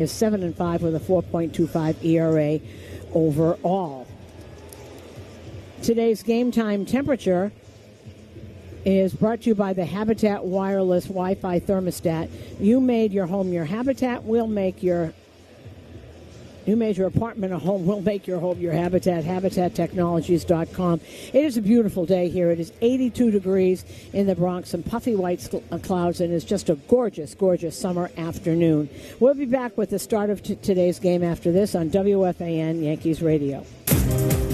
is 7-5 with a 4.25 ERA overall. Today's game time temperature is brought to you by the Habitat Wireless Wi-Fi Thermostat. You made your home your habitat. You made your apartment a home. We'll make your home your habitat. HabitatTechnologies.com. It is a beautiful day here. It is 82 degrees in the Bronx, some puffy white clouds, and it's just a gorgeous, gorgeous summer afternoon. We'll be back with the start of today's game after this on WFAN Yankees Radio.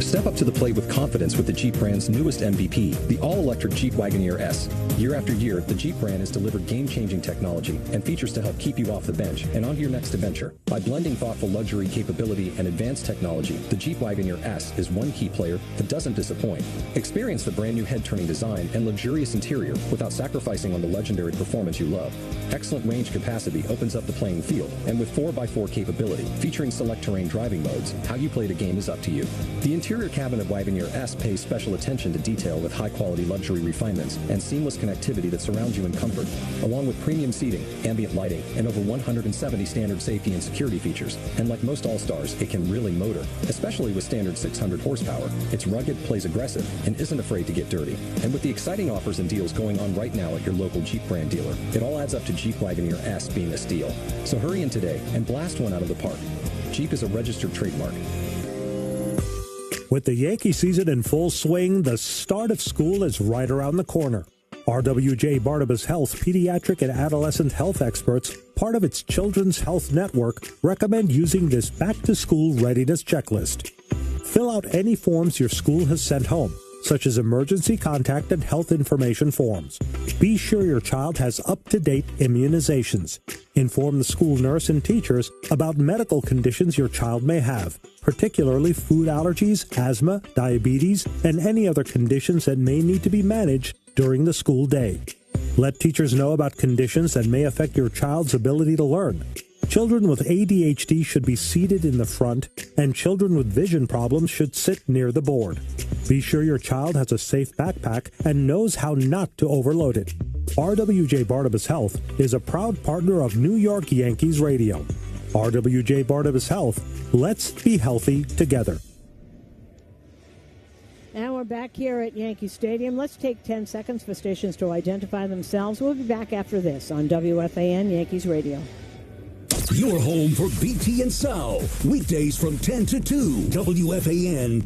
Step up to the plate with confidence with the Jeep brand's newest MVP, the all-electric Jeep Wagoneer S. Year after year, the Jeep brand has delivered game-changing technology and features to help keep you off the bench and on to your next adventure. By blending thoughtful luxury capability and advanced technology, the Jeep Wagoneer S is one key player that doesn't disappoint. Experience the brand-new head-turning design and luxurious interior without sacrificing on the legendary performance you love. Excellent range capacity opens up the playing field, and with 4x4 capability, featuring select terrain driving modes, how you play the game is up to you. The interior cabin of Wagoneer S pays special attention to detail with high-quality luxury refinements and seamless connectivity that surrounds you in comfort, along with premium seating, ambient lighting, and over 170 standard safety and security features. And like most All-Stars, it can really motor, especially with standard 600 horsepower. It's rugged, plays aggressive, and isn't afraid to get dirty. And with the exciting offers and deals going on right now at your local Jeep brand dealer, it all adds up to Jeep Wagoneer S being a steal. So hurry in today and blast one out of the park. Jeep is a registered trademark. With the Yankee season in full swing, the start of school is right around the corner. RWJ Barnabas Health pediatric and adolescent health experts, part of its Children's Health Network, recommend using this back-to-school readiness checklist. Fill out any forms your school has sent home, such as emergency contact and health information forms. Be sure your child has up-to-date immunizations. Inform the school nurse and teachers about medical conditions your child may have, particularly food allergies, asthma, diabetes, and any other conditions that may need to be managed during the school day. Let teachers know about conditions that may affect your child's ability to learn. Children with ADHD should be seated in the front, and children with vision problems should sit near the board. Be sure your child has a safe backpack and knows how not to overload it. RWJ Barnabas Health is a proud partner of New York Yankees Radio. RWJ Barnabas Health, let's be healthy together. And we're back here at Yankee Stadium. Let's take 10 seconds for stations to identify themselves. We'll be back after this on WFAN Yankees Radio. Your home for BT and Sal. Weekdays from 10 to 2. WFAN.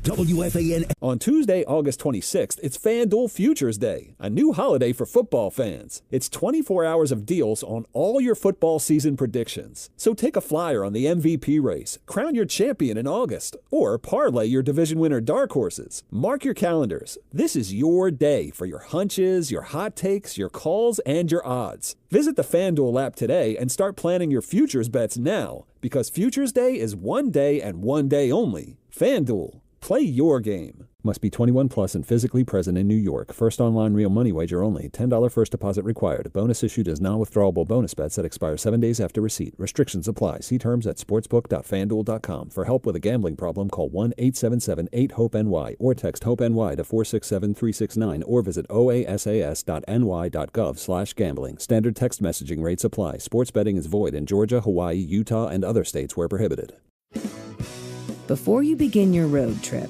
On Tuesday, August 26th, it's FanDuel Futures Day, a new holiday for football fans. It's 24 hours of deals on all your football season predictions. So take a flyer on the MVP race, crown your champion in August, or parlay your division winner dark horses. Mark your calendars. This is your day for your hunches, your hot takes, your calls, and your odds. Visit the FanDuel app today and start planning your futures bets now, because Futures Day is one day and one day only. FanDuel, play your game. Must be 21 plus and physically present in New York. First online real money wager only. $10 first deposit required. Bonus issued as non-withdrawable bonus bets that expire 7 days after receipt. Restrictions apply. See terms at sportsbook.fanduel.com. For help with a gambling problem, call 1-877-8-HOPE-NY or text HOPE-NY to 467-369 or visit oasas.ny.gov/gambling. Standard text messaging rates apply. Sports betting is void in Georgia, Hawaii, Utah, and other states where prohibited. Before you begin your road trip,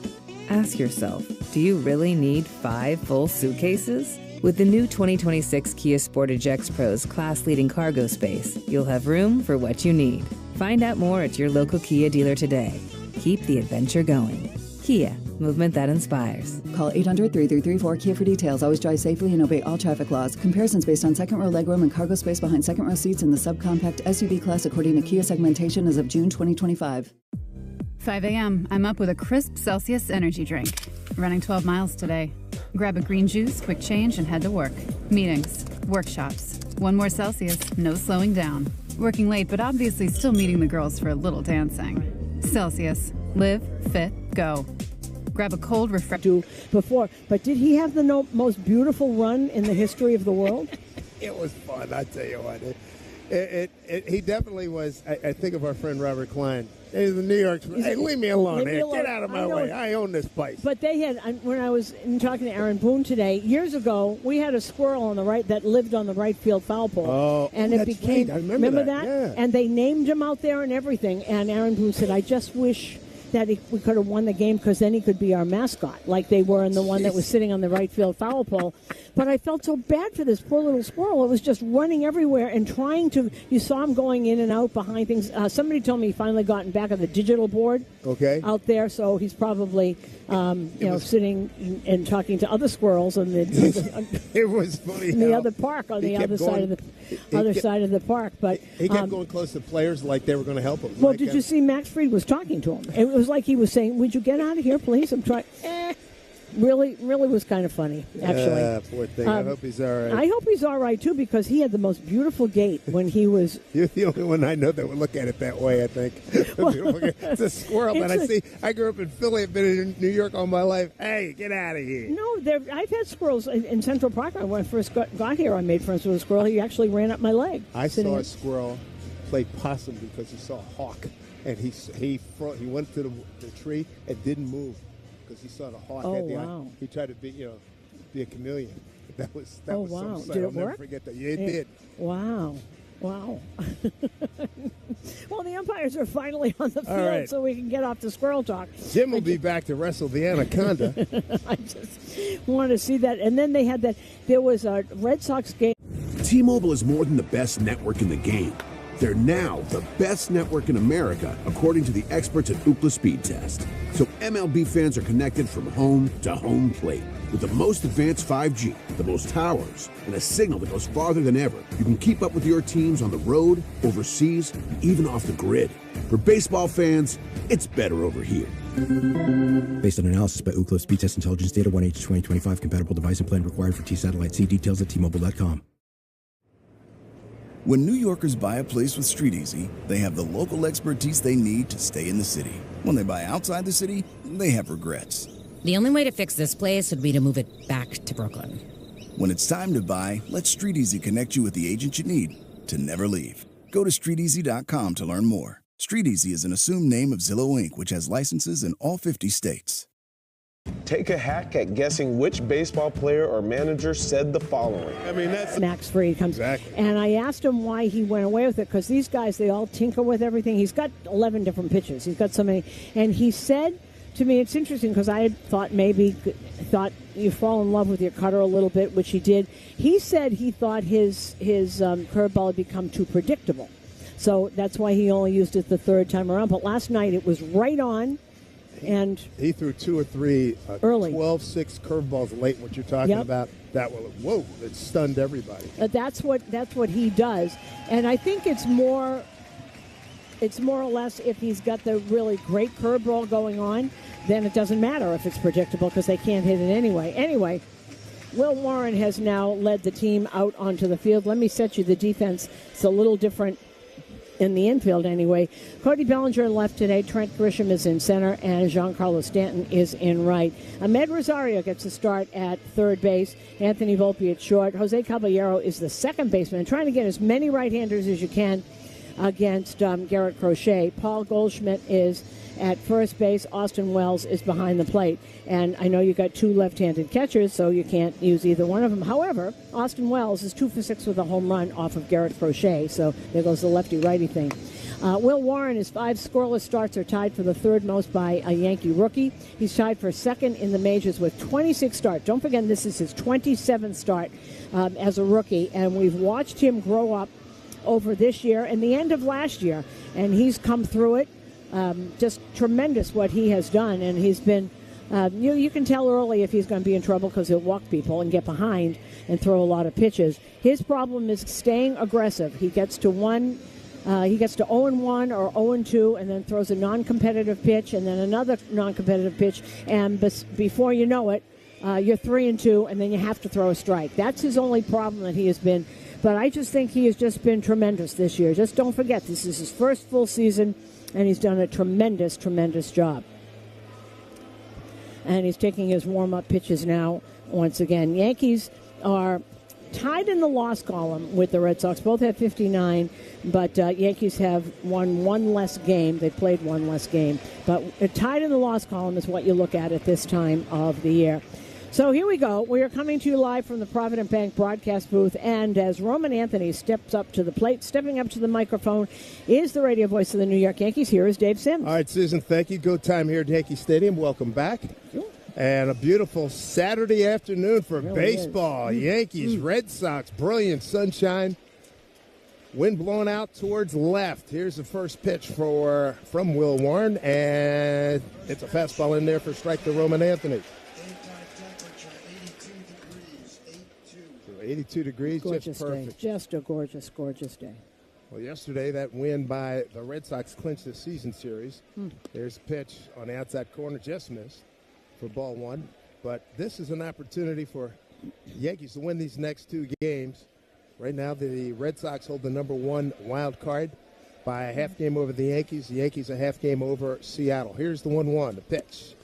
ask yourself, do you really need 5 full suitcases? With the new 2026 Kia Sportage X-Pro's class-leading cargo space, you'll have room for what you need. Find out more at your local Kia dealer today. Keep the adventure going. Kia, movement that inspires. Call 800-3334-KIA for details. Always drive safely and obey all traffic laws. Comparisons based on second row legroom and cargo space behind second row seats in the subcompact SUV class according to Kia segmentation as of June 2025. 5 a.m. I'm up with a crisp Celsius energy drink. Running 12 miles today. Grab a green juice, quick change, and head to work. Meetings, workshops. One more Celsius, no slowing down. Working late, but obviously still meeting the girls for a little dancing. Celsius. Live, fit, go. Grab a cold, refreshing. Before, but did he have the most beautiful run in the history of the world? It was fun, I tell you what. He definitely was. I think of our friend Robert Klein. He's the New York. Hey, leave me alone. Get out of my way. I own this place. But they had, when I was talking to Aaron Boone today, years ago, we had a squirrel on the right that lived on the right field foul pole. Oh, and it became. Right. I remember that? Yeah. And they named him out there and everything. And Aaron Boone said, I just wish that we could have won the game because then he could be our mascot, like they were in the one that was sitting on the right field foul pole. But I felt so bad for this poor little squirrel. It was just running everywhere and trying to. You saw him going in and out behind things. Somebody told me he finally gotten back on the digital board. Okay. Out there, so he's probably sitting and talking to other squirrels on the. It was funny. In the other park on the other side of the side of the park, but he kept going close to players like they were going to help him. Well, did you see Max Fried was talking to him? It was like he was saying, "Would you get out of here, please?" I'm trying. Really was kind of funny, actually. Poor thing. I hope he's all right. I hope he's all right, too, because he had the most beautiful gait when he was... You're the only one I know that would look at it that way, I think. It's a squirrel that I see. I grew up in Philly. I've been in New York all my life. Hey, get out of here. No, I've had squirrels in Central Park. When I first got here, I made friends with a squirrel. He actually ran up my leg. I saw a squirrel play possum because he saw a hawk, and he went to the tree and didn't move. Because he saw the hawk at the eye. He tried to be a chameleon. That was wow. Some Did it I'll work? never forget that. Yeah, it did. Wow. Well, the umpires are finally on the field, right. So we can get off the squirrel talk. Jim will be back to wrestle the anaconda. I just want to see that. And then they had that. There was a Red Sox game. T-Mobile is more than the best network in the game. They're now the best network in America, according to the experts at Ookla Speed Test. So MLB fans are connected from home to home plate. With the most advanced 5G, the most towers, and a signal that goes farther than ever, you can keep up with your teams on the road, overseas, and even off the grid. For baseball fans, it's better over here. Based on analysis by Ookla Speed Test Intelligence Data 1H2025, compatible device and plan required for T-Satellite. See details at T-Mobile.com. When New Yorkers buy a place with Street Easy, they have the local expertise they need to stay in the city. When they buy outside the city, they have regrets. The only way to fix this place would be to move it back to Brooklyn. When it's time to buy, let Street Easy connect you with the agent you need to never leave. Go to StreetEasy.com to learn more. Street Easy is an assumed name of Zillow Inc., which has licenses in all 50 states. Take a hack at guessing which baseball player or manager said the following. I mean, that's Max Fried comes. Exactly. And I asked him why he went away with it, because these guys, they all tinker with everything. He's got 11 different pitches. He's got so many. And he said to me, it's interesting, because I had thought you fall in love with your cutter a little bit, which he did. He said he thought his curveball had become too predictable. So that's why he only used it the third time around. But last night it was right on. And he threw 2 or 3 early 12-6 curveballs late. What you're talking about, that it stunned everybody. That's what he does, and I think it's more or less if he's got the really great curveball going on, then it doesn't matter if it's predictable because they can't hit it anyway. Anyway, Will Warren has now led the team out onto the field. Let me set you the defense. It's a little different in the infield anyway. Cody Bellinger left today. Trent Grisham is in center, and Giancarlo Stanton is in right. Ahmed Rosario gets a start at third base. Anthony Volpe at short. Jose Caballero is the second baseman, trying to get as many right-handers as you can against Garrett Crochet. Paul Goldschmidt is at first base. Austin Wells is behind the plate. And I know you got 2 left-handed catchers, so you can't use either one of them. However, Austin Wells is 2 for 6 with a home run off of Garrett Crochet, so there goes the lefty-righty thing. Will Warren, his 5 scoreless starts are tied for the third most by a Yankee rookie. He's tied for second in the majors with 26 starts. Don't forget, this is his 27th start as a rookie, and we've watched him grow up over this year and the end of last year, and he's come through it. Just tremendous what he has done, and he's been you can tell early if he's going to be in trouble because he'll walk people and get behind and throw a lot of pitches. His problem is staying aggressive. He gets to 0-1 or 0-2 and then throws a non-competitive pitch and then another non-competitive pitch, and before you know it, you're 3-2 and then you have to throw a strike. That's his only problem that he has been. But I just think he has just been tremendous this year. Just don't forget, this is his first full season, and he's done a tremendous, tremendous job. And he's taking his warm-up pitches now once again. Yankees are tied in the loss column with the Red Sox. Both have 59, but Yankees have won one less game. They played one less game. But tied in the loss column is what you look at this time of the year. So here we go. We are coming to you live from the Provident Bank broadcast booth, and as Roman Anthony steps up to the plate, stepping up to the microphone, is the radio voice of the New York Yankees. Here is Dave Sims. All right, Susan, thank you. Go time here at Yankee Stadium. Welcome back. And a beautiful Saturday afternoon for baseball. Yankees, Red Sox, brilliant sunshine. Wind blowing out towards left. Here's the first pitch from Will Warren, and it's a fastball in there for strike to Roman Anthony. 82 degrees, gorgeous just perfect. Day. Just a gorgeous, gorgeous day. Well, yesterday that win by the Red Sox clinched the season series. There's a pitch on the outside corner, just missed for ball one. But this is an opportunity for Yankees to win these next two games. Right now, the Red Sox hold the number one wild card by a half game over the Yankees. The Yankees a half game over Seattle. Here's the 1-1, the pitch.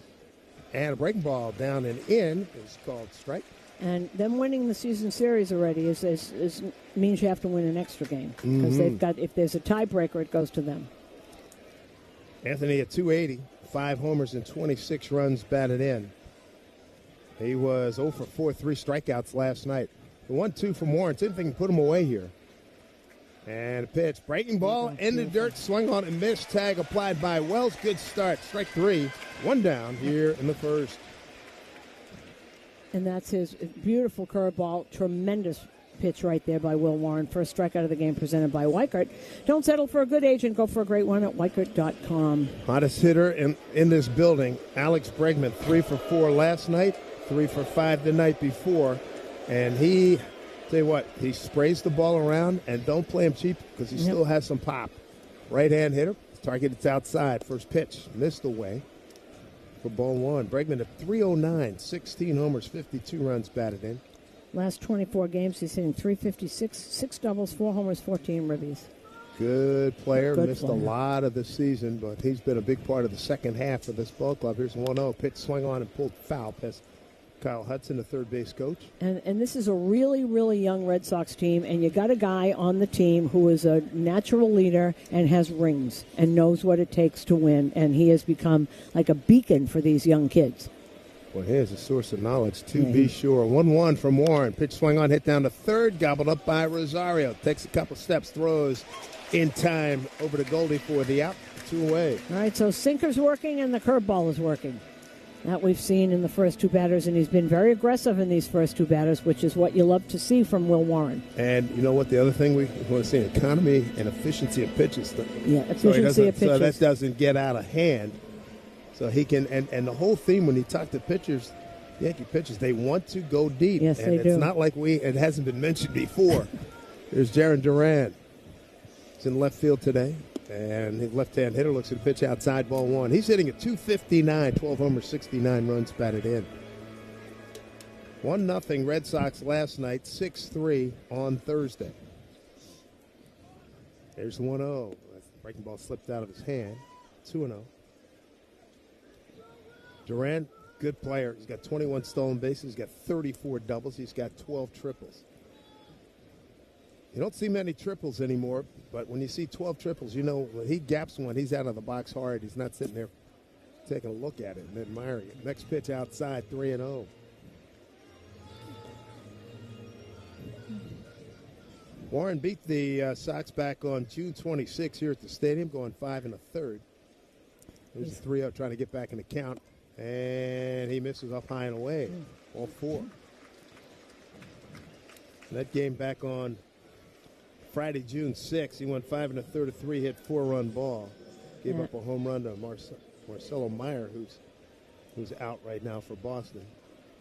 And a breaking ball down and in is called strike. And them winning the season series already means you have to win an extra game because they've got. If there's a tiebreaker, it goes to them. Anthony at 280, 5 homers and 26 runs batted in. He was 0 for 4, 3 strikeouts last night. The 1-2 from Warren didn't think he put him away here. And a pitch, breaking ball in the dirt, swung on and missed. Tag applied by Wells. Good start. Strike 3, 1 down here in the first. And that's his beautiful curveball. Tremendous pitch right there by Will Warren. First strikeout of the game presented by Weichert. Don't settle for a good agent. Go for a great one at Weichert.com. Hottest hitter in this building, Alex Bregman, 3 for 4 last night, 3 for 5 the night before. And he, tell you what, he sprays the ball around, and don't play him cheap because he still has some pop. Right-hand hitter, target it's outside. First pitch, missed away. For ball one. Bregman at 309, 16 homers, 52 runs batted in. Last 24 games, he's hitting 356, 6 doubles, 4 homers, 14 ribbies. Good player. Missed a lot of the season, but he's been a big part of the second half of this ball club. Here's 1-0. Pitch swung on and pulled foul past Kyle Hudson, the third base coach. And this is a really, really young Red Sox team, and you got a guy on the team who is a natural leader and has rings and knows what it takes to win, and he has become like a beacon for these young kids. Well, here's a source of knowledge, to be sure. 1-1 from Warren. Pitch swung on, hit down to third, gobbled up by Rosario. Takes a couple steps, throws in time over to Goldie for the out, 2 away. All right, so sinker's working and the curveball is working. That we've seen in the first 2 batters, and he's been very aggressive in these first 2 batters, which is what you love to see from Will Warren. And you know what? The other thing we want to see, economy and efficiency of pitches. Yeah, efficiency of pitches. So that doesn't get out of hand. So he can, and the whole theme when you talk to pitchers, Yankee pitchers, they want to go deep. Yes, and they do. It's not like it hasn't been mentioned before. There's Jaron Duran. He's in left field today. And his left-hand hitter looks at the pitch outside, ball one. He's hitting at 259, 12 homers, 69 runs batted in. 1-0 Red Sox last night, 6-3 on Thursday. There's 1-0. Breaking ball slipped out of his hand. 2-0. Durant, good player. He's got 21 stolen bases. He's got 34 doubles. He's got 12 triples. You don't see many triples anymore, but when you see 12 triples, you know when he gaps one, he's out of the box hard. He's not sitting there taking a look at it and admiring it. Next pitch outside, 3-0. Warren beat the Sox back on June 26 here at the stadium, going 5 1/3. There's a 3-0 trying to get back in the count, and he misses up high and away. All 4. That game back on Friday, June 6th, he went 5 1/3 to 3, hit 4-run ball. Gave up a home run to Marcelo Meyer, who's out right now for Boston.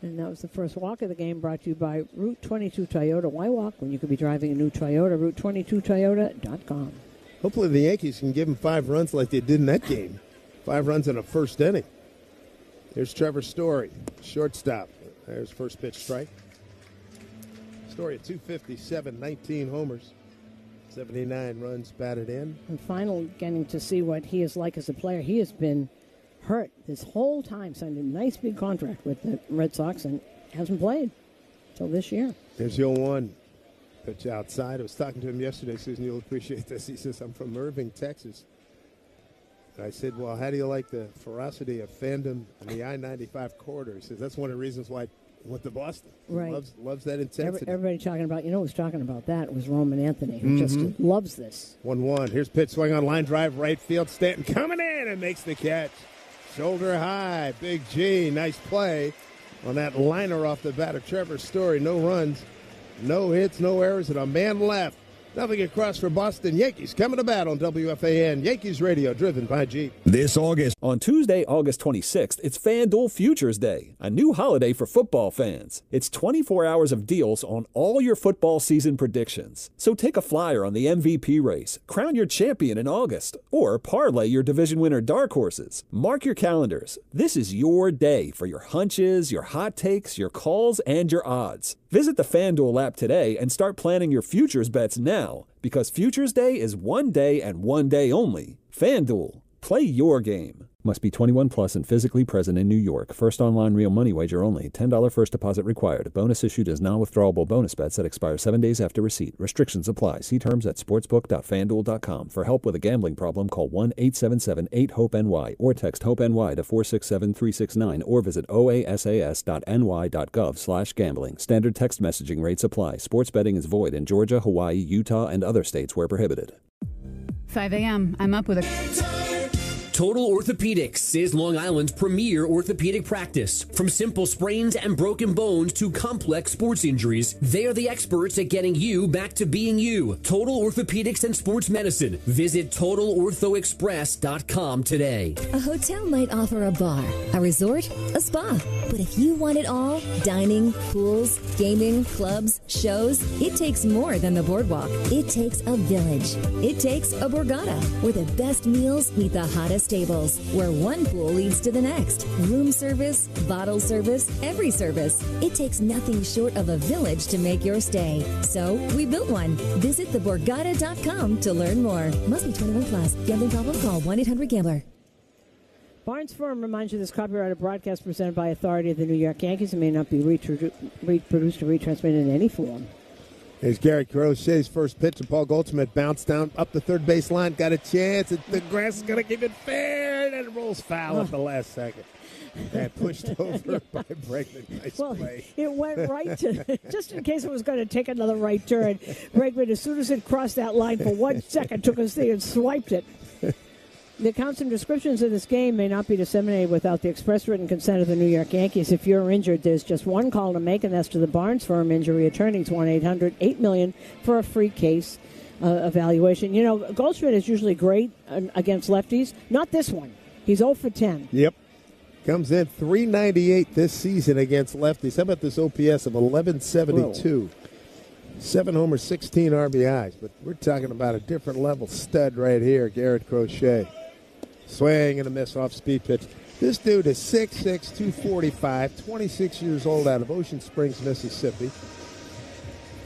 And that was the first walk of the game, brought to you by Route 22 Toyota. Why walk when you could be driving a new Toyota? Route22Toyota.com. Hopefully the Yankees can give him 5 runs like they did in that game. 5 runs in the first inning. There's Trevor Story, shortstop. There's first pitch strike. Story at 257, 19 homers, 79 runs batted in. And finally getting to see what he is like as a player. He has been hurt this whole time, signed a nice big contract with the Red Sox and hasn't played. till this year. There's your one. Pitch outside. I was talking to him yesterday, Susan. You'll appreciate this. He says, I'm from Irving, Texas. And I said, well, how do you like the ferocity of fandom in the I-95 corridor? He says, that's one of the reasons why I went to Boston. Right. Loves that intensity. Everybody talking about, who's talking about that was Roman Anthony, who just loves this. 1-1. Here's pitch swing on line drive, right field. Stanton coming in and makes the catch. Shoulder high. Big G. Nice play on that liner off the bat of Trevor Story. No runs, no hits, no errors, and a man left. Nothing across for Boston. Yankees coming to bat on WFAN. Yankees Radio, driven by Jeep. This August. On Tuesday, August 26th, it's FanDuel Futures Day, a new holiday for football fans. It's 24 hours of deals on all your football season predictions. So take a flyer on the MVP race, crown your champion in August, or parlay your division winner dark horses. Mark your calendars. This is your day for your hunches, your hot takes, your calls, and your odds. Visit the FanDuel app today and start planning your futures bets now, because Futures Day is one day and one day only. FanDuel, play your game. Must be 21 plus and physically present in New York. First online real money wager only. $10 first deposit required. Bonus issued as non-withdrawable bonus bets that expire 7 days after receipt. Restrictions apply. See terms at sportsbook.fanduel.com. For help with a gambling problem, call 1-877-8-HOPE-NY or text HOPE-NY to 467-369 or visit oasas.ny.gov/gambling. Standard text messaging rates apply. Sports betting is void in Georgia, Hawaii, Utah, and other states where prohibited. 5 a.m. I'm up with a... Total Orthopedics is Long Island's premier orthopedic practice. From simple sprains and broken bones to complex sports injuries, they are the experts at getting you back to being you. Total Orthopedics and Sports Medicine. Visit TotalOrthoExpress.com today. A hotel might offer a bar, a resort, a spa. But if you want it all, dining, pools, gaming, clubs, shows, it takes more than the boardwalk. It takes a village. It takes a Borgata, where the best meals meet the hottest tables, where one pool leads to the next. Room service, bottle service, every service. It takes nothing short of a village to make your stay. So we built one. Visit theborgata.com to learn more. Must be 21 plus. Gambling problem? Call 1-800-GAMBLER. Barnes Firm reminds you this copyrighted broadcast presented by authority of the New York Yankees and may not be reproduced or retransmitted in any form. Here's Garrett Crochet's first pitch, and Paul Goldschmidt bounced down up the third base line, got a chance. The grass is going to keep it fair, and it rolls foul at the last second. And pushed over by Bregman. Nice play. It went right to, just in case it was going to take another right turn, Bregman, as soon as it crossed that line for 1 second, took his thing and swiped it. The accounts and descriptions of this game may not be disseminated without the express written consent of the New York Yankees. If you're injured, there's just one call to make, and that's to the Barnes Firm Injury Attorneys, 1-800-8-million, for a free case evaluation. You know, Goldschmidt is usually great against lefties. Not this one. He's 0 for 10. Yep. Comes in .398 this season against lefties. How about this OPS of 1172? 7 homers, 16 RBIs. But we're talking about a different level stud right here, Garrett Crochet. Swing and a miss off speed pitch. This dude is 6'6", 245, 26 years old, out of Ocean Springs, Mississippi.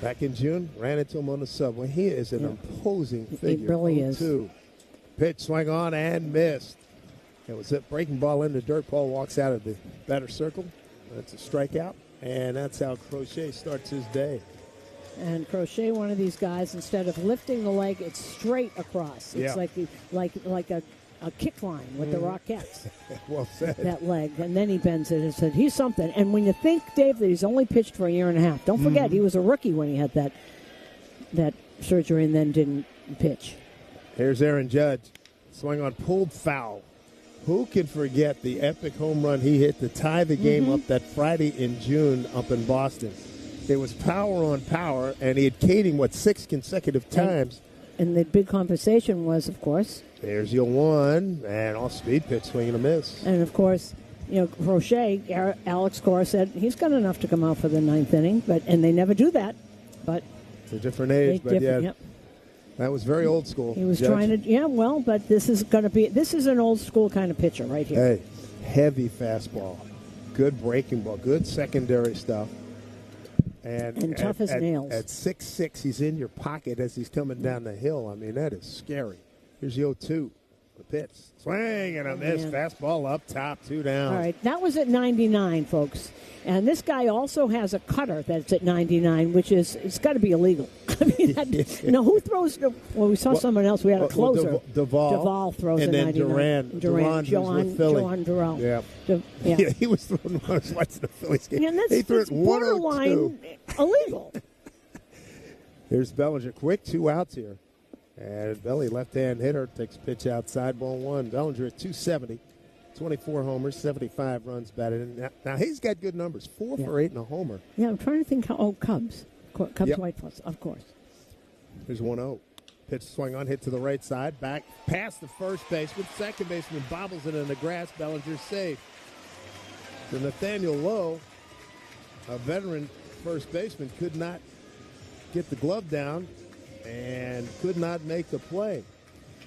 Back in June, ran into him on the subway. He is an imposing figure. He really is. Pitch swung on and missed. It was a breaking ball into dirt. Paul walks out of the batter circle. That's a strikeout, and that's how Crochet starts his day. And Crochet, one of these guys, instead of lifting the leg, it's straight across. It's like a kick line with the Rockettes. Well said. That leg. And then he bends it and said, he's something. And when you think, Dave, that he's only pitched for a year and a half, don't forget, he was a rookie when he had that surgery and then didn't pitch. Here's Aaron Judge. Swing on, pulled foul. Who can forget the epic home run he hit to tie the game up that Friday in June up in Boston? It was power on power, and he had Kading, 6 consecutive times. And the big conversation was, of course. There's your one, and off speed pitch, swing and a miss. And, of course, Crochet, Alex Cora said he's got enough to come out for the 9th inning, and they never do that. But it's a different age, but yep. That was very old school. He was trying to, but this is an old school kind of pitcher right here. Hey, heavy fastball, good breaking ball, good secondary stuff. And tough as nails. At 6'6", he's in your pocket as he's coming down the hill. I mean, that is scary. Here's the 0-2. The pitch. Swing and a miss. Fastball up top, 2 down. All right, that was at 99, folks. And this guy also has a cutter that's at 99, which is, it's got to be illegal. I mean, who throws we saw someone else. We had a closer. Duvall throws and a then 99. Duran, Joan Durrell. Yeah. He was throwing when I was watching the Phillies game. Yeah, he threw it borderline illegal. Here's Bellinger. Quick 2 outs here. And Belly, left-hand hitter, takes a pitch outside, ball 1. Bellinger at 270, 24 homers, 75 runs batted in. Now he's got good numbers, 4 for 8 and a homer. Yeah, I'm trying to think Cubs. Cubs White Sox, of course. There's 1-0. Pitch swung on, hit to the right side, back past the first baseman. Second baseman bobbles it in the grass. Bellinger's safe. So Nathaniel Lowe, a veteran first baseman, could not get the glove down and could not make the play.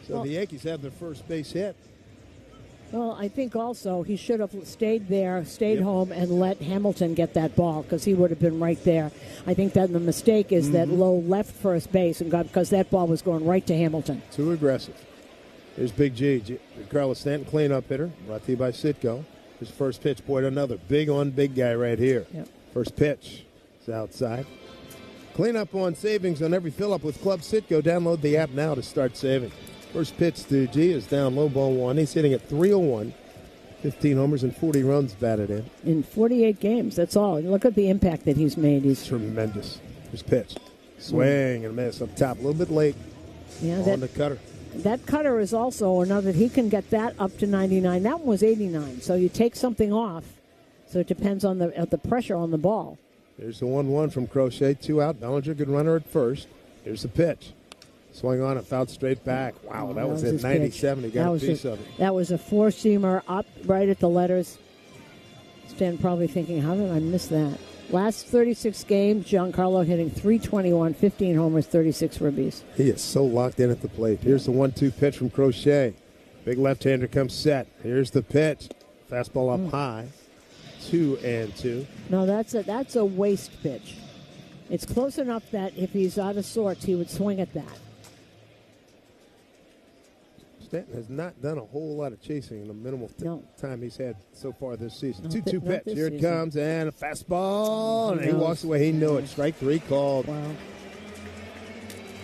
So the Yankees have their first base hit. Well, I think also he should have stayed home and let Hamilton get that ball because he would have been right there. I think that the mistake is that Lowe left first base and got because that ball was going right to Hamilton. Too aggressive. Here's Big G. Carlos Stanton, cleanup hitter, brought to you by Citgo. His first pitch, boy, another big guy right here. Yep. First pitch is outside. Clean up on savings on every fill-up with Club Citgo. Download the app now to start saving. First pitch to G is down low, ball 1. He's hitting at 301. 15 homers and 40 runs batted in. In 48 games, that's all. Look at the impact that he's made. He's tremendous. His pitch. Swing and a miss up top. A little bit late on the cutter. That cutter is also another. He can get that up to 99. That one was 89. So you take something off. So it depends on the pressure on the ball. There's the 1-1 from Crochet. 2 out. Bellinger, good runner at first. Here's the pitch. Swung on it, fouled straight back. Wow, that was at 97. He got a piece of it. That was a 4-seamer up right at the letters. Stan probably thinking, how did I miss that? Last 36 games, Giancarlo hitting .321, 15 homers, 36 ribbies. He is so locked in at the plate. Here's the 1-2 pitch from Crochet. Big left-hander comes set. Here's the pitch. Fastball up high. 2-2. No, that's a waste pitch. It's close enough that if he's out of sorts, he would swing at that. Stanton has not done a whole lot of chasing in the minimal time he's had so far this season. 2-2 pitch. Here it comes, and a fastball, and he walks away. He knew it. Strike 3 called. Wow.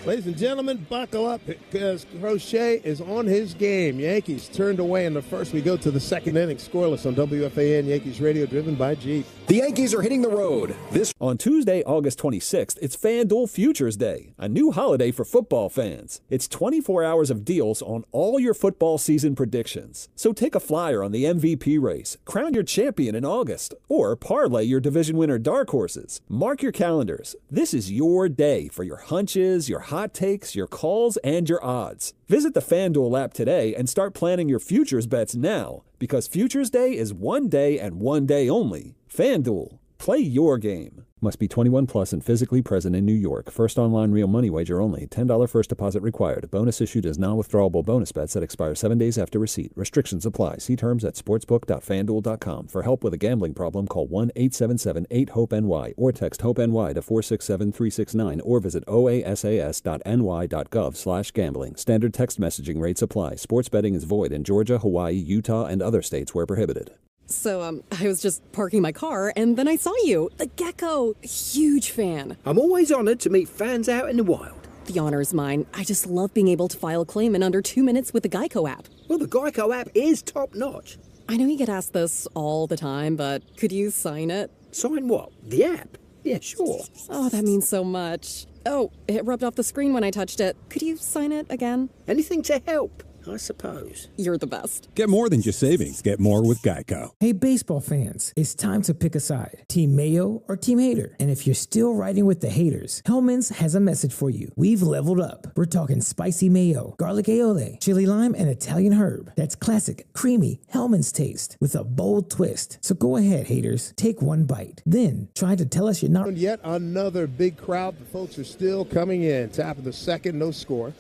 Ladies and gentlemen, buckle up because Crochet is on his game. Yankees turned away in the first. We go to the second inning, scoreless on WFAN Yankees Radio, driven by Jeep. The Yankees are hitting the road. On Tuesday, August 26th, it's FanDuel Futures Day, a new holiday for football fans. It's 24 hours of deals on all your football season predictions. So take a flyer on the MVP race, crown your champion in August, or parlay your division winner dark horses. Mark your calendars. This is your day for your hunches, your hot takes, your calls, and your odds. Visit the FanDuel app today and start planning your futures bets now, because Futures Day is one day and one day only. FanDuel. Play your game. Must be 21 plus and physically present in New York. First online real money wager only. $10 first deposit required. Bonus issued as non-withdrawable bonus bets that expire 7 days after receipt. Restrictions apply. See terms at sportsbook.fanduel.com. For help with a gambling problem, call 1-877-8-HOPE-NY or text HOPE-NY to 467-369 or visit oasas.ny.gov/gambling. Standard text messaging rates apply. Sports betting is void in Georgia, Hawaii, Utah, and other states where prohibited. So, I was just parking my car, and then I saw you. The gecko. Huge fan. I'm always honored to meet fans out in the wild. The honor's mine. I just love being able to file a claim in under 2 minutes with the Geico app. Well, the Geico app is top-notch. I know you get asked this all the time, but could you sign it? Sign what? The app? Yeah, sure. Oh, that means so much. Oh, it rubbed off the screen when I touched it. Could you sign it again? Anything to help, I suppose. You're the best. Get more than just savings. Get more with Geico. Hey, baseball fans, it's time to pick a side. Team Mayo or Team Hater? And if you're still riding with the haters, Hellman's has a message for you. We've leveled up. We're talking spicy mayo, garlic aioli, chili lime, and Italian herb. That's classic, creamy Hellman's taste with a bold twist. So go ahead, haters. Take one bite. Then try to tell us you're not... Yet another big crowd. The folks are still coming in. Top of the second, no score.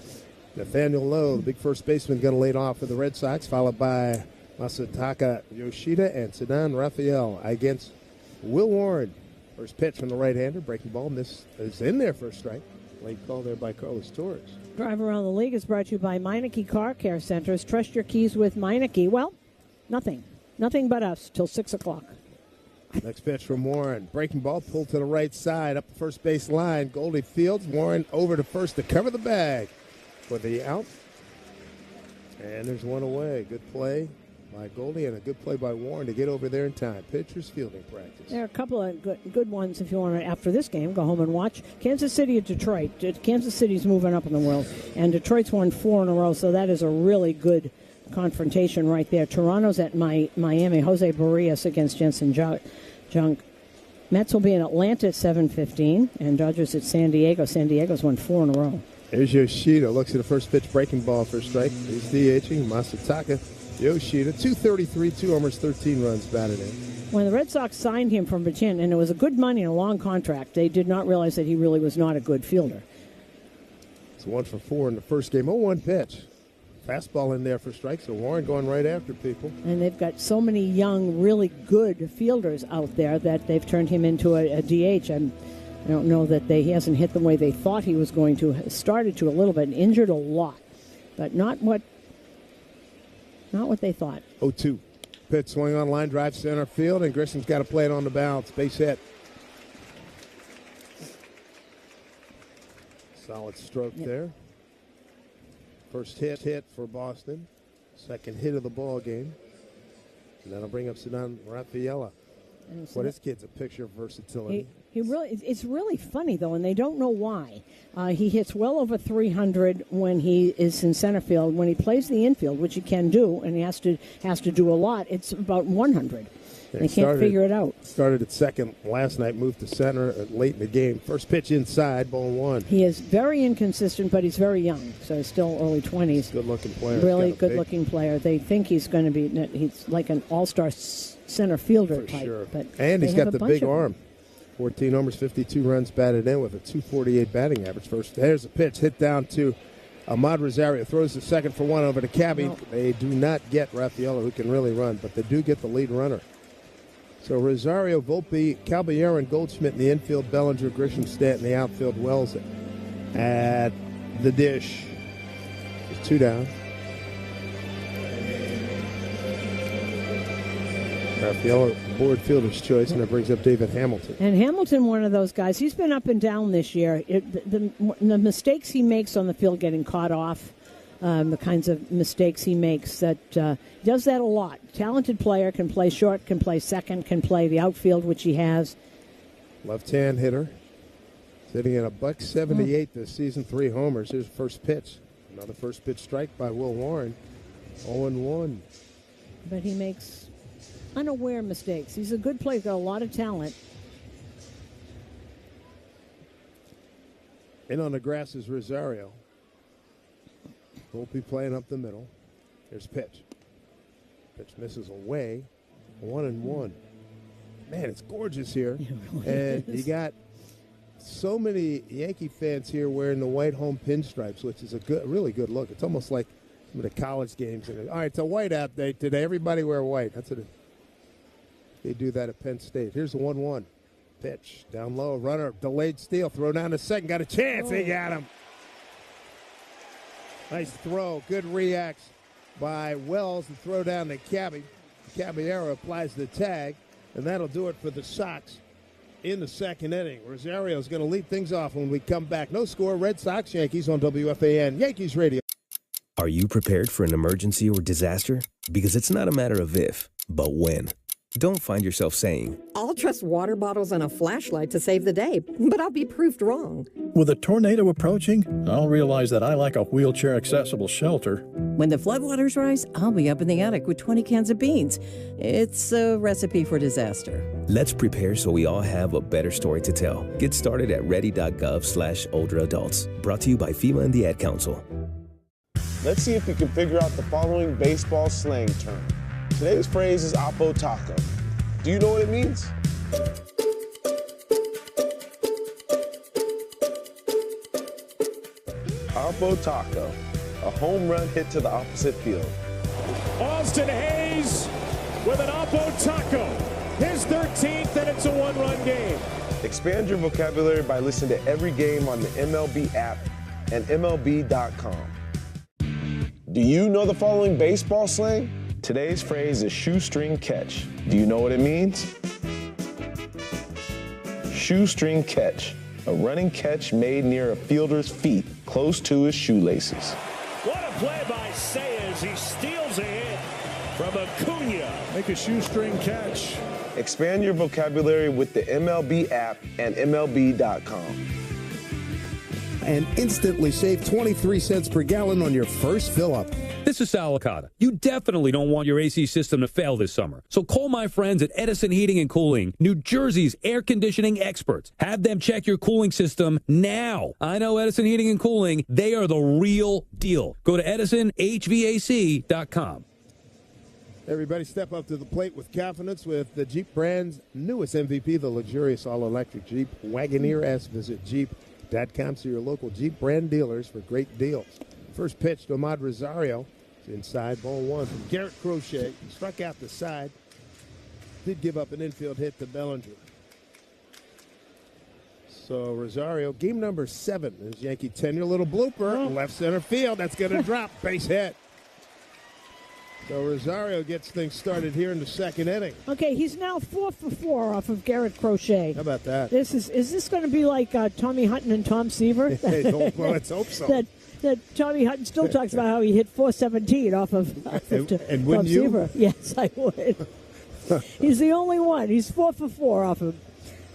Nathaniel Lowe, the big first baseman, going to lead off for the Red Sox, followed by Masataka Yoshida and Sedan Rafael against Will Warren. First pitch from the right-hander, breaking ball. This is in there for a strike. Late call there by Carlos Torres. Drive Around the League is brought to you by Meineke Car Care Centers. Trust your keys with Meineke. Well, nothing. Nothing but us till 6 o'clock. Next pitch from Warren. Breaking ball pulled to the right side up the first base line. Goldie fields. Warren over to first to cover the bag for the out. And there's one away. Good play by Goldie and a good play by Warren to get over there in time. Pitcher's fielding practice. There are a couple of good ones if you want to, after this game, go home and watch. Kansas City at Detroit. Kansas City's moving up in the world, and Detroit's won 4 in a row, so that is a really good confrontation right there. Toronto's at Miami. Jose Barrios against Jensen Junk. Mets will be in Atlanta at 7:15, and Dodgers at San Diego. San Diego's won 4 in a row. There's Yoshida. Looks at the first pitch, breaking ball for a strike. He's DHing. Masataka Yoshida. 233, 2 homers, 13 runs batted in. When the Red Sox signed him from Virginia, and it was a good money and a long contract, they did not realize that he really was not a good fielder. It's 1 for 4 in the first game. 0-1 pitch. Fastball in there for strikes, so Warren going right after people. And they've got so many young, really good fielders out there that they've turned him into a DH. I don't know that he hasn't hit the way they thought he was going to. Started to a little bit and injured a lot, but not what they thought. 0-2. Pitch swing on line, drive center field, and Grissom's got to play it on the bounce. Base hit. Solid stroke there. First hit for Boston. Second hit of the ball game. And that'll bring up Ceddanne Rafaela. Well, this kid's a picture of versatility. It's really funny, though, and they don't know why. He hits well over 300 when he is in center field. When he plays the infield, which he can do, and he has to do a lot, it's about 100. They can't figure it out. Started at second last night, moved to center late in the game. First pitch inside, ball 1. He is very inconsistent, but he's very young, so he's still early 20s. Good-looking player. Really good-looking player. They think he's going to be, he's like an all-star center fielder type. Sure. But and he's got the big arm. 14 homers, 52 runs batted in with a 248 batting average. First, there's a pitch hit down to Ahmad Rosario. Throws the second for 1 over to Cabby. No. They do not get Rafaela, who can really run, but they do get the lead runner. So Rosario, Volpe, Caballero, and Goldschmidt in the infield, Bellinger, Grisham, Stanton in the outfield, Wells at the dish. There's 2 down. Rafaela, board fielder's choice, and that brings up David Hamilton. And Hamilton, one of those guys, he's been up and down this year. The mistakes he makes on the field, getting caught off, the kinds of mistakes he makes, that does that a lot. Talented player, can play short, can play second, can play the outfield, which he has. Left-hand hitter, sitting at $178 this season, 3 homers. Here's the first pitch. Another first pitch strike by Will Warren. 0-1. But he makes unaware mistakes. He's a good player, got a lot of talent. In on the grass is Rosario. Volpe playing up the middle. Here's pitch. Pitch misses away. 1-1. Man, it's gorgeous here. And you got so many Yankee fans here wearing the white home pinstripes, which is a really good look. It's almost like some of the college games. All right, it's a white out day today. Everybody wear white. That's what they do that at Penn State. Here's the 1-1. Pitch. Down low. Runner. Delayed steal. Throw down to second. Got a chance. They got him. Nice throw. Good reacts by Wells. The throw down to Cabby. Caballero applies the tag, and that'll do it for the Sox in the second inning. Rosario's going to lead things off when we come back. No score, Red Sox, Yankees on WFAN, Yankees Radio. Are you prepared for an emergency or disaster? Because it's not a matter of if, but when. Don't find yourself saying, I'll trust water bottles and a flashlight to save the day, but I'll be proved wrong. With a tornado approaching, I'll realize that I lack a wheelchair-accessible shelter. When the floodwaters rise, I'll be up in the attic with 20 cans of beans. It's a recipe for disaster. Let's prepare so we all have a better story to tell. Get started at ready.gov/older adults. Brought to you by FEMA and the Ad Council. Let's see if you can figure out the following baseball slang term. Today's phrase is Oppo Taco. Do you know what it means? Oppo Taco, a home run hit to the opposite field. Austin Hayes with an Oppo Taco, his 13th, and it's a 1-run game. Expand your vocabulary by listening to every game on the MLB app and MLB.com. Do you know the following baseball slang? Today's phrase is shoestring catch. Do you know what it means? Shoestring catch, a running catch made near a fielder's feet, close to his shoelaces. What a play by Sayers. He steals a hit from Acuna. Make a shoestring catch. Expand your vocabulary with the MLB app and MLB.com. And instantly save 23 cents per gallon on your first fill-up. This is Sal Licata. You definitely don't want your AC system to fail this summer. So call my friends at Edison Heating and Cooling, New Jersey's air conditioning experts. Have them check your cooling system now. I know Edison Heating and Cooling. They are the real deal. Go to EdisonHVAC.com. Everybody step up to the plate with confidence with the Jeep brand's newest MVP, the luxurious all-electric Jeep Wagoneer S. Visit Jeep.com, so your local Jeep brand dealers for great deals. First pitch to Ahmad Rosario. It's inside, ball one from Garrett Crochet. He struck out the side. Did give up an infield hit to Bellinger. So Rosario, game number 7 is Yankee tenure. Little blooper, left center field. That's going to drop. Base hit. So Rosario gets things started here in the second inning. Okay, he's now 4 for 4 off of Garrett Crochet. How about that? Is this going to be like Tommy Hutton and Tom Seaver? Well, let's hope so. That Tommy Hutton still talks about how he hit 417 off of and Tom Seaver. Yes, I would. He's the only one. He's 4 for 4 off of.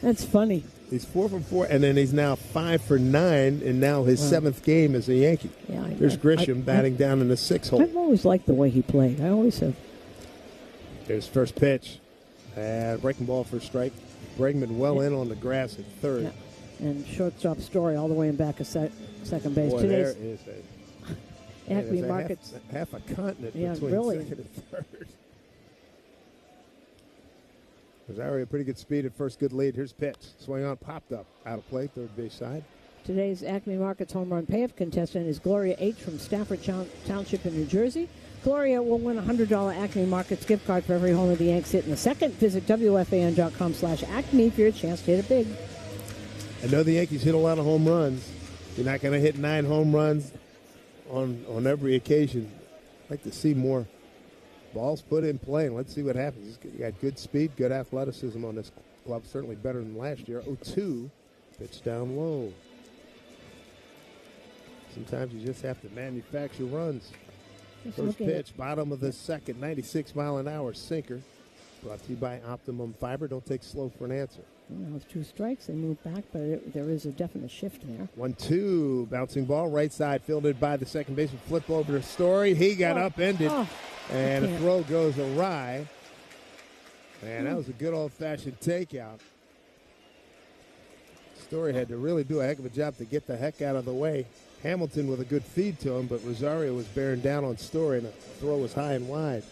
That's funny. He's 4 for 4, and then he's now 5 for 9, and now his 7th game as a Yankee. Yeah, There's Grisham batting down in the 6th hole. I've always liked the way he played. I always have. There's first pitch. Breaking ball for strike. Bregman well in on the grass at third. Yeah. And shortstop Story all the way in back of second base. Boy, there is Acme Markets. Half a continent between second and third. Rosario, pretty good speed at first, good lead. Here's pitch. Swing on, popped up. Out of play, third base side. Today's Acme Markets home run payoff contestant is Gloria H. from Stafford Township in New Jersey. Gloria will win a $100 Acme Markets gift card for every home of the Yanks hit in the second. Visit WFAN.com/Acme for your chance to hit it big. I know the Yankees hit a lot of home runs. You're not going to hit 9 home runs on every occasion. I'd like to see more balls put in play, and let's see what happens. You got good speed, good athleticism on this club, certainly better than last year. 0-2, pitch down low. Sometimes you just have to manufacture runs. First pitch, bottom of the second, 96-mile-an-hour sinker. Brought to you by Optimum Fiber. Don't take slow for an answer. Well, with 2 strikes, they move back, but there is a definite shift there. 1-2, bouncing ball, right side, fielded by the second baseman. Flip over to Story. He got upended, and a throw goes awry. And that was a good old-fashioned takeout. Story had to really do a heck of a job to get the heck out of the way. Hamilton with a good feed to him, but Rosario was bearing down on Story, and the throw was high and wide.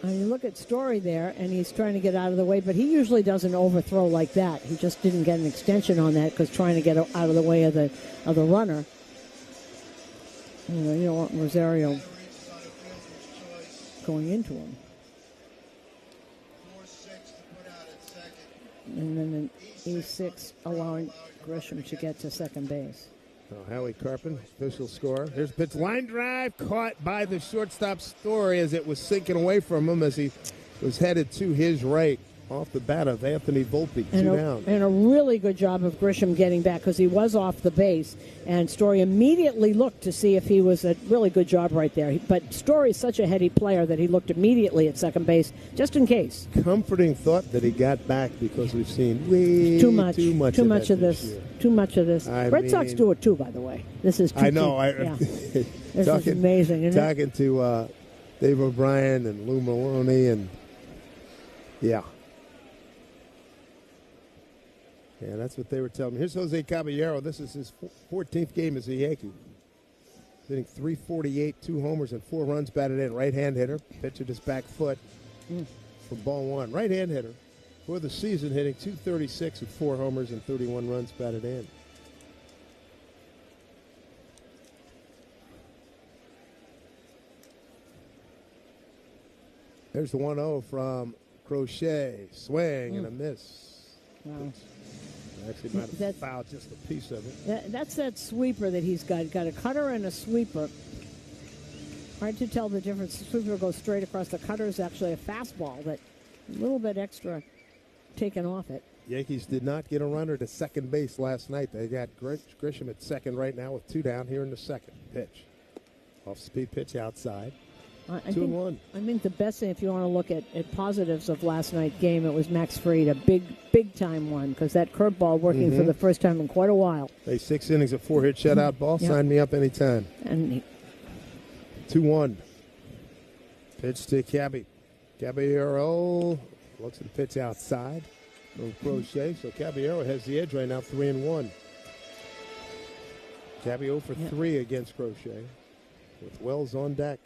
And you look at Story there, and he's trying to get out of the way, but he usually doesn't overthrow like that. He just didn't get an extension on that because trying to get out of the way of the runner. You don't want Rosario going into him. And then an E6 allowing Grisham to get to second base. So Howie Carpin, official score. Here's a pitch, line drive, caught by the shortstop Story as it was sinking away from him as he was headed to his right. Off the bat of Anthony Volpe, 2 down. And a really good job of Grisham getting back because he was off the base. And Story immediately looked to see if he was a really good job right there. But Story's such a heady player that he looked immediately at second base just in case. Comforting thought that he got back because we've seen way too much of this. Too much of this. Red Sox do it too, by the way. This is too I know. This is amazing. Isn't talking to Dave O'Brien and Lou Maloney and yeah. Yeah, that's what they were telling me. Here's Jose Caballero. This is his 14th game as a Yankee. Hitting .348, 2 homers and 4 runs batted in. Right-hand hitter. Pitch at his back foot for ball 1. Right-hand hitter for the season, hitting .236 with 4 homers and 31 runs batted in. There's the 1-0 from Crochet. Swing and a miss. Wow. Actually, might have fouled just a piece of it. That's that sweeper that he's got. Got a cutter and a sweeper. Hard to tell the difference. The sweeper goes straight across. The cutter is actually a fastball that a little bit extra taken off it. Yankees did not get a runner to second base last night. They got Grisham at second right now with 2 down here in the second. Pitch. Off-speed pitch outside. 2-1. I think the best thing, if you want to look at positives of last night's game, it was Max Fried, a big-time one, because that curveball working for the first time in quite a while. 6 innings, a 4-hit shutout ball. Yep. Sign me up anytime. And 2-1. Pitch to Caballero. Looks at the pitch outside from Crochet. So Caballero has the edge right now, 3-1. Caballero for 3 against Crochet with Wells on deck.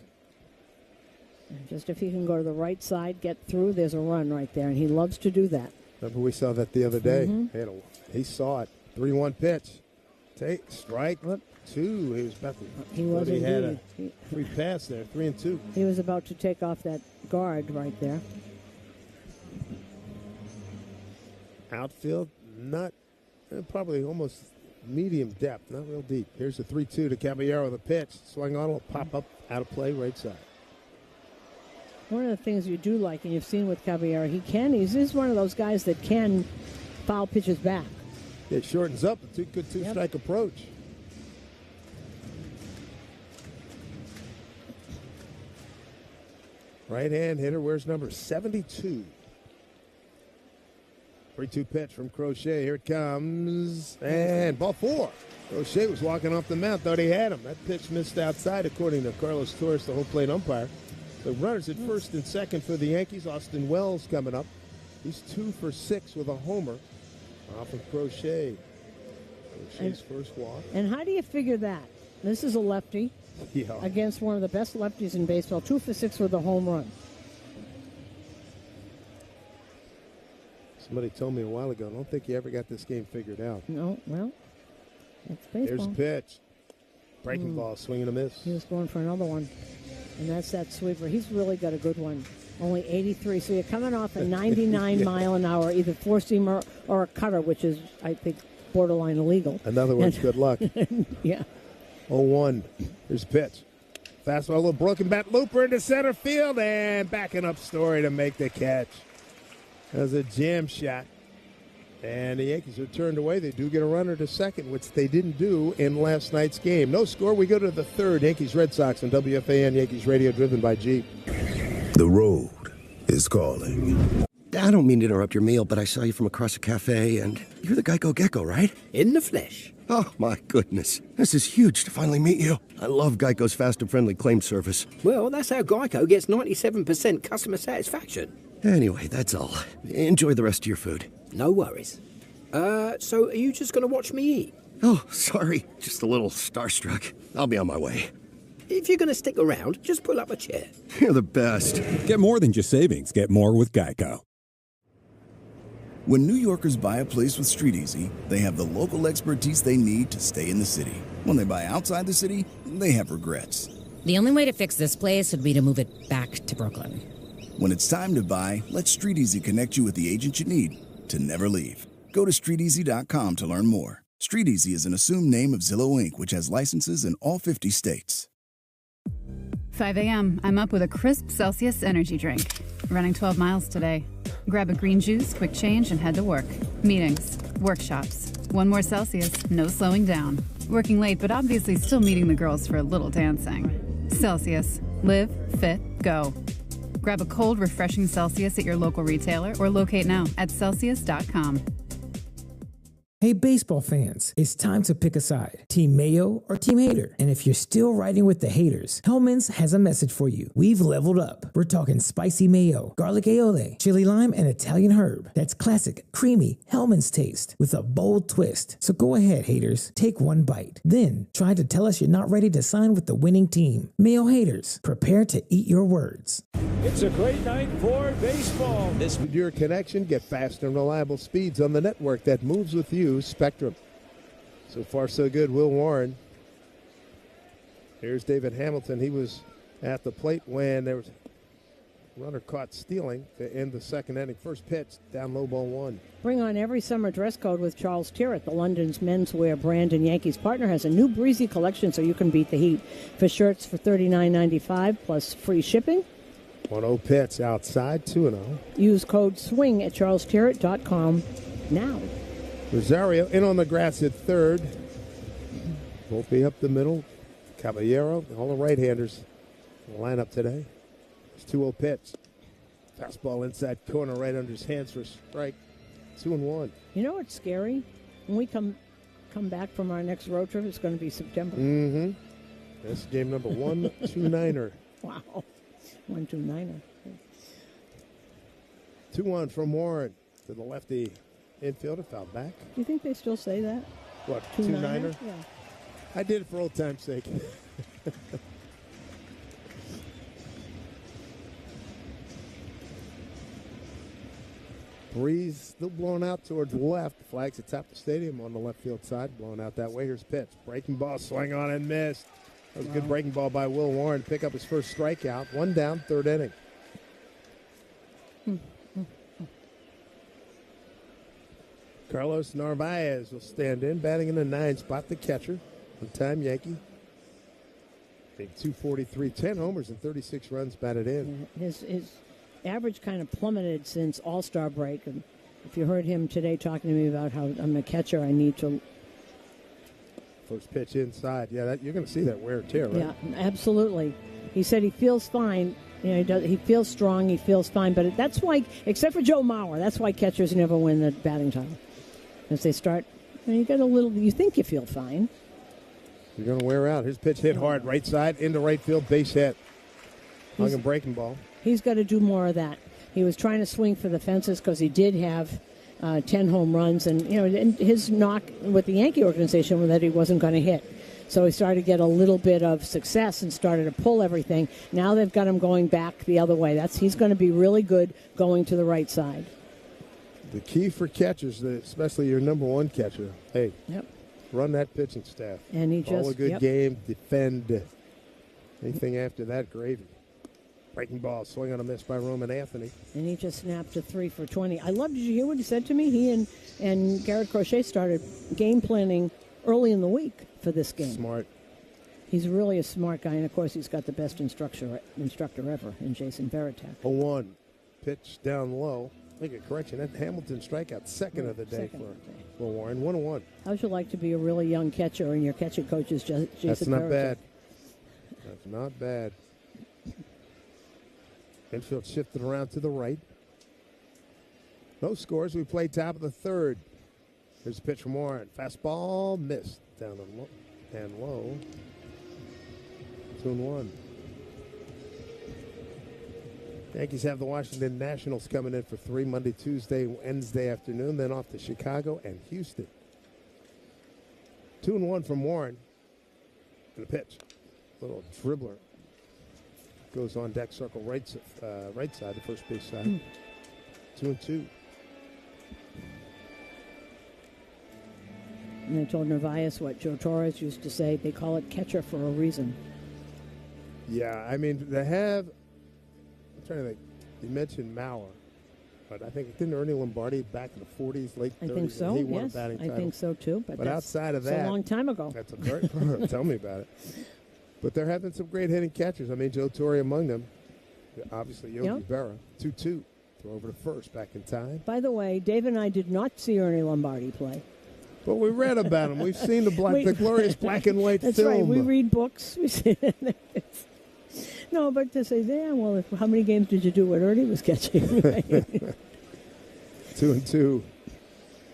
And just if he can go to the right side, get through, there's a run right there, and he loves to do that. Remember we saw that the other day. He saw it. 3-1 pitch. Strike 2. He was about to. He had a free pass there. 3-2. He was about to take off that guard right there. Outfield, not probably almost medium depth, not real deep. Here's the 3-2 to Caballero. The pitch swung on, will pop up out of play right side. One of the things you do like, and you've seen with Caballero, he's one of those guys that can foul pitches back. It shortens up a good two-strike approach. Right-hand hitter wears number 72. 3-2 pitch from Crochet. Here it comes. And ball 4. Crochet was walking off the mound, thought he had him. That pitch missed outside, according to Carlos Torres, the home plate umpire. The runners at first and second for the Yankees. Austin Wells coming up. He's 2 for 6 with a homer off of Crochet. Crochet's first walk. And how do you figure that? This is a lefty against one of the best lefties in baseball. 2 for 6 with a home run. Somebody told me a while ago, I don't think you ever got this game figured out. No, well, it's baseball. Here's a pitch. Breaking ball, swing and a miss. He was going for another one. And that's that sweeper. He's really got a good one. Only 83. So you're coming off a 99 mile an hour, either four-seamer or a cutter, which is, I think, borderline illegal. In other words, good luck. Yeah. 0-1. Here's a pitch. Fastball, a little broken bat looper into center field, and backing up Story to make the catch. That was a jam shot. And the Yankees are turned away. They do get a runner to second, which they didn't do in last night's game. No score. We go to the third. Yankees-Red Sox on WFAN Yankees Radio, driven by Jeep. The road is calling. I don't mean to interrupt your meal, but I saw you from across a cafe, and you're the Geico Gecko, right? In the flesh. Oh, my goodness. This is huge to finally meet you. I love Geico's fast and friendly claim service. Well, that's how Geico gets 97% customer satisfaction. Anyway, that's all. Enjoy the rest of your food. No worries. So are you just going to watch me eat? Oh, sorry. Just a little starstruck. I'll be on my way. If you're going to stick around, just pull up a chair. You're the best. Get more than just savings. Get more with Geico. When New Yorkers buy a place with Street Easy, they have the local expertise they need to stay in the city. When they buy outside the city, they have regrets. The only way to fix this place would be to move it back to Brooklyn. When it's time to buy, let Street Easy connect you with the agent you need to never leave. Go to StreetEasy.com to learn more. Street Easy is an assumed name of Zillow Inc., which has licenses in all 50 states. 5 a.m. I'm up with a crisp Celsius energy drink. Running 12 miles today. Grab a green juice, quick change, and head to work. Meetings, workshops. One more Celsius, no slowing down. Working late, but obviously still meeting the girls for a little dancing. Celsius. Live, fit, go. Grab a cold, refreshing Celsius at your local retailer or locate now at Celsius.com. Hey, baseball fans, it's time to pick a side. Team Mayo or Team Hater. And if you're still riding with the haters, Hellman's has a message for you. We've leveled up. We're talking spicy mayo, garlic aioli, chili lime, and Italian herb. That's classic, creamy Hellman's taste with a bold twist. So go ahead, haters. Take one bite. Then try to tell us you're not ready to sign with the winning team. Mayo haters, prepare to eat your words. It's a great night for baseball. This with your connection, get fast and reliable speeds on the network that moves with you. Spectrum. So far, so good. Will Warren. Here's David Hamilton. He was at the plate when there was Runner caught stealing to end the second inning. First pitch, down low, ball one. Bring on every summer dress code with Charles Tyrrell. The London's menswear brand and Yankees partner has a new breezy collection so you can beat the heat. For shirts for $39.95 plus free shipping. 1-0 pitch outside, 2-0. Use code SWING at charlestirrett.com now. Rosario in on the grass at third. Volpe up the middle. Caballero, all the right-handers in the lineup today. It's 2-0 pitch. Fastball inside corner right under his hands for a strike. 2-1. You know what's scary? When we come back from our next road trip, it's going to be September. Mm-hmm. That's game number 1-2-9er. Wow. 1-2-9er. 2-1 from Warren to the lefty infielder. Foul back. Do you think they still say that? What, 2-9er? 2-9er? Yeah. I did it for old time's sake. Breeze still blowing out towards the left. Flags atop the stadium on the left field side, blowing out that way. Here's pitch. Breaking ball, swing on and missed. That was a good breaking ball by Will Warren to pick up his first strikeout. One down, third inning. Carlos Narvaez will stand in, batting in the 9 spot, the catcher. One-time Yankee. Big 243, 10 homers and 36 runs batted in. His average kind of plummeted since All-Star break. And if you heard him today talking to me about how I'm a catcher, I need to... First pitch inside. Yeah, you're going to see that wear and tear, right? Yeah, absolutely. He said he feels fine. You know, he feels strong. He feels fine. But that's why, except for Joe Mauer, that's why catchers never win the batting title. As they start, you get a little, you think you feel fine. You're going to wear out. His pitch hit hard, right side, into right field, base hit. Hung and breaking ball. He's got to do more of that. He was trying to swing for the fences because he did have 10 home runs. And, you know, his knock with the Yankee organization was that he wasn't going to hit. So he started to get a little bit of success and started to pull everything. Now they've got him going back the other way. He's going to be really good going to the right side. The key for catchers, especially your number one catcher, run that pitching staff. And he All a good game, defend. Anything after that, gravy. Breaking ball, swing on a miss by Roman Anthony. And he just snapped a 3 for 20. I love, did you hear what he said to me? He and Garrett Crochet started game planning early in the week for this game. Smart. He's really a smart guy, and of course he's got the best instructor ever in Jason Veritek. 0-1. Pitch down low. Make a correction. That Hamilton strikeout, second of the day for Will Warren. 1-1. How'd you like to be a really young catcher and your catcher coach is Jason Veritek? That's not bad. That's not bad. Infield shifted around to the right. No scores. We play top of the third. Here's a pitch from Warren. Fastball missed. Down and low. 2-1. Yankees have the Washington Nationals coming in for 3 Monday, Tuesday, Wednesday afternoon, then off to Chicago and Houston. 2-1 from Warren. And a pitch. Little dribbler. Goes on deck, circle right side, the first base side. 2-2. And I told Narvaez what Joe Torres used to say. They call it catcher for a reason. Yeah, I mean, they have... I'm trying to think. You mentioned Mauer, but I think didn't Ernie Lombardi back in the 40s, late 30s? I think so, he won yes. a batting title. I think so, too. But outside of that... a long time ago. That's a very... Tell me about it. But they're having some great hitting catchers. I mean, Joe Torre among them. Obviously, Yogi Berra. 2-2. Throw over to first, back in time. By the way, Dave and I did not see Ernie Lombardi play. But we read about him. We've seen the glorious black and white That's film. That's right. We read books. We see No, but to say, well, how many games did you do when Ernie was catching? 2-2.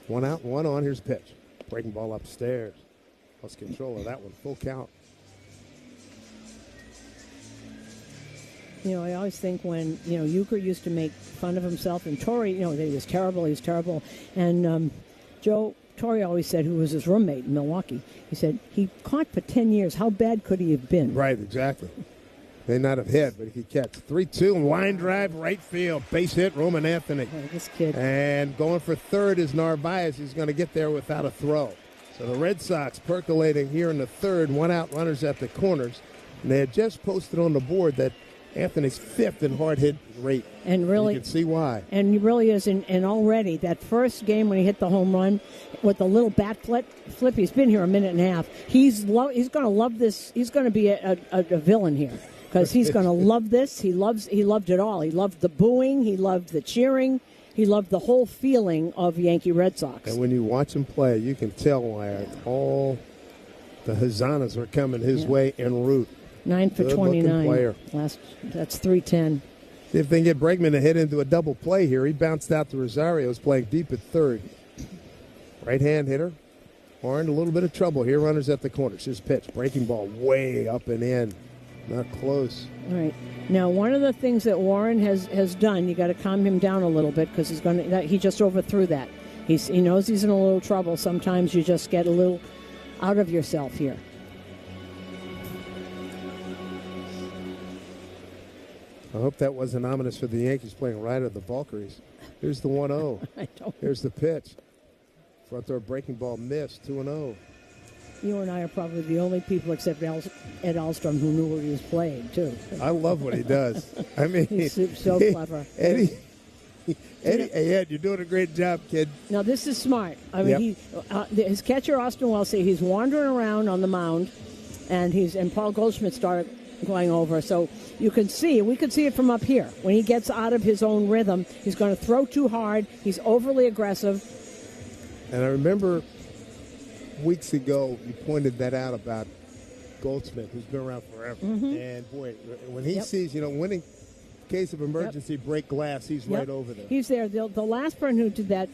1 out, 1 on. Here's pitch. Breaking ball upstairs. Lost control of that one. Full count. You know, I always think when, Euchre used to make fun of himself, and Torre, that he was terrible. And Joe Torre always said, who was his roommate in Milwaukee, he said, he caught for 10 years. How bad could he have been? Right, exactly. May not have hit, but he could catch. 3-2, line drive, right field. Base hit, Roman Anthony. Oh, this kid. And going for third is Narvaez. He's going to get there without a throw. So the Red Sox percolating here in the third. 1 out, runners at the corners. And they had just posted on the board that Anthony's 5th in hard hit rate. And really, you can see why. And he really is. And already, that first game when he hit the home run with the little bat flip, he's been here a minute and a half. He's going to love this. He's going to be a villain here because he's going to love this. He loved it all. He loved the booing. He loved the cheering. He loved the whole feeling of Yankee Red Sox. And when you watch him play, you can tell why all the hosannas are coming his way en route. 9 for 29. Player. That's 310. See if they can get Bregman to hit into a double play here. He bounced out to Rosario, who's playing deep at third. Right-hand hitter. Warren, a little bit of trouble here. Runners at the corners. His pitch. Breaking ball way up and in. Not close. All right. Now, one of the things that Warren has done, you got to calm him down a little bit because he just overthrew that. He knows he's in a little trouble. Sometimes you just get a little out of yourself here. I hope that wasn't ominous for the Yankees playing right at the Valkyries. Here's the 1-0. Here's the pitch. Front throw breaking ball missed, 2-0. You and I are probably the only people except Ed Alstrom who knew what he was playing, too. I love what he does. I mean, he's so clever. Eddie, Ed, you're doing a great job, kid. Now, this is smart. I mean, his catcher, Austin Wellesley, he's wandering around on the mound, and Paul Goldschmidt started going over. So we could see it from up here. When he gets out of his own rhythm, he's going to throw too hard. He's overly aggressive. And I remember weeks ago you pointed that out about Goldsmith, who's been around forever. Mm-hmm. And, boy, when he sees, winning case of emergency, break glass, he's right over there. He's there. The last person who did that,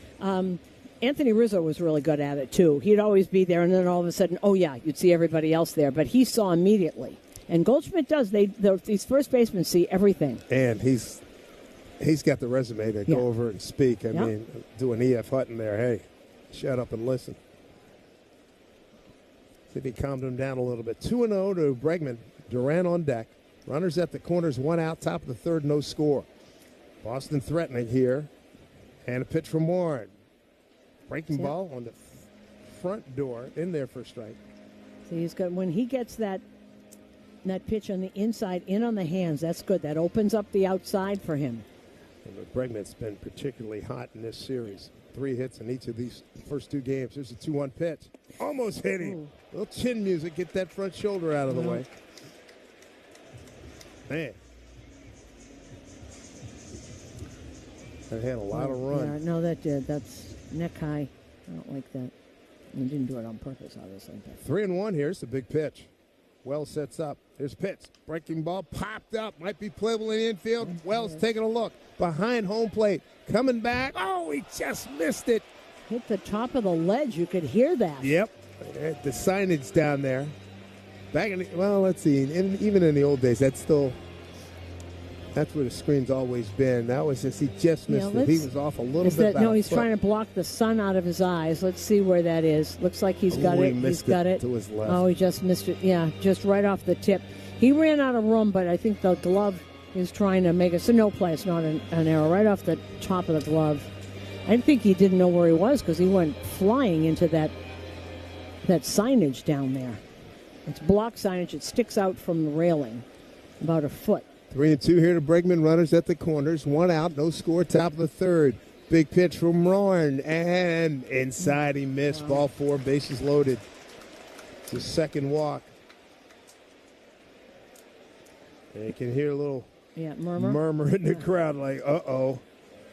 Anthony Rizzo was really good at it, too. He'd always be there, and then all of a sudden, you'd see everybody else there. But he saw immediately. And Goldschmidt does. These first basemen see everything. And he's got the resume to go over and speak. I mean, do an E.F. Hutton there. Hey, shut up and listen. See if he calmed him down a little bit. 2-0 to Bregman. Duran on deck. Runners at the corners, 1 out. Top of the third, no score. Boston threatening here. And a pitch from Warren. Breaking ball on the front door. In there for a strike. See, when he gets that pitch on the inside, in on the hands, that's good. That opens up the outside for him. And Bregman's been particularly hot in this series. 3 hits in each of these first 2 games. Here's a 2-1 pitch. Almost hit him. A little chin music. Get that front shoulder out of the way. Man. That had a lot of run. Yeah, no, that did. That's neck high. I don't like that. He didn't do it on purpose, obviously. 3-1 here. It's a big pitch. Wells sets up. Here's pitch. Breaking ball popped up. Might be playable in the infield. Wells taking a look. Behind home plate. Coming back. Oh, he just missed it. Hit the top of the ledge. You could hear that. Yep. The signage down there. Let's see. Even in the old days, that's where the screen's always been. That was he just missed it. He was off a little bit. No, he's trying to block the sun out of his eyes. Let's see where that is. Looks like he's got it. He's got it to his left. Oh, he just missed it. Yeah, just right off the tip. He ran out of room, but I think the glove is trying to make it. So no play. It's not an error. Right off the top of the glove. I think he didn't know where he was because he went flying into that signage down there. It's block signage. It sticks out from the railing about a foot. 3-2 here to Bregman. Runners at the corners. 1 out. No score. Top of the third. Big pitch from Rowan. And inside he missed. Ball 4. Bases loaded. It's his second walk. And you can hear a little murmur in the crowd like, uh-oh.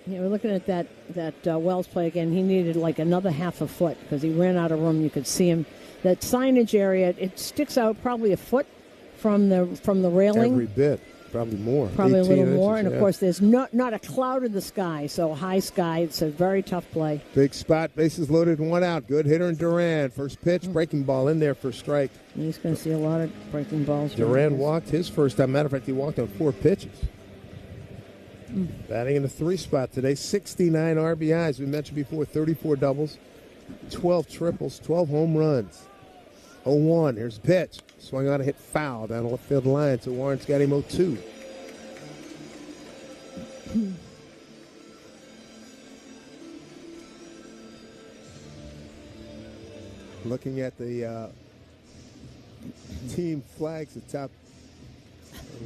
Yeah, we're looking at that Wells play again. He needed like another half a foot because he ran out of room. You could see him. That signage area, it sticks out probably a foot from the railing. Every bit. Probably more. Probably a little more. And, of course, there's not a cloud in the sky, so high sky. It's a very tough play. Big spot. Bases loaded, 1 out. Good hitter in Duran. First pitch, breaking ball in there for strike. He's going to see a lot of breaking balls. Duran walked his first time. Matter of fact, he walked on 4 pitches. Batting in the 3 spot today. 69 RBIs. We mentioned before, 34 doubles, 12 triples, 12 home runs. 0-1. Here's a pitch. Swung on a hit foul down the left field line. So Warren's got him 0-2. Looking at the team flags at top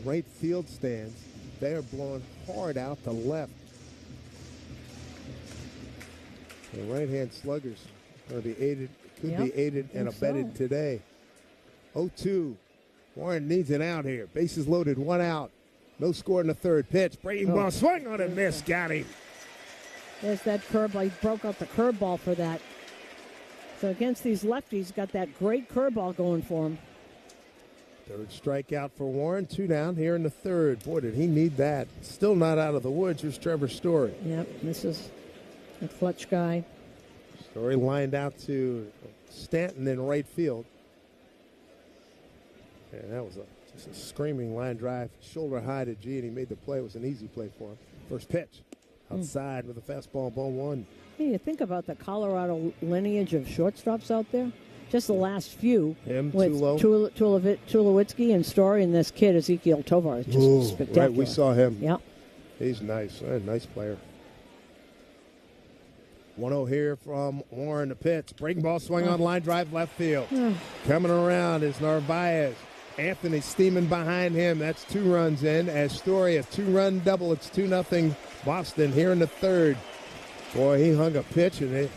right field stands. They are blowing hard out to left. The right-hand sluggers are be aided, could be aided and abetted today. 0-2. Warren needs an out here. Bases loaded, 1 out. No score in the third pitch. Breaking ball, swing on and miss. Got him. There's that curveball. He broke out the curveball for that. So against these lefties, got that great curveball going for him. Third strikeout for Warren. 2 down here in the third. Boy, did he need that. Still not out of the woods. Here's Trevor Story. Yep, this is a clutch guy. Story lined out to Stanton in right field. And that was just a screaming line drive. Shoulder high to G, and he made the play. It was an easy play for him. First pitch. Outside with a fastball, ball 1. Hey, you think about the Colorado lineage of shortstops out there? Just the last few. Him, with Tulowitzki and Story, and this kid, Ezekiel Tovar. Is just spectacular. Right, we saw him. Yep. He's nice. Nice player. 1-0 here from Warren. The pitch. Breaking ball, swing on line drive left field. Coming around is Narvaez. Anthony steaming behind him. That's 2 runs in. As Story, a 2-run double. It's 2-0 Boston here in the third. Boy, he hung a pitch and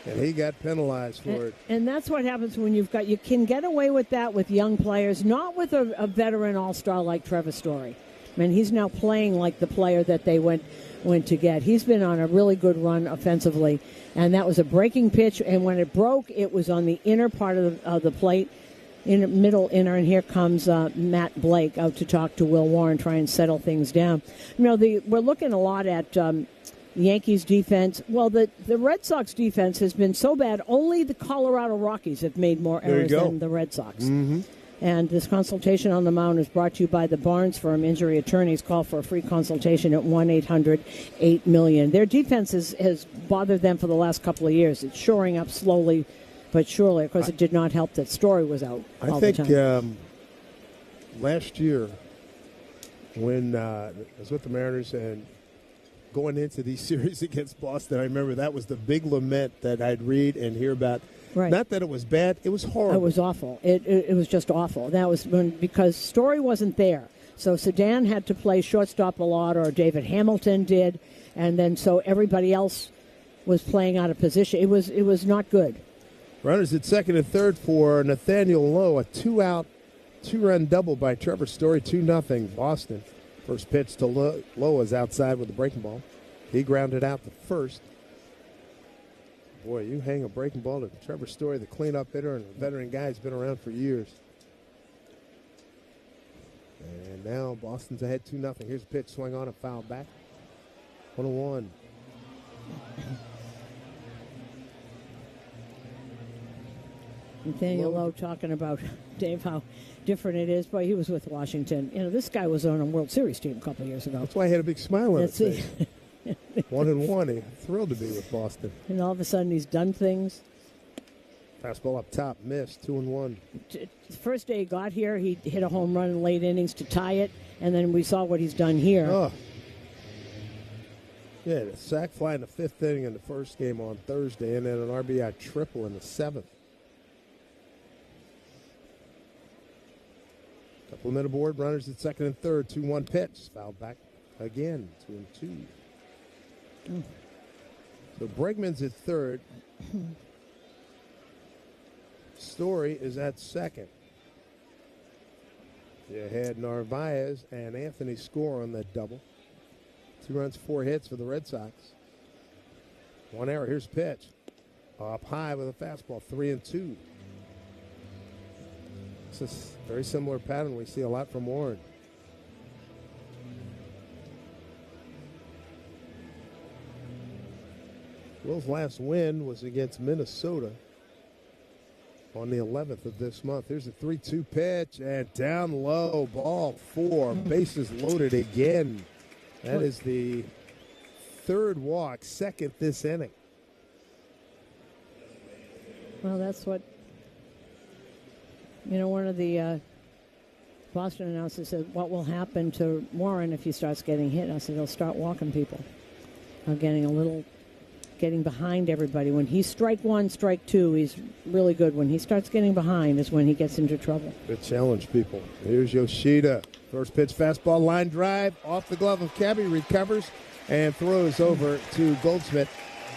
he got penalized for it. And that's what happens when you can get away with that with young players, not with a veteran all-star like Trevor Story. I mean, he's now playing like the player that they went to get. He's been on a really good run offensively, and that was a breaking pitch, and when it broke, it was on the inner part of the plate, in the middle inner, and here comes Matt Blake out to talk to Will Warren, try and settle things down. You know, we're looking a lot at Yankees defense. Well, the Red Sox defense has been so bad, only the Colorado Rockies have made more errors than the Red Sox. Mm-hmm. And this consultation on the mound is brought to you by the Barnes Firm Injury Attorneys. Call for a free consultation at 1-800-8-million. Their defense has bothered them for the last couple of years. It's shoring up slowly but surely. Of course, it did not help that Story was out all the time. I think last year when I was with the Mariners and going into these series against Boston, I remember that was the big lament that I'd read and hear about. Right. Not that it was bad, it was horrible. It was awful. It was just awful. That was because Story wasn't there. So Sedan had to play shortstop a lot, or David Hamilton did, and then so everybody else was playing out of position. It was not good. Runners at second and third for Nathaniel Lowe. A 2-out, 2-run double by Trevor Story. 2-0 Boston. First pitch to Lowe is outside with the breaking ball. He grounded out the first. Boy, you hang a breaking ball to Trevor Story, the cleanup hitter, and a veteran guy who's been around for years. And now Boston's ahead 2-0. Here's a pitch, swing on, a foul back. 1-1. Nathaniel Lowe talking about, Dave, how different it is. Boy, he was with Washington. You know, this guy was on a World Series team a couple of years ago. That's why he had a big smile on his face. 1-1. He's thrilled to be with Boston. And all of a sudden he's done things. Fastball up top, missed, 2-1. The first day he got here, he hit a home run in late innings to tie it, and then we saw what he's done here. Oh. Yeah, a sac fly in the 5th inning in the first game on Thursday, and then an RBI triple in the 7th. Couple of men aboard, runners at second and third, 2-1 pitch. Fouled back again, 2-2. So Bregman's at third. Story is at second. You had Narvaez and Anthony score on that double. 2 runs, 4 hits for the Red Sox. 1 error. Here's pitch. Up high with a fastball, 3-2. This is a very similar pattern we see a lot from Warren. Will's last win was against Minnesota on the 11th of this month. Here's a 3-2 pitch, and down low, ball 4. Bases loaded again. That is the 3rd walk, 2nd this inning. Well, that's what, you know, one of the Boston announcers said, what will happen to Warren if he starts getting hit? I said, he'll start walking people. Getting a little getting behind everybody. When he's strike one, strike two, he's really good. When he starts getting behind is when he gets into trouble. Good challenge, people. Here's Yoshida. First pitch, fastball, line drive, off the glove of Cabby, recovers and throws over to Goldschmidt.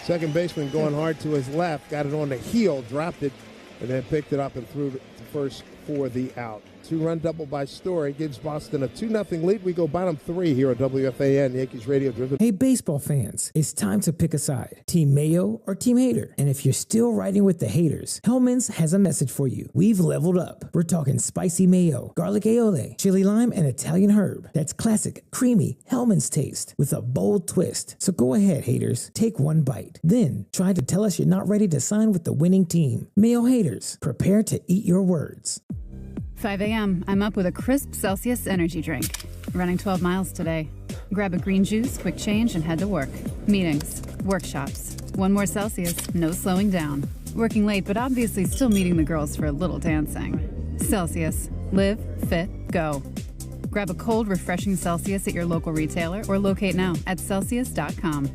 Second baseman going hard to his left, got it on the heel, dropped it, and then picked it up and threw to first for the out. 2-run double by Story gives Boston a 2-0 lead. We go bottom 3 here at WFAN, Yankees Radio driven. Hey, baseball fans, it's time to pick a side. Team Mayo or Team Hater. And if you're still riding with the haters, Hellman's has a message for you. We've leveled up. We're talking spicy mayo, garlic aioli, chili lime, and Italian herb. That's classic, creamy Hellman's taste with a bold twist. So go ahead, haters. Take one bite. Then try to tell us you're not ready to sign with the winning team. Mayo haters, prepare to eat your words. 5 a.m. I'm up with a crisp Celsius energy drink. Running 12 miles today. Grab a green juice, quick change, and head to work. Meetings, workshops. One more Celsius, no slowing down. Working late, but obviously still meeting the girls for a little dancing. Celsius. Live, fit, go. Grab a cold, refreshing Celsius at your local retailer or locate now at Celsius.com.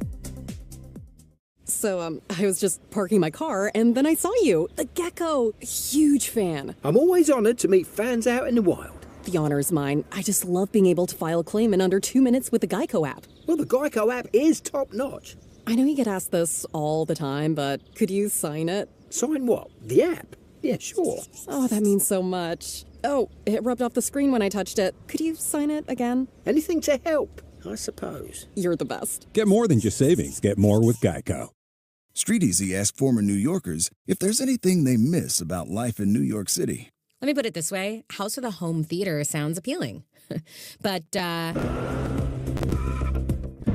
So, I was just parking my car, and then I saw you. The gecko. Huge fan. I'm always honored to meet fans out in the wild. The honor is mine. I just love being able to file a claim in under 2 minutes with the Geico app. Well, the Geico app is top-notch. I know you get asked this all the time, but could you sign it? Sign what? The app? Yeah, sure. Oh, that means so much. Oh, it rubbed off the screen when I touched it. Could you sign it again? Anything to help, I suppose. You're the best. Get more than just savings. Get more with Geico. Street Easy asked former New Yorkers if there's anything they miss about life in New York City. Let me put it this way. House of the Home Theater sounds appealing. But,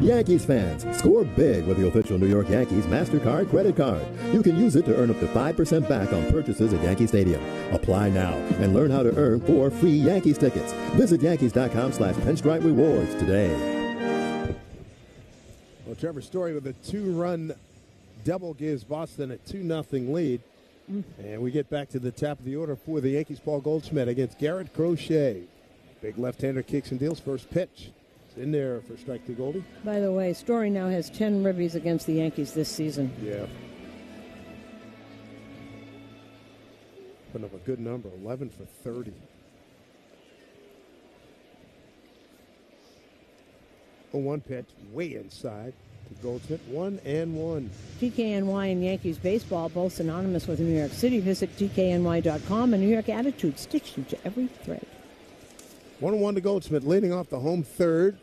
Yankees fans, score big with the official New York Yankees MasterCard credit card. You can use it to earn up to 5% back on purchases at Yankee Stadium. Apply now and learn how to earn 4 free Yankees tickets. Visit Yankees.com/Pinstripe Rewards today. Well, Trevor Story with a 2-run double gives Boston a 2-0 lead. And we get back to the top of the order for the Yankees. Paul Goldschmidt against Garrett Crochet. Big left-hander kicks and deals. First pitch. It's in there for strike to Goldie. By the way, Story now has 10 ribbies against the Yankees this season. Yeah. Putting up a good number, 11 for 30. A 1 pitch, way inside. Goldschmidt, 1-1. DKNY and Yankees baseball, both synonymous with New York City. Visit DKNY.com. A New York attitude stitched into every thread. 1-1 to Goldschmidt, leading off the home third.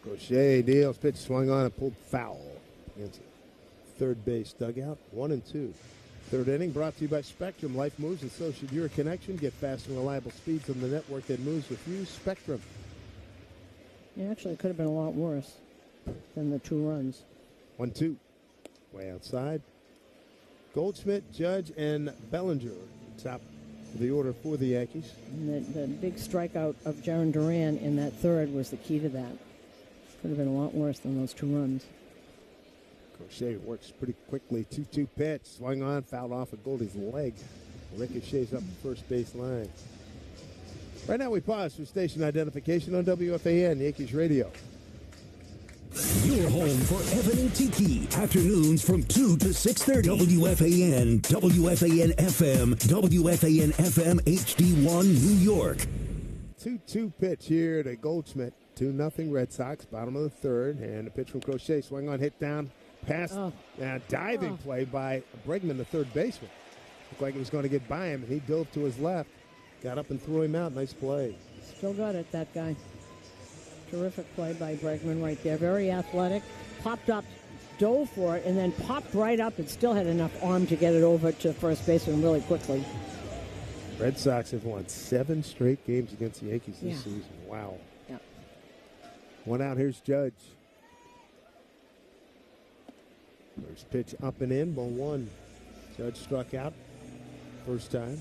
Crochet deals, pitch swung on and pulled foul against third base dugout. 1-2. Third inning brought to you by Spectrum. Life moves, and so should your connection. Get fast and reliable speeds on the network that moves with you. Spectrum. Yeah, actually, it could have been a lot worse than the 2 runs. 1-2. Way outside. Goldschmidt, Judge, and Bellinger. Top of the order for the Yankees. And the big strikeout of Jaron Duran in that third was the key to that. Could have been a lot worse than those 2 runs. Crochet works pretty quickly. 2-2 pitch. Swung on, fouled off of Goldie's leg. Ricochets up the first base line. Right now we pause for station identification on WFAN, Yankees Radio. Your home for Ebony Tiki. Afternoons from 2 to 6:30. WFAN, WFAN FM, WFAN FM HD1 New York. 2-2 pitch here to Goldschmidt. 2-0 Red Sox, bottom of the third. And a pitch from Crochet. Swung on, hit down, past. Diving play by Bregman, the third baseman. Looked like he was going to get by him, and he dove to his left. Got up and threw him out. Nice play. Still got it, that guy. Terrific play by Bregman right there. Very athletic. Popped up, dove for it, and then popped right up and still had enough arm to get it over to first baseman really quickly. Red Sox have won 7 straight games against the Yankees this season. Wow. Yeah. 1 out. Here's Judge. First pitch up and in, ball 1. Judge struck out first time.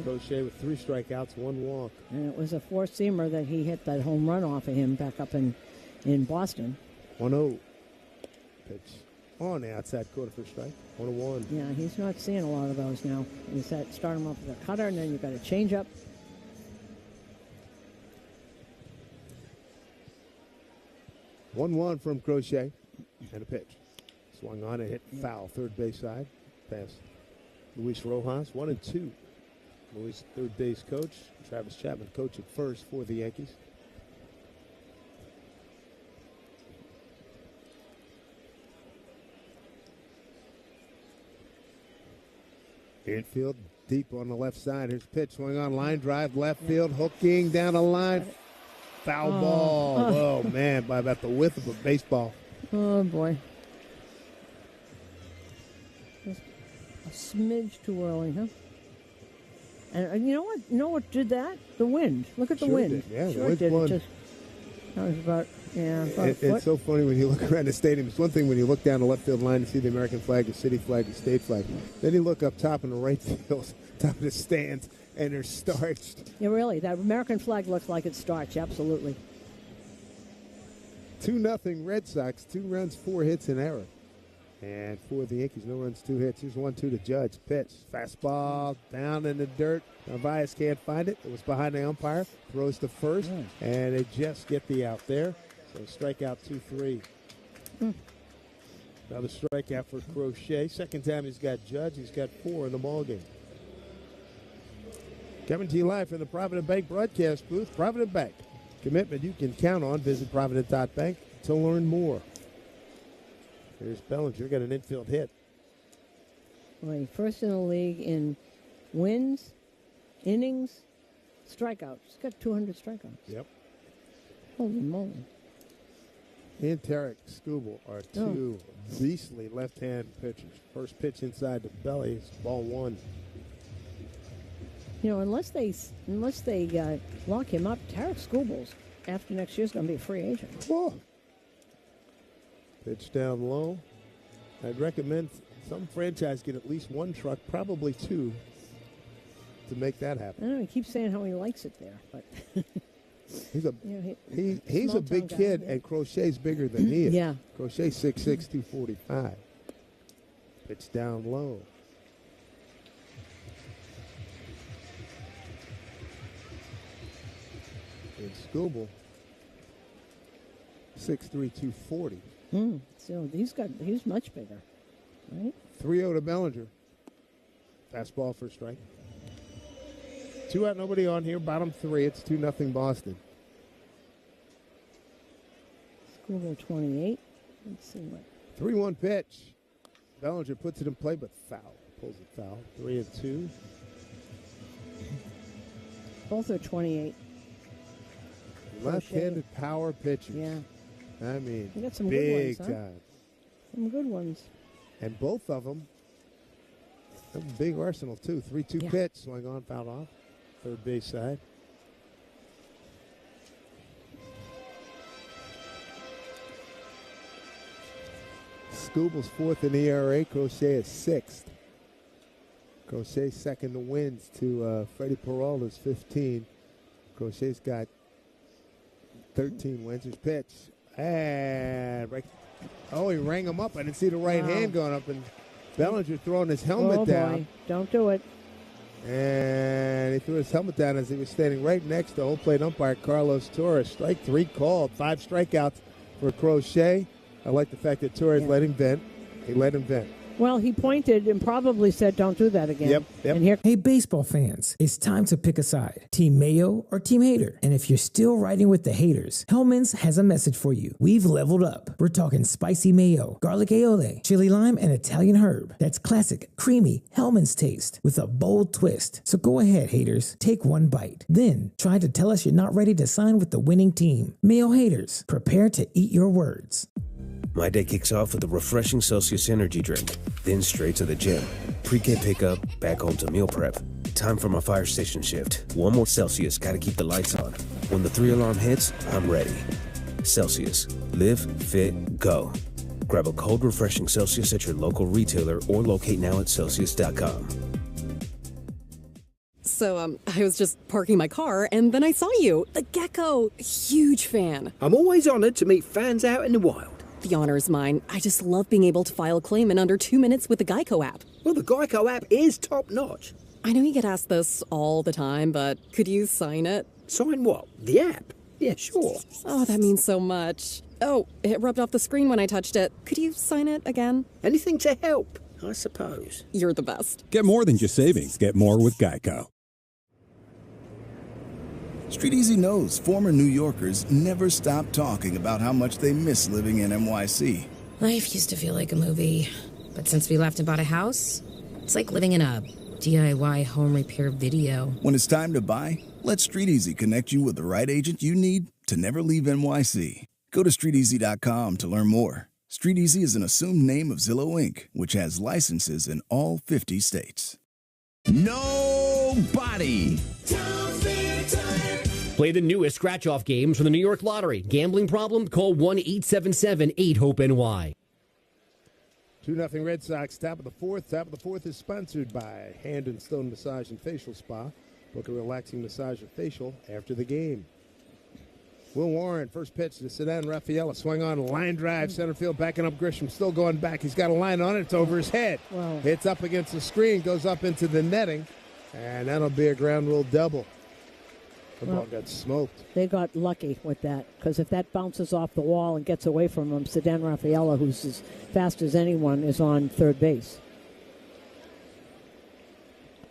Crochet with 3 strikeouts, 1 walk. And it was a 4-seamer that he hit that home run off of him back up in Boston. 1-0. Pitch on the outside corner for strike. 1-1. Yeah, he's not seeing a lot of those now. You start him off with a cutter, and then you've got a changeup. 1-1 from Crochet. And a pitch. Swung on and hit foul, third base side. Past Luis Rojas, 1-2. Luis, third base coach. Travis Chapman, coach at first for the Yankees. Infield deep on the left side. Here's pitch, swing on, line drive, left field, hooking down the line. Foul ball. Oh, man, by about the width of a baseball. Oh, boy. Just a smidge too early, huh? And you know what? You know what did that? The wind. Look at the wind. Did. Yeah, sure the wind did. That was about, about It's so funny when you look around the stadium. It's one thing when you look down the left field line and see the American flag, the city flag, the state flag. Then you look up top in the right field, top of the stands, and they're starched. Yeah, really. That American flag looks like it's starched, absolutely. 2-0 Red Sox, 2 runs, 4 hits, and error. And for the Yankees, no runs, 2 hits. Here's 1-2 to Judge. Pitch, fastball, down in the dirt. Narvaez can't find it. It was behind the umpire. Throws to first, and they just get the out there. So strikeout 2-3. Another strikeout for Crochet. Second time he's got Judge. He's got 4 in the ballgame. Coming to you live from the Provident Bank broadcast booth. Provident Bank. Commitment you can count on. Visit Provident.bank to learn more. Here's Bellinger. Got an infield hit. Well, first in the league in wins, innings, strikeouts. He's got 200 strikeouts. Yep. Holy moly. He and Tarek Skubal are 2 beastly left-hand pitchers. First pitch inside the belly. It's ball 1. You know, unless they lock him up, Tarek Skubal's after next year's going to be a free agent. Whoa. Pitch down low. I'd recommend some franchise get at least 1 truck, probably 2, to make that happen. I don't know. He keeps saying how he likes it there, but he's a big kid, and Crochet's bigger than he is. Yeah. Crochet's 6'6", 245. Pitch down low. And Skubal, 6'3", 240. So he's much bigger, right? 3-0 to Bellinger. Fastball for a strike. 2 out, nobody on here. Bottom 3. It's 2-0 Boston. Skubal 28. Let's see what. 3-1 pitch. Bellinger puts it in play, but foul. Pulls it foul. 3-2. Both are 28. Left-handed power pitchers. Yeah. I mean, you got some big good ones, time. Some good ones. And both of them have a big arsenal, too. 3-2 pitch. Swing on, fouled off. Third base side. Skubal's 4th in ERA. Crochet is 6th. Crochet second to wins to Freddie Peralta's 15. Crochet's got 13 wins. His pitch. And he rang him up. I didn't see the right hand going up, and Bellinger throwing his helmet down. Boy. Don't do it. And he threw his helmet down as he was standing right next to home plate umpire Carlos Torres. Strike 3 called. 5 strikeouts for Crochet. I like the fact that Torres let him vent. He let him vent. Well, he pointed and probably said, don't do that again. Yep. And Hey, baseball fans, it's time to pick a side. Team Mayo or Team Hater. And if you're still riding with the haters, Hellman's has a message for you. We've leveled up. We're talking spicy mayo, garlic aioli, chili lime, and Italian herb. That's classic, creamy Hellman's taste with a bold twist. So go ahead, haters. Take 1 bite. Then try to tell us you're not ready to sign with the winning team. Mayo haters, prepare to eat your words. My day kicks off with a refreshing Celsius energy drink, then straight to the gym. Pre-K pickup, back home to meal prep. Time for my fire station shift. 1 more Celsius, gotta keep the lights on. When the 3 alarm hits, I'm ready. Celsius. Live, fit, go. Grab a cold, refreshing Celsius at your local retailer or locate now at Celsius.com. So, I was just parking my car, and then I saw you. The gecko. Huge fan. I'm always honored to meet fans out in the wild. The honor is mine. I just love being able to file a claim in under 2 minutes with the Geico app. Well, the Geico app is top-notch. I know you get asked this all the time, but could you sign it? Sign what? The app? Yeah, sure. Oh, that means so much. Oh, it rubbed off the screen when I touched it. Could you sign it again? Anything to help, I suppose. You're the best. Get more than just savings. Get more with Geico. Street Easy knows former New Yorkers never stop talking about how much they miss living in NYC. Life used to feel like a movie, but since we left and bought a house, it's like living in a DIY home repair video. When it's time to buy, let Street Easy connect you with the right agent you need to never leave NYC. Go to StreetEasy.com to learn more. Street Easy is an assumed name of Zillow Inc., which has licenses in all 50 states. Nobody. Play the newest scratch-off games from the New York Lottery. Gambling problem? Call 1-877-8-HOPE-NY. 2-0 Red Sox, top of the fourth. Top of the fourth is sponsored by Hand and Stone Massage and Facial Spa. Book a relaxing massage or facial after the game. Will Warren, first pitch to Ceddanne Rafaela. Swung on, line drive, center field, backing up Grisham. Still going back. He's got a line on it. It's over his head. Wow. Hits up against the screen, goes up into the netting, and that'll be a ground rule double. The ball got smoked. They got lucky with that, because if that bounces off the wall and gets away from him, Ceddanne Rafaela, who's as fast as anyone, is on third base.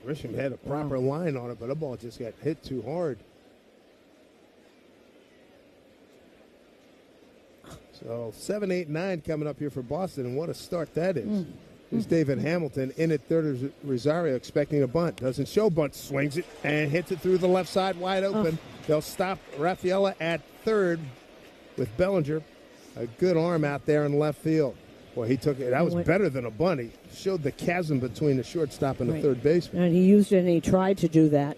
Grisham had a proper line on it, but the ball just got hit too hard. So 7, 8, 9 coming up here for Boston, and what a start that is. Here's David Hamilton in at third as Rosario expecting a bunt. Doesn't show bunt, swings it and hits it through the left side wide open. They'll stop Rafaela at third with Bellinger. A good arm out there in left field. Boy, he took it. That was better than a bunt. He showed the chasm between the shortstop and the third baseman. And he used it and he tried to do that.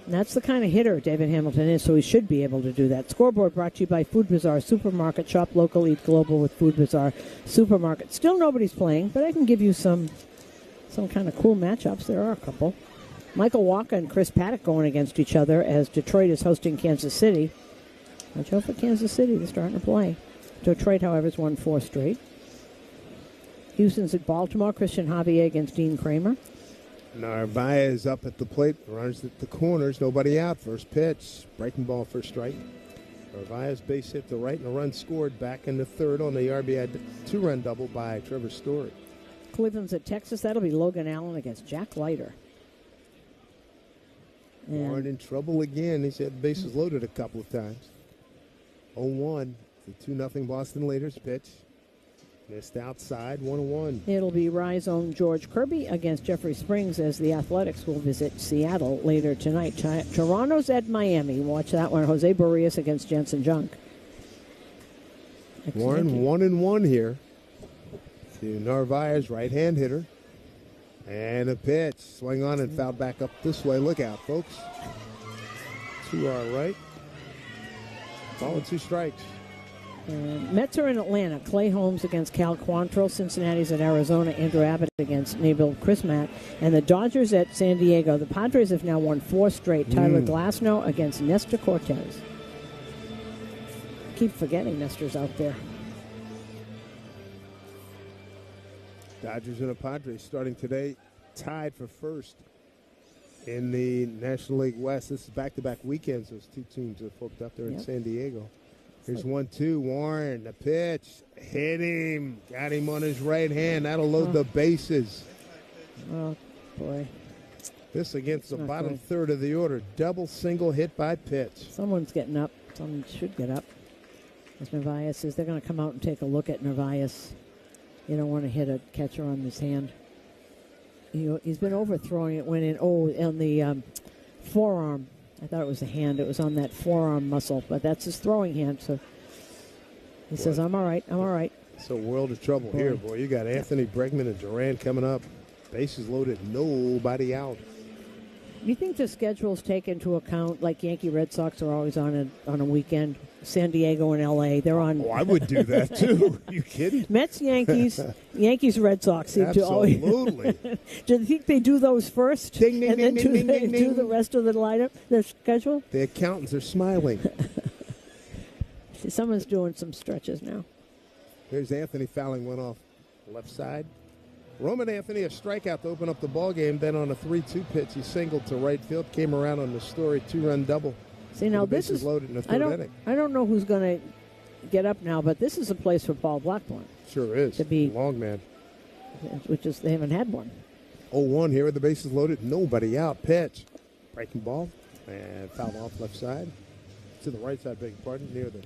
And that's the kind of hitter David Hamilton is, so he should be able to do that. Scoreboard brought to you by Food Bazaar Supermarket. Shop local, eat global with Food Bazaar Supermarket. Still nobody's playing, but I can give you some kind of cool matchups. There are a couple. Michael Walker and Chris Paddock going against each other as Detroit is hosting Kansas City. Watch out for Kansas City. They're starting to play. Detroit, however, has won 4 straight. Houston's at Baltimore. Christian Javier against Dean Kramer. Narvaez up at the plate, runs at the corners, nobody out. First pitch, breaking ball, first strike. Narvaez base hit to right and a run scored back in the third on the RBI 2-run double by Trevor Story. Cleveland's at Texas. That'll be Logan Allen against Jack Leiter. Warren in trouble again. He's had bases loaded a couple of times. 0-1, the 2-0 Boston Leaders pitch. Missed outside, 1-1. It'll be Rhizome George Kirby against Jeffrey Springs as the Athletics will visit Seattle later tonight. Toronto's at Miami. Watch that one. Jose Barrios against Jensen Junk. Warren 1-1 here to Narvaez, right-hand hitter. And a pitch. Swing on and fouled back up this way. Look out, folks. To our right. Ball and 2 strikes. Mets are in Atlanta. Clay Holmes against Cal Quantrill. Cincinnati's at Arizona. Andrew Abbott against Nabil Chrismat. And the Dodgers at San Diego. The Padres have now won 4 straight. Tyler Glasnow against Nestor Cortez. Keep forgetting Nestor's out there. Dodgers and the Padres starting today, tied for first in the National League West. This is back-to-back weekends. Those 2 teams have hooked up there in San Diego. Here's 1-2. Warren, the pitch. Hit him. Got him on his right hand. That'll load the bases. Oh, boy. This against the bottom third of the order. Double single hit by pitch. Someone's getting up. Someone should get up. As Narvaez says, they're going to come out and take a look at Narvaez. You don't want to hit a catcher on his hand. He's been overthrowing it. Went in, on the forearm. I thought it was a hand. It was on that forearm muscle, but that's his throwing hand. So he says, I'm all right. I'm all right. It's a world of trouble here, boy. You got Anthony Bregman and Duran coming up. Bases loaded, nobody out. You think the schedules take into account, like Yankee Red Sox are always on a weekend, San Diego and L.A., they're on. Oh, I would do that, too. Are you kidding? Mets, Yankees, Red Sox seem to always. Absolutely. Do you think they do those first? Ding, ding, and ding, then ding, ding, do the rest of the lineup, the schedule? The accountants are smiling. Someone's doing some stretches now. Here's Anthony fouling one off left side. Roman Anthony, a strikeout to open up the ball game. Then on a 3-2 pitch, he singled to right field, came around on the Story 2-run double. See, now this is loaded in the third inning. I don't know who's going to get up now, but this is a place for Paul Blackburn. Sure is. To be long man. Which is, they haven't had one. 0-1 here with the bases loaded. Nobody out. Pitch. Breaking ball. And foul off left side. To the right side, beg your pardon, near the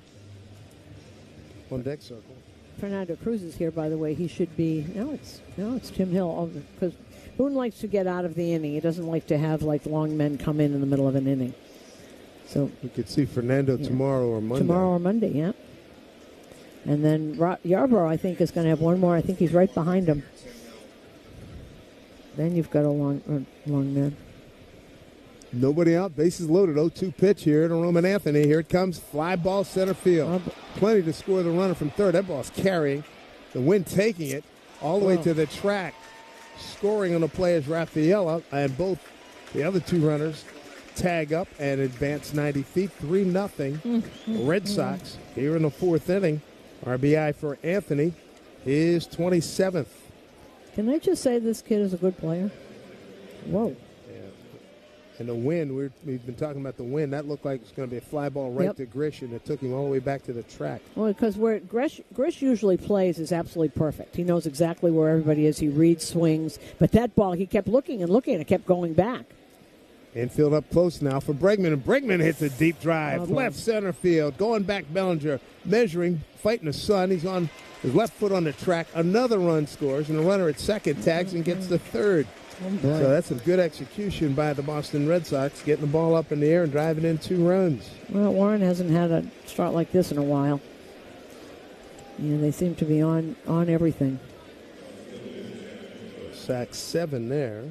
on-deck circle. Fernando Cruz is here, by the way. He should be. No, it's Tim Hill. Because Boone likes to get out of the inning. He doesn't like to have long men come in the middle of an inning. So you could see Fernando tomorrow or Monday. Tomorrow or Monday, yeah. And then Yarbrough, I think, is going to have one more. I think he's right behind him. Then you've got a long man. Nobody out. Bases loaded. 0-2 pitch here to Roman Anthony. Here it comes. Fly ball center field. Plenty to score the runner from third. That ball's carrying. The wind taking it all the way to the track. Scoring on the play is Rafaela. And both the other two runners tag up and advance 90 feet. 3-0. Red Sox here in the fourth inning. RBI for Anthony is 27th. Can I just say this kid is a good player? Whoa. And the wind, we've been talking about the wind. That looked like it's going to be a fly ball right to Grish, and it took him all the way back to the track. Well, because where Grish usually plays is absolutely perfect. He knows exactly where everybody is. He reads swings. But that ball, he kept looking and looking, and it kept going back. Infield up close now for Bregman, and Bregman hits a deep drive. Left center field, going back Bellinger, measuring, fighting the sun. He's on his left foot on the track. Another run scores, and the runner at second tags and gets the third. So that's some good execution by the Boston Red Sox, getting the ball up in the air and driving in 2 runs. Well, Warren hasn't had a start like this in a while. They seem to be on everything. Sack 7 there.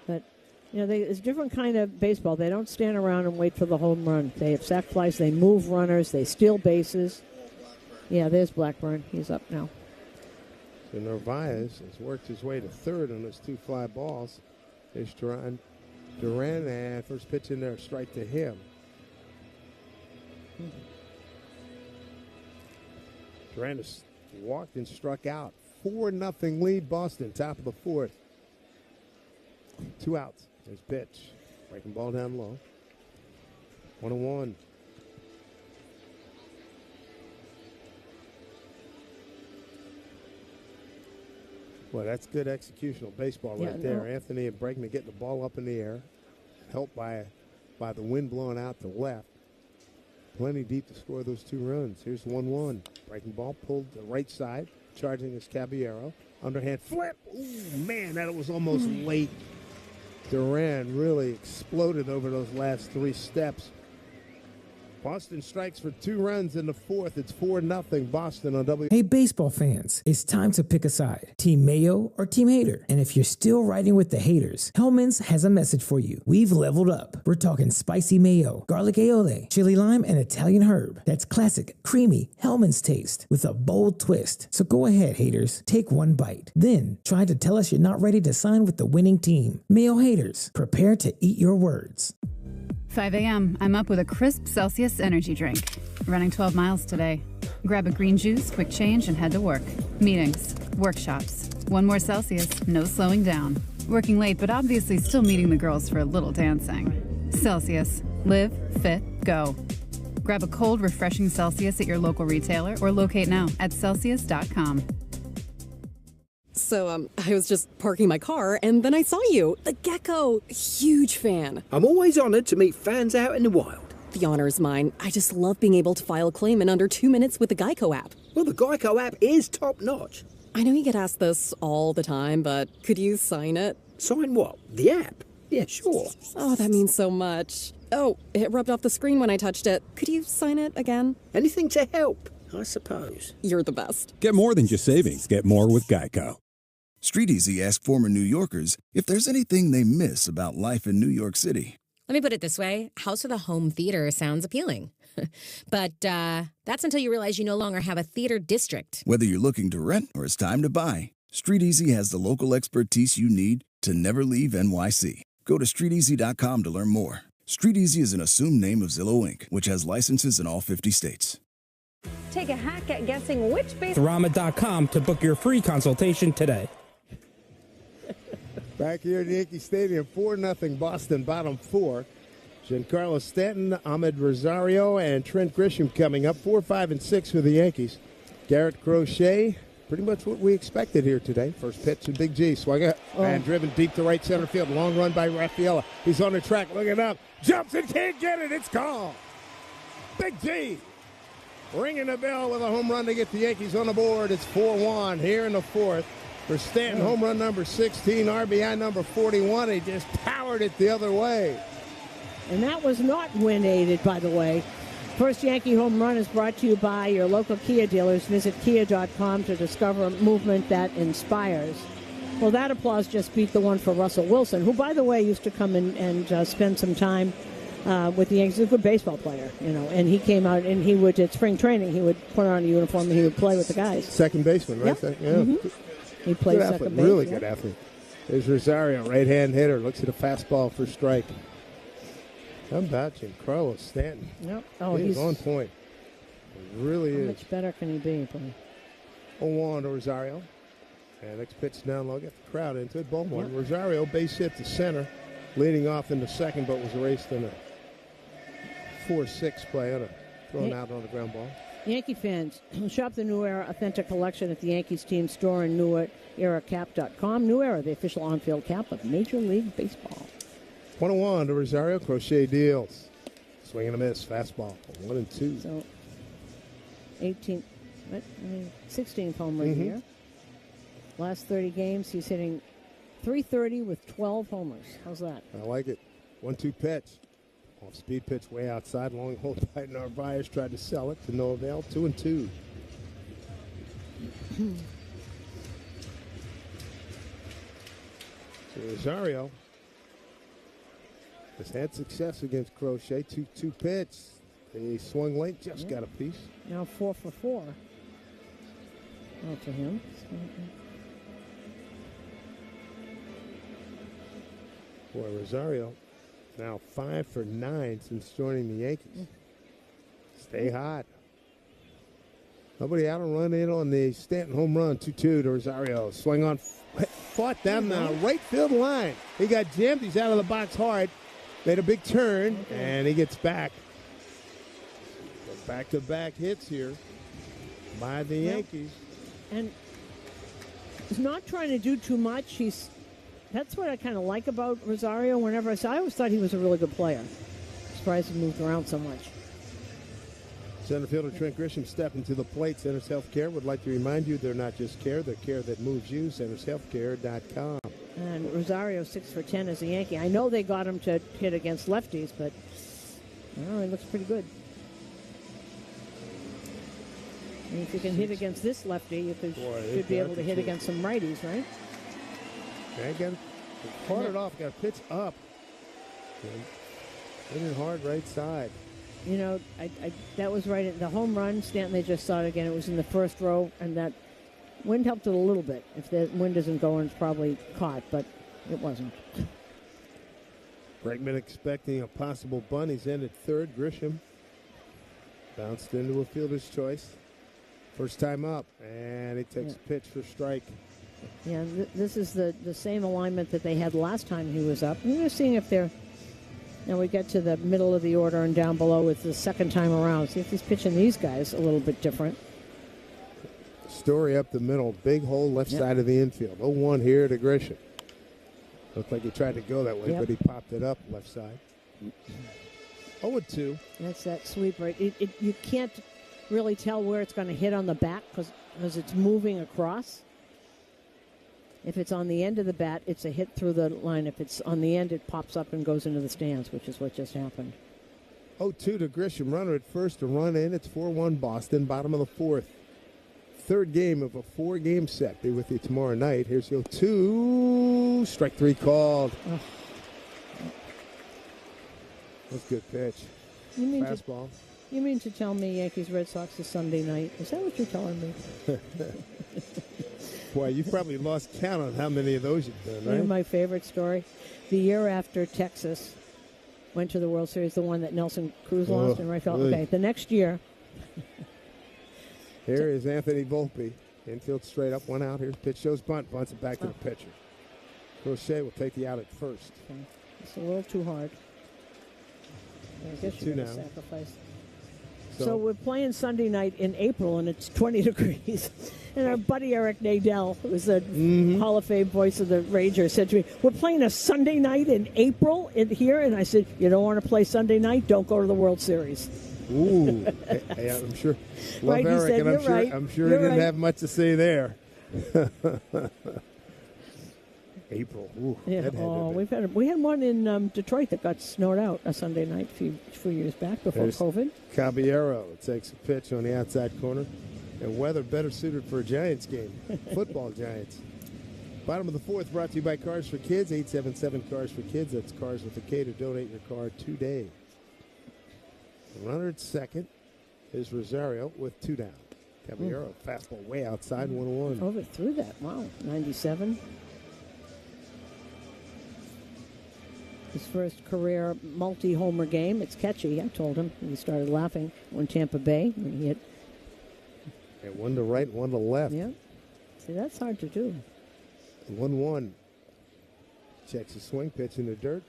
But, it's a different kind of baseball. They don't stand around and wait for the home run. They have sac flies, they move runners, they steal bases. Yeah, there's Blackburn. He's up now. So Narvaez has worked his way to third on those 2 fly balls. There's Duran, and first pitch in there, strike to him. Duran has walked and struck out. 4-0 lead, Boston, top of the fourth. 2 outs. There's pitch. Breaking ball down low. 1-1. Well, that's good executional baseball right there. Anthony and Bregman getting the ball up in the air, helped by the wind blowing out to left. Plenty deep to score those 2 runs. Here's 1-1. Breaking ball pulled to the right side, charging is Caballero. Underhand flip. Ooh, man, that was almost late. Duran really exploded over those last 3 steps. Boston strikes for 2 runs in the fourth. It's 4-0 Boston on W. Hey, baseball fans, it's time to pick a side. Team Mayo or Team Hater? And if you're still riding with the haters, Hellman's has a message for you. We've leveled up. We're talking spicy mayo, garlic aioli, chili lime, and Italian herb. That's classic, creamy Hellman's taste with a bold twist. So go ahead, haters. Take 1 bite. Then try to tell us you're not ready to sign with the winning team. Mayo haters, prepare to eat your words. 5 a.m. I'm up with a crisp Celsius energy drink. Running 12 miles today. Grab a green juice, quick change, and head to work. Meetings, workshops. 1 more Celsius, no slowing down. Working late, but obviously still meeting the girls for a little dancing. Celsius. Live, fit, go. Grab a cold, refreshing Celsius at your local retailer or locate now at Celsius.com. So, I was just parking my car, and then I saw you. The gecko. Huge fan. I'm always honored to meet fans out in the wild. The honor is mine. I just love being able to file a claim in under 2 minutes with the Geico app. Well, the Geico app is top-notch. I know you get asked this all the time, but could you sign it? Sign what? The app? Yeah, sure. Oh, that means so much. Oh, it rubbed off the screen when I touched it. Could you sign it again? Anything to help, I suppose. You're the best. Get more than just savings. Get more with Geico. Street Easy asked former New Yorkers if there's anything they miss about life in New York City. Let me put it this way. House with a home theater sounds appealing. But that's until you realize you no longer have a theater district. Whether you're looking to rent or it's time to buy, Street Easy has the local expertise you need to never leave NYC. Go to StreetEasy.com to learn more. Street Easy is an assumed name of Zillow Inc., which has licenses in all 50 states. Take a hack at guessing which base... Therama.com to book your free consultation today. Back here at Yankee Stadium, 4-0 Boston, bottom 4. Giancarlo Stanton, Ahmed Rosario, and Trent Grisham coming up. 4, 5, and 6 for the Yankees. Garrett Crochet, pretty much what we expected here today. First pitch to Big G. Swung it and driven deep to right center field. Long run by Rafaela. He's on the track, looking up. Jumps and can't get it. It's gone. Big G ringing the bell with a home run to get the Yankees on the board. It's 4-1 here in the fourth. For Stanton, home run number 16, RBI number 41. He just powered it the other way. And that was not wind-aided, by the way. First Yankee home run is brought to you by your local Kia dealers. Visit kia.com to discover movement that inspires. Well, that applause just beat the one for Russell Wilson, who, by the way, used to come in and spend some time with the Yankees. He's a good baseball player, you know. And he came out and he would, at spring training, he would put on a uniform and he would play with the guys. Second baseman, right? Yep. Yeah. Mm-hmm. He plays good second athlete, base. really good athlete. There's Rosario, right-hand hitter. Looks at a fastball for strike. How about Giancarlo Stanton? Yep. Oh, he's on point. He really is. How much better can he be? 0-1 to Rosario. And next pitch down low. Get the crowd into it. Ball one. Yep. Rosario base hit to center, leading off into second, but was erased in a 4-6 play on a thrown out on the ground ball. Yankee fans, shop the New Era Authentic Collection at the Yankees team store and neweracap.com. New Era, the official on-field cap of Major League Baseball. 1-1 to Rosario. Crochet deals. Swing and a miss. Fastball. 1-2. So, 16th home run here. Last 30 games, he's hitting .330 with 12 homers. How's that? I like it. 1-2 pitch. Off-speed pitch way outside. Long hold by Narvaez. Tried to sell it to no avail. 2-2. So Rosario has had success against Crochet. 2-2 pitch. He swung late. Just got a piece. Now 4 for 4. Well, for him. Boy, Rosario now 5 for 9 since joining the Yankees. Stay hot. Nobody out and run in on the Stanton home run. 2-2 to Rosario. Swing on. Fought down the right field line. He got jammed. He's out of the box hard. Made a big turn, and he gets back. Back-to-back hits here by the Yankees. And he's not trying to do too much. That's what I kind of like about Rosario. I always thought he was a really good player. Surprised he moved around so much. Center fielder Trent Grisham stepping to the plate. Centers Healthcare would like to remind you they're not just care, they're care that moves you. CentersHealthcare.com. And Rosario 6 for 10 as a Yankee. I know they got him to hit against lefties, but he looks pretty good. And if you can hit against this lefty, you should be able to hit against some righties, right? Yeah, got it. Fought it off. Got a pitch up. Hit it hard right side. You know, that was right at the home run. Stanton, they just saw it again. It was in the first row, and that wind helped it a little bit. If the wind isn't going, it's probably caught, but it wasn't. Bregman expecting a possible bunt. He's in at third. Grisham bounced into a fielder's choice. First time up, and he takes a pitch for strike. Yeah, this is the same alignment that they had last time he was up. And we're seeing if they're... Now we get to the middle of the order and down below it's the second time around. See if he's pitching these guys a little bit different. Story up the middle. Big hole left side of the infield. 0-1 here to Grisham. Looked like he tried to go that way, but he popped it up left side. 0-2. That's that sweep right. You can't really tell where it's going to hit on the bat because it's moving across. If it's on the end of the bat, it's a hit through the line. If it's on the end, it pops up and goes into the stands, which is what just happened. 0-2 to Grisham. Runner at first, a run in. It's 4-1 Boston, bottom of the fourth. Third game of a 4-game set. Be with you tomorrow night. Here's your 2. Strike 3 called. That's a good pitch. Fastball. You mean to tell me Yankees Red Sox is Sunday night? Is that what you're telling me? Boy, you've probably lost count on how many of those you've done, right? You know my favorite story? The year after Texas went to the World Series, the one that Nelson Cruz lost in right field. Okay, the next year. Here is Anthony Volpe. Infield straight up, one out. Here's pitch, shows bunt, bunts it back to the pitcher. Crochet will take the out at first. Okay. It's a little too hard. I guess Two you're going now. to sacrifice. So So we're playing Sunday night in April, and it's 20 degrees. And our buddy Eric Nadel, who is the Hall of Fame voice of the Rangers, said to me, we're playing a Sunday night in April here? And I said, you don't want to play Sunday night? Don't go to the World Series. Ooh, hey, I'm sure. Love Right, he Eric, said, and I'm sure he didn't have much to say there. April. Ooh, Yeah. that had to Oh, be- we had one in Detroit that got snowed out a Sunday night a few years back before There's COVID. Caballero takes a pitch on the outside corner. And weather better suited for a Giants game. Football Giants. Bottom of the fourth brought to you by Cars for Kids. 877 Cars for Kids. That's Cars with a K to donate your car today. Runner at second is Rosario with 2 down. Caballero, fastball way outside, 1-1. Over through that. Wow. 97. His first career multi-homer game. It's catchy, I told him. And he started laughing when Tampa Bay, when he hit. And one to right, one to left. Yeah. See, that's hard to do. 1-1. Checks the swing, pitch in the dirt.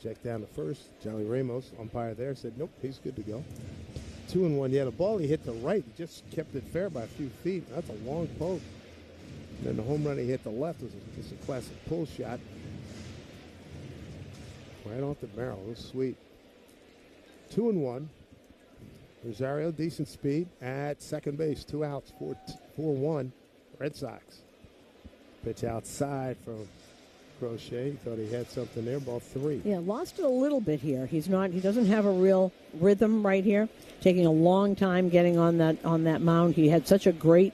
Check down to first. Johnny Ramos, umpire there, said, nope, he's good to go. 2-1. Yeah, the ball he hit to right. He just kept it fair by a few feet. That's a long poke. And then the home run he hit to left was just a classic pull shot. Right off the barrel. It was sweet. 2-1. Rosario, decent speed at second base. 2 outs, 4-1. Red Sox. Pitch outside from Crochet. He thought he had something there. Ball 3. Yeah, lost it a little bit here. He doesn't have a real rhythm right here. Taking a long time getting on that mound. He had such a great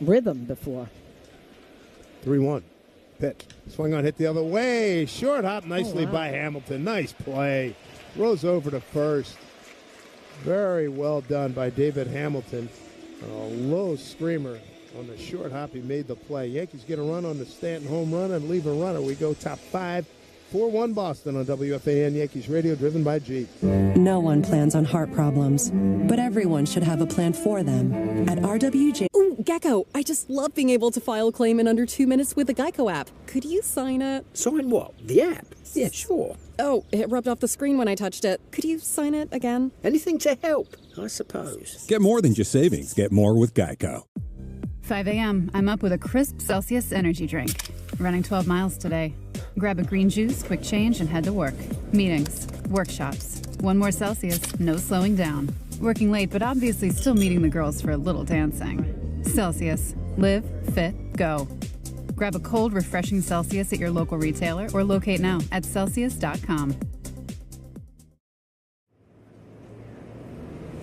rhythm before. 3-1. Pitch. Swung on, hit the other way. Short hop nicely by Hamilton. Nice play. Rose over to first. Very well done by David Hamilton. A low screamer on the short hop. He made the play. Yankees get a run on the Stanton home run and leave a runner. We go top 5. 4-1 Boston on WFAN Yankees Radio, driven by Jeep. No one plans on heart problems, but everyone should have a plan for them. At RWJ... Ooh, Gecko, I just love being able to file a claim in under 2 minutes with the Geico app. Could you sign it? Sign what? The app? Yeah, sure. Oh, it rubbed off the screen when I touched it. Could you sign it again? Anything to help, I suppose. Get more than just savings. Get more with Geico. 5 a.m. I'm up with a crisp Celsius energy drink. Running 12 miles today. Grab a green juice, quick change, and head to work. Meetings, workshops. 1 more Celsius, no slowing down. Working late, but obviously still meeting the girls for a little dancing. Celsius. Live, fit, go. Grab a cold, refreshing Celsius at your local retailer or locate now at Celsius.com.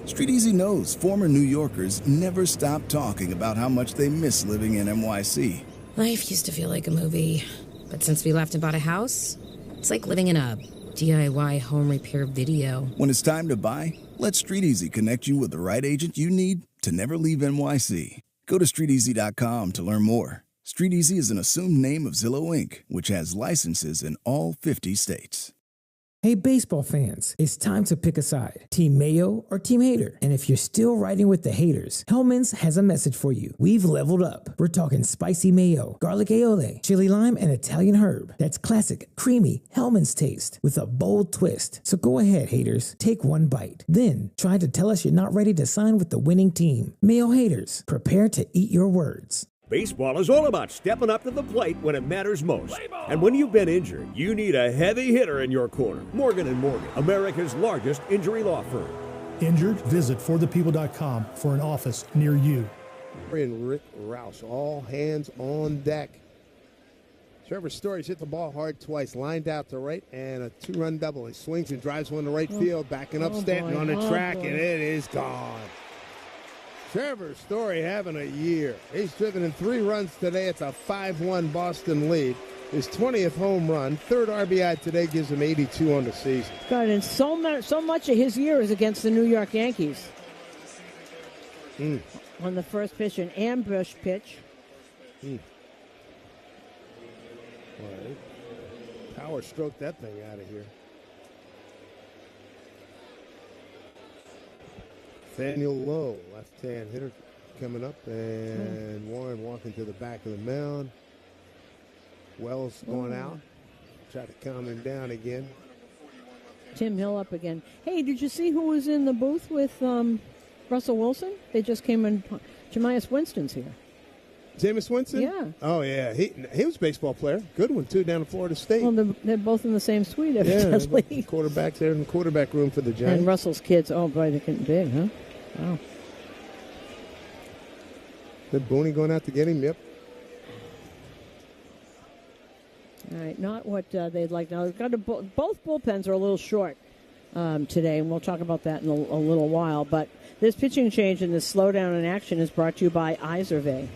Street Easy knows former New Yorkers never stop talking about how much they miss living in NYC. Life used to feel like a movie, but since we left and bought a house, it's like living in a DIY home repair video. When it's time to buy, let Street Easy connect you with the right agent you need to never leave NYC. Go to StreetEasy.com to learn more. Street Easy is an assumed name of Zillow Inc., which has licenses in all 50 states. Hey, baseball fans, it's time to pick a side. Team Mayo or Team Hater? And if you're still riding with the haters, Hellman's has a message for you. We've leveled up. We're talking spicy mayo, garlic aioli, chili lime, and Italian herb. That's classic, creamy Hellman's taste with a bold twist. So go ahead, haters. Take one bite. Then try to tell us you're not ready to sign with the winning team. Mayo haters, prepare to eat your words. Baseball is all about stepping up to the plate when it matters most. And when you've been injured, you need a heavy hitter in your corner. Morgan & Morgan, America's largest injury law firm. Injured? Visit forthepeople.com for an office near you. And Rick Roush, all hands on deck. Trevor Story's hit the ball hard twice, lined out to right, and a 2-run double. He swings and drives one to right field, backing up Stanton on the track, and it is gone. Trevor Story having a year. He's driven in 3 runs today. It's a 5-1 Boston lead. His 20th home run, 3rd RBI today, gives him 82 on the season. God, and so much of his year is against the New York Yankees. On the first pitch, an ambush pitch. Well, power stroked that thing out of here. Nathaniel Lowe, left-hand hitter, coming up, and Warren walking to the back of the mound. Wells going out. Try to calm him down again. Tim Hill up again. Hey, did you see who was in the booth with Russell Wilson? They just came in. Jameis Winston's here. Jameis Winston? Yeah. Oh, yeah. He was a baseball player. Good one, too, down at Florida State. Well, they're both in the same suite, evidently. Yeah, quarterbacks there in the quarterback room for the Giants. And Russell's kids. Oh, boy, they're getting big, huh? Wow. Is Booney going out to get him? Yep. All right, not what they'd like now. Both bullpens are a little short today, and we'll talk about that in a little while. But this pitching change and this slowdown in action is brought to you by Izervay.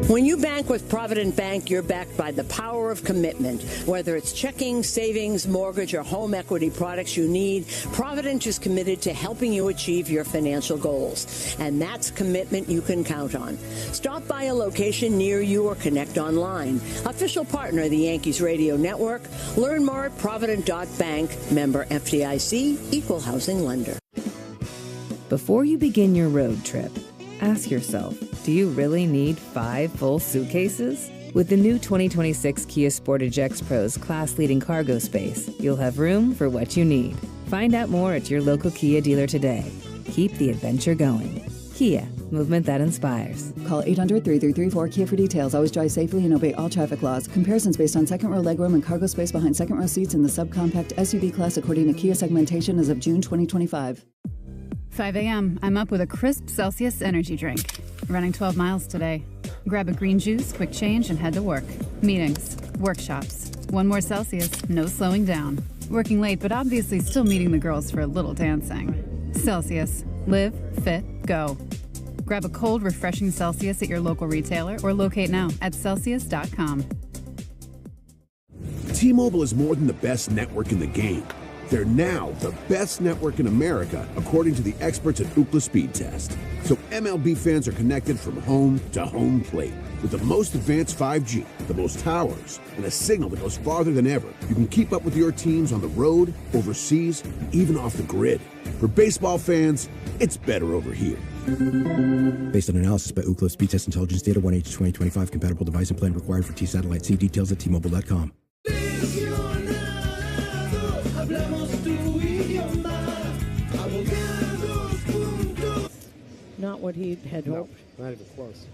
When you bank with Provident Bank, you're backed by the power of commitment. Whether it's checking, savings, mortgage, or home equity products you need, Provident is committed to helping you achieve your financial goals. And that's commitment you can count on. Stop by a location near you or connect online. Official partner of the Yankees Radio Network. Learn more at Provident.bank. Member FDIC, Equal Housing Lender. Before you begin your road trip, ask yourself, do you really need 5 full suitcases? With the new 2026 Kia Sportage X-Pro's class-leading cargo space, you'll have room for what you need. Find out more at your local Kia dealer today. Keep the adventure going. Kia, movement that inspires. Call 800-3334-KIA for details. Always drive safely and obey all traffic laws. Comparisons based on second row legroom and cargo space behind second row seats in the subcompact SUV class according to Kia segmentation as of June 2025. 5 a.m. I'm up with a crisp Celsius energy drink. Running 12 miles today. Grab a green juice, quick change, and head to work. Meetings, workshops. One more Celsius, no slowing down. Working late, but obviously still meeting the girls for a little dancing. Celsius. Live, fit, go. Grab a cold, refreshing Celsius at your local retailer or locate now at Celsius.com. T-Mobile is more than the best network in the game. They're now the best network in America, according to the experts at Ookla Speed Test. So MLB fans are connected from home to home plate with the most advanced 5G, the most towers, and a signal that goes farther than ever. You can keep up with your teams on the road, overseas, and even off the grid. For baseball fans, it's better over here. Based on analysis by Ookla Speed Test Intelligence Data 1H 2025, compatible device and plan required for T-Satellite. See details at T-Mobile.com. Not what he had hoped. No, not even close.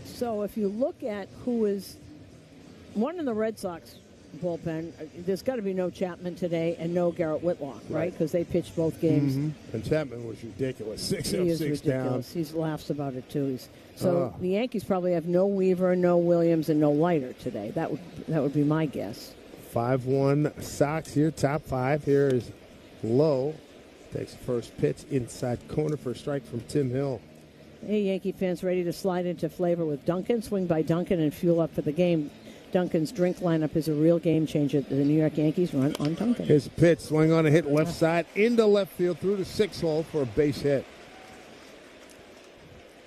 So if you look at who is one in the Red Sox bullpen, there's got to be no Chapman today and no Garrett Whitlock, right? Because they pitched both games. Mm-hmm. And Chapman was ridiculous. 6 he up, is 6 ridiculous. down. He laughs about it too. The Yankees probably have no Weaver, no Williams, and no Leiter today. That would be my guess. 5-1 Sox here, top 5. Here is Lowe. Takes the first pitch inside corner for a strike from Tim Hill. Hey, Yankee fans, ready to slide into flavor with Dunkin'? Swing by Dunkin' and fuel up for the game. Dunkin's drink lineup is a real game changer. The New York Yankees run on Dunkin'. Here's a pitch, swing on a hit left side into left field through the 6 hole for a base hit.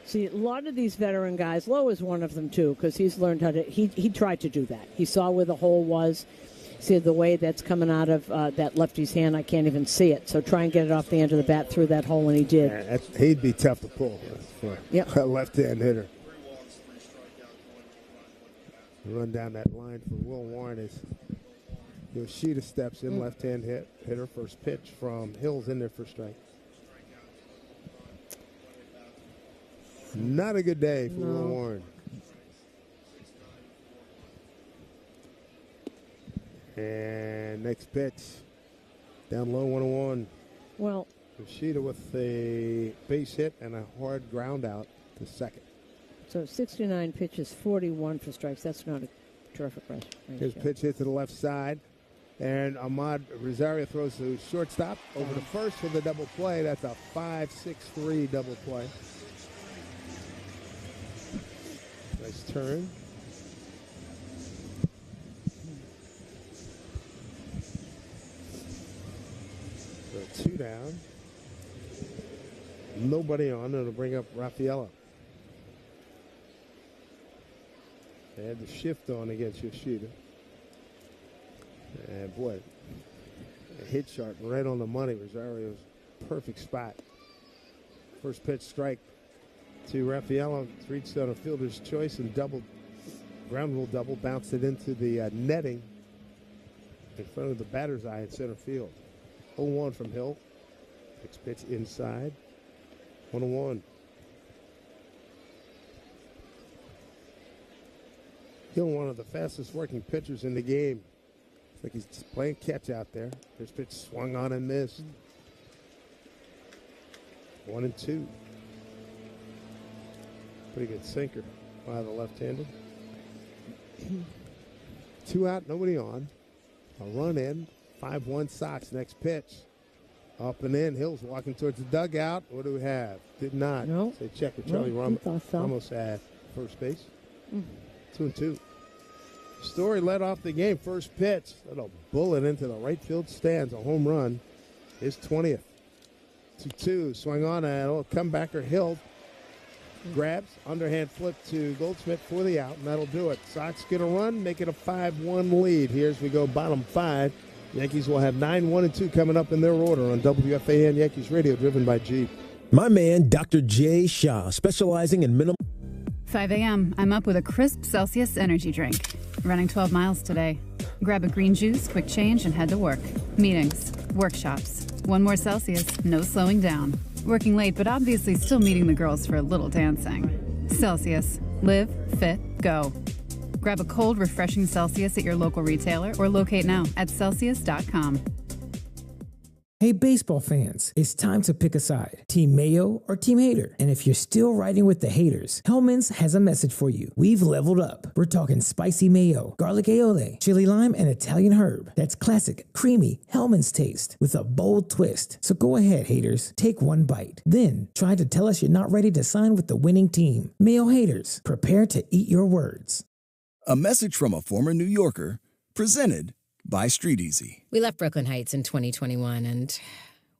See, a lot of these veteran guys, Lowe is one of them too, because he's learned how to. He tried to do that. He saw where the hole was. See the way that's coming out of that lefty's hand, I can't even see it. So try and get it off the end of the bat through that hole, and he did. Yeah, he'd be tough to pull for a left-hand hitter. Run down that line for Will Warren as Yoshida steps in, left-hand hitter. First pitch from Hill's in there for strike. Not a good day for Will Warren. And next pitch, down low, 1-1. Well, Yoshida with a base hit and a hard ground out to second. So 69 pitches, 41 for strikes. That's not a terrific ratio. His pitch hit to the left side, and Ahmad Rosario throws to shortstop over to first for the double play. That's a 5-6-3 double play. Nice turn. So 2 down. Nobody on. It'll bring up Raffaello. They had the shift on against Yoshida. And boy, a hit shot right on the money. Rosario's perfect spot. First pitch strike to Raffaello. Reached on a fielder's choice and doubled ground rule double, bounced it into the netting in front of the batter's eye in center field. 0-1 from Hill. Next pitch inside. 1-1. Hill, one of the fastest working pitchers in the game. It's like he's playing catch out there. First pitch swung on and missed. 1-2. Pretty good sinker by the left-hander. 2 out, nobody on. A run in. 5-1 Sox. Next pitch. Up and in. Hill's walking towards the dugout. What do we have? Did not. No. Say check with Charlie Ramos at first base. 2-2. Story led off the game. First pitch. Little bullet into the right field stands. A home run. His 20th. 2-2. Swung on a little comebacker. Hill grabs. Underhand flip to Goldschmidt for the out, and that'll do it. Sox get a run, make it a 5-1 lead. Here's we go bottom 5. Yankees will have 9, 1, and 2 coming up in their order on WFAN Yankees Radio, driven by Jeep. My man, Dr. Jay Shah, specializing in minimal. 5 a.m. I'm up with a crisp Celsius energy drink. Running 12 miles today. Grab a green juice, quick change, and head to work. Meetings, workshops. One more Celsius, no slowing down. Working late, but obviously still meeting the girls for a little dancing. Celsius. Live, fit, go. Grab a cold, refreshing Celsius at your local retailer or locate now at Celsius.com. Hey, baseball fans, it's time to pick a side. Team Mayo or Team Hater. And if you're still riding with the haters, Hellman's has a message for you. We've leveled up. We're talking spicy mayo, garlic aioli, chili lime, and Italian herb. That's classic, creamy Hellman's taste with a bold twist. So go ahead, haters. Take one bite. Then try to tell us you're not ready to sign with the winning team. Mayo haters, prepare to eat your words. A message from a former New Yorker, presented by Street Easy. We left Brooklyn Heights in 2021, and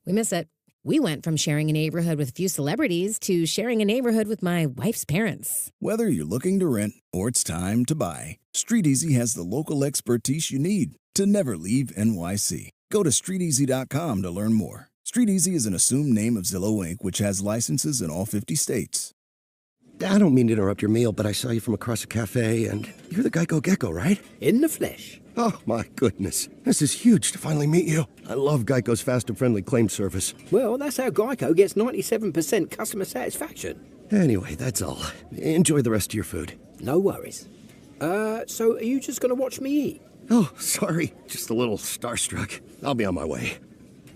we miss it. We went from sharing a neighborhood with a few celebrities to sharing a neighborhood with my wife's parents. Whether you're looking to rent or it's time to buy, Street Easy has the local expertise you need to never leave NYC. Go to StreetEasy.com to learn more. Street Easy is an assumed name of Zillow Inc., which has licenses in all 50 states. I don't mean to interrupt your meal, but I saw you from across a cafe, and you're the Geico Gecko, right? In the flesh. Oh, my goodness. This is huge to finally meet you. I love Geico's fast and friendly claim service. Well, that's how Geico gets 97% customer satisfaction. Anyway, that's all. Enjoy the rest of your food. No worries. So are you just going to watch me eat? Oh, sorry. Just a little starstruck. I'll be on my way.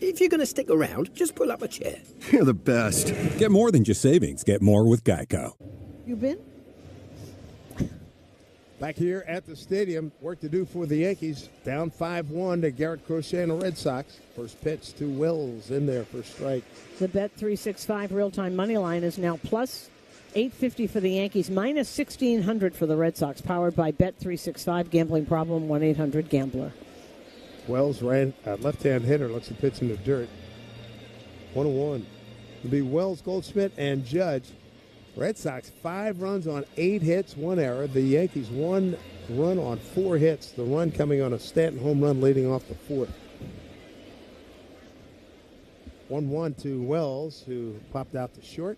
If you're going to stick around, just pull up a chair. You're the best. Get more than just savings. Get more with Geico. You been? Back here at the stadium, work to do for the Yankees. Down 5-1 to Garrett Crochet and the Red Sox. First pitch to Wills in there for strike. The Bet365 real-time money line is now plus 850 for the Yankees, minus 1,600 for the Red Sox. Powered by Bet365. Gambling problem, 1-800-GAMBLER. Wells, left-hand hitter, looks to pitch in the dirt. 1-1. It'll be Wells, Goldschmidt, and Judge. Red Sox 5 runs on 8 hits, 1 error. The Yankees 1 run on 4 hits. The run coming on a Stanton home run leading off the 4th. 1-1 to Wells, who popped out to short.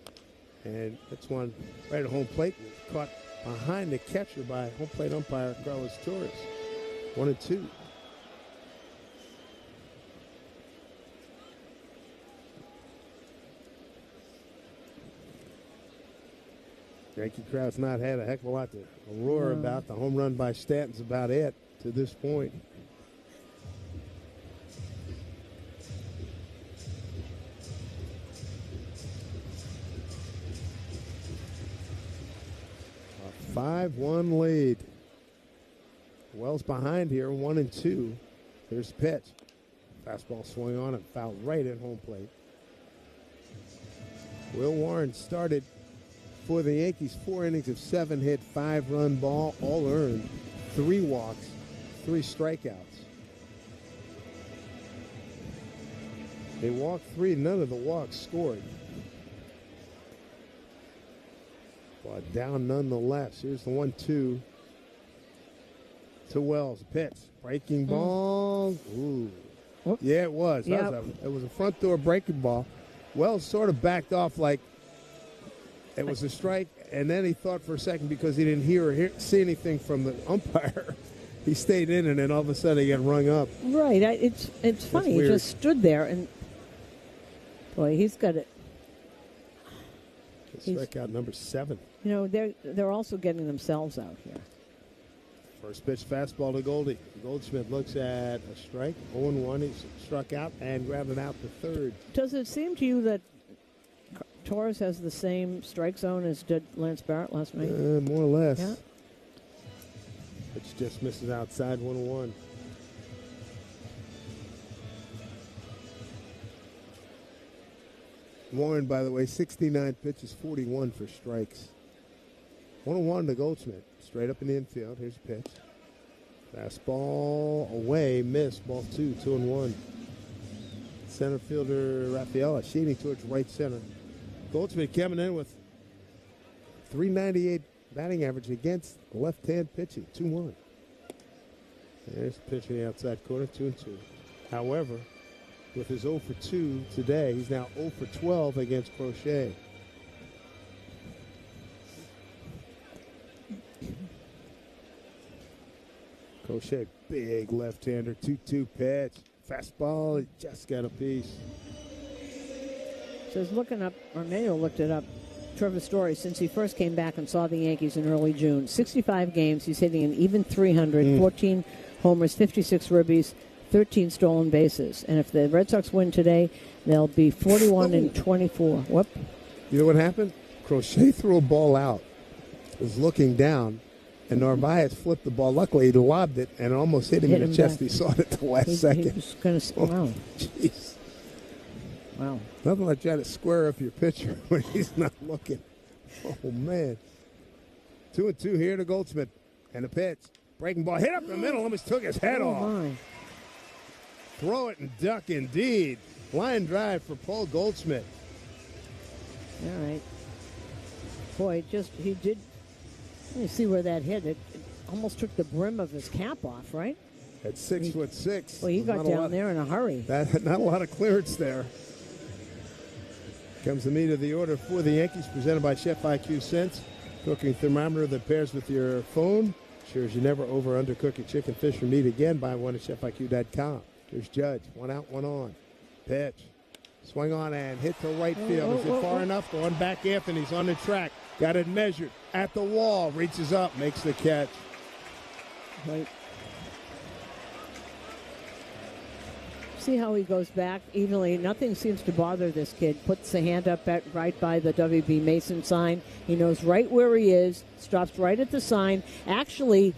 And that's one right at home plate. Caught behind the catcher by home plate umpire Carlos Torres. 1-2. Yankee crowd's not had a heck of a lot to roar about. The home run by Stanton's about it to this point. A 5-1 lead. Wells behind here, 1-2. Here's the pitch. Fastball swung on and fouled right at home plate. Will Warren started for the Yankees, 4 innings of 7 hit, 5-run ball, all earned, 3 walks, 3 strikeouts. They walked 3, none of the walks scored. But down nonetheless. Here's the 1-2 to Wells. Pitch, breaking ball. Ooh. Yeah, it was. Yep. It was a front door breaking ball. Wells sort of backed off like it was a strike, and then he thought for a second because he didn't hear or see anything from the umpire. He stayed in, and then all of a sudden he got rung up. Right. It's funny. He just stood there, and boy, he's got it. Strikeout number 7. You know, they're also getting themselves out here. First pitch fastball to Goldie. Goldschmidt looks at a strike. 0-1. He's struck out and grounded out to third. Does it seem to you that Torres has the same strike zone as did Lance Barrett last night? More or less. Yeah. Pitch just misses outside. 1-1. Warren, by the way, 69 pitches, 41 for strikes. 1-1 to Goldschmidt. Straight up in the infield. Here's a pitch. Fastball away, missed. Ball 2, 2-1. Center fielder Rafaela shading towards right center. Goldschmidt coming in with 398 batting average against left-hand pitching. 2-1. There's the pitch in the outside corner, 2-2. However, with his 0 for 2 today, he's now 0 for 12 against Crochet. Crochet, big left-hander, 2-2 pitch. Fastball, he just got a piece. Says looking up, or Manuel looked it up, Trevor Story, since he first came back and saw the Yankees in early June. 65 games, he's hitting an even 300, 14 homers, 56 ribbies, 13 stolen bases. And if the Red Sox win today, they'll be 41-24. Whoop. You know what happened? Crochet threw a ball out, was looking down, and Narvaez flipped the ball. Luckily, he lobbed it and almost hit him in the chest. He saw it at the last second. He was going to, wow. Jeez. Wow. Nothing like trying to square up your pitcher when he's not looking. Oh, man. 2-2 here to Goldschmidt. And a pitch. Breaking ball. Hit up the middle. Almost took his head off. My. Throw it and duck indeed. Line drive for Paul Goldschmidt. All right. Boy, he did. Let me see where that hit. It almost took the brim of his cap off, right? At 6'6". Well, he got down there in a hurry. Not a lot of clearance there. Comes the meat of the order for the Yankees, presented by Chef IQ Sense. Cooking thermometer that pairs with your phone. Ensures you never over-undercook your chicken, fish, or meat again. Buy one at ChefIQ.com. Here's Judge. 1 out, 1 on. Pitch. Swing on and hit to right field. Is it far enough? Going back, Anthony's on the track. Got it measured. At the wall. Reaches up. Makes the catch. Right. See how he goes back evenly. Nothing seems to bother this kid. Puts the hand up right by the WB Mason sign. He knows right where he is. Stops right at the sign. Actually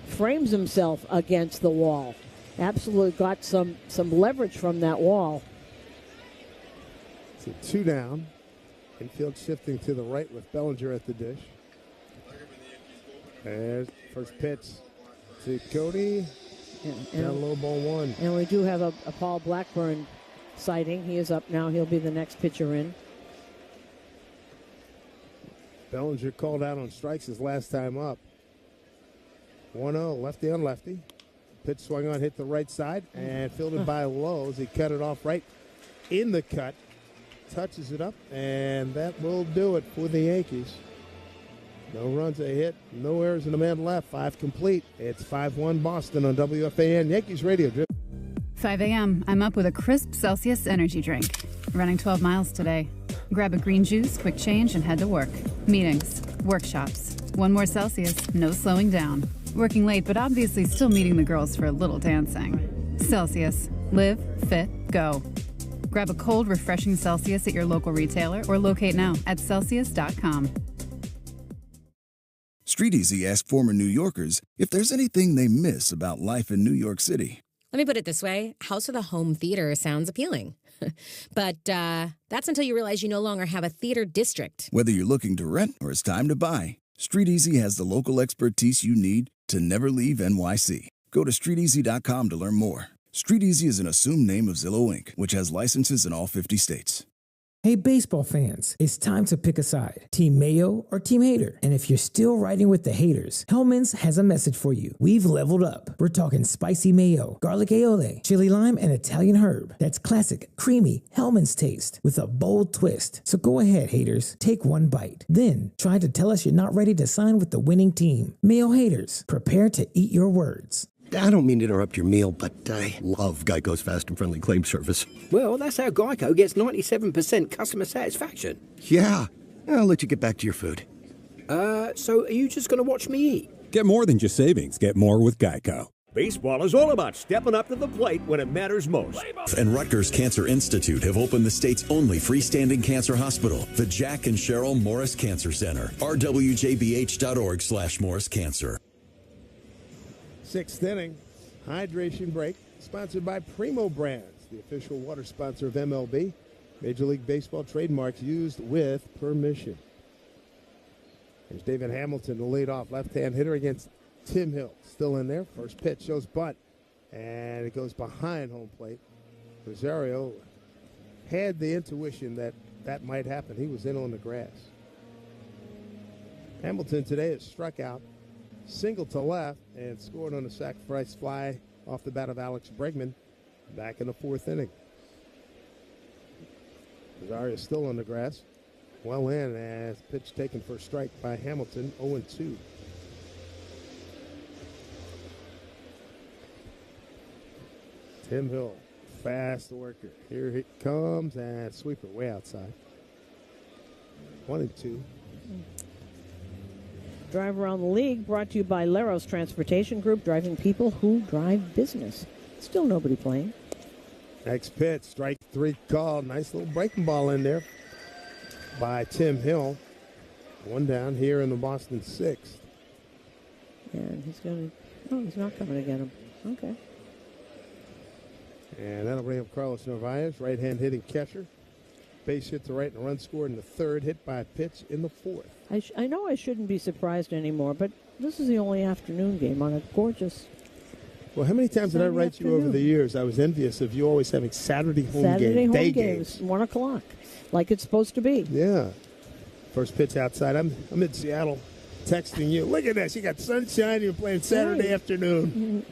frames himself against the wall. Absolutely got some leverage from that wall. So 2 down. Infield shifting to the right with Bellinger at the dish. There's first pitch to Cody. Down low, ball 1. And we do have a Paul Blackburn sighting. He is up now. He'll be the next pitcher in. Bellinger called out on strikes his last time up. 1-0, lefty on lefty. Pitch swung on, hit the right side, and fielded by Lowe as he cut it off right in the cut. Touches it up, and that will do it for the Yankees. No runs, a hit, no errors, and a man left. 5 complete. It's 5-1 Boston on WFAN Yankees Radio. 5 a.m. I'm up with a crisp Celsius energy drink. Running 12 miles today. Grab a green juice, quick change, and head to work. Meetings, workshops. 1 more Celsius, no slowing down. Working late, but obviously still meeting the girls for a little dancing. Celsius. Live, fit, go. Grab a cold, refreshing Celsius at your local retailer or locate now at Celsius.com. Street Easy asked former New Yorkers if there's anything they miss about life in New York City. Let me put it this way. House with a home theater sounds appealing. But that's until you realize you no longer have a theater district. Whether you're looking to rent or it's time to buy, Street Easy has the local expertise you need to never leave NYC. Go to StreetEasy.com to learn more. Street Easy is an assumed name of Zillow Inc., which has licenses in all 50 states. Hey, baseball fans, it's time to pick a side. Team Mayo or Team Hater? And if you're still riding with the haters, Hellman's has a message for you. We've leveled up. We're talking spicy mayo, garlic aioli, chili lime, and Italian herb. That's classic, creamy Hellman's taste with a bold twist. So go ahead, haters. Take one bite. Then try to tell us you're not ready to sign with the winning team. Mayo haters, prepare to eat your words. I don't mean to interrupt your meal, but I love Geico's fast and friendly claim service. Well, that's how Geico gets 97% customer satisfaction. Yeah. I'll let you get back to your food. So are you just going to watch me eat? Get more than just savings. Get more with Geico. Baseball is all about stepping up to the plate when it matters most. And Rutgers Cancer Institute have opened the state's only freestanding cancer hospital, the Jack and Cheryl Morris Cancer Center. rwjbh.org/Morris Cancer. Sixth inning, hydration break, sponsored by Primo Brands, the official water sponsor of MLB. Major League Baseball trademarks used with permission. There's David Hamilton, the leadoff left-hand hitter against Tim Hill. Still in there. First pitch shows bunt, and it goes behind home plate. Rosario had the intuition that that might happen. He was in on the grass. Hamilton today has struck out, single to left, and scored on a sacrifice fly off the bat of Alex Bregman back in the fourth inning. Rosario is still on the grass. Well in as pitch taken for a strike by Hamilton, 0-2. Tim Hill, fast worker. Here he comes, and sweeper way outside. 1-2. Drive Around the League brought to you by Leros Transportation Group, driving people who drive business. Still nobody playing. Next pitch, strike three call. Nice little breaking ball in there by Tim Hill. One down here in the Boston sixth. And he's going to, he's not coming to get him. Okay. And that'll bring up Carlos Narvaez, right-hand hitting catcher. Base hit to right and a run scored in the third, hit by a pitch in the fourth. I know I shouldn't be surprised anymore, but this is the only afternoon game on a gorgeous. Well, how many times did I write you over the years? I was envious of you always having Saturday home games, 1 o'clock, like it's supposed to be. Yeah. First pitch outside. I'm in Seattle texting you. Look at this. You got sunshine. You're playing Saturday afternoon.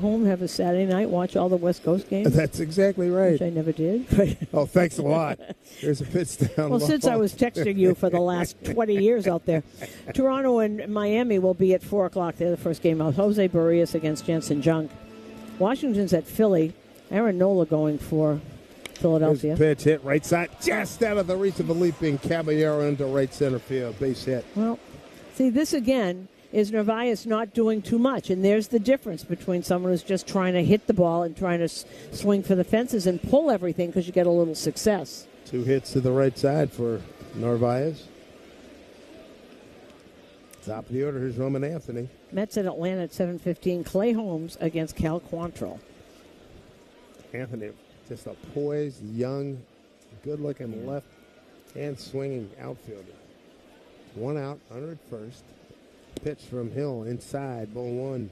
Home, have a Saturday night, watch all the West Coast games. That's exactly right. Which I never did. Oh, thanks a lot. There's a pitch down well, low. Since I was texting you for the last 20 years out there. Toronto and Miami will be at 4 o'clock. They're the first game out. Jose Barrios against Jensen Junk. Washington's at Philly. Aaron Nola going for Philadelphia. Pitch hit right side, just out of the reach of a leaping Caballero into right center field. Base hit. Well, see, this again is Narvaez not doing too much. And there's the difference between someone who's just trying to hit the ball and trying to swing for the fences and pull everything because you get a little success. 2 hits to the right side for Narvaez. Top of the order, here's Roman Anthony. Mets at Atlanta at 7:15. Clay Holmes against Cal Quantrill. Anthony, just a poised, young, good-looking left-hand swinging outfielder. 1 out, under at first. Pitch from Hill inside, ball 1.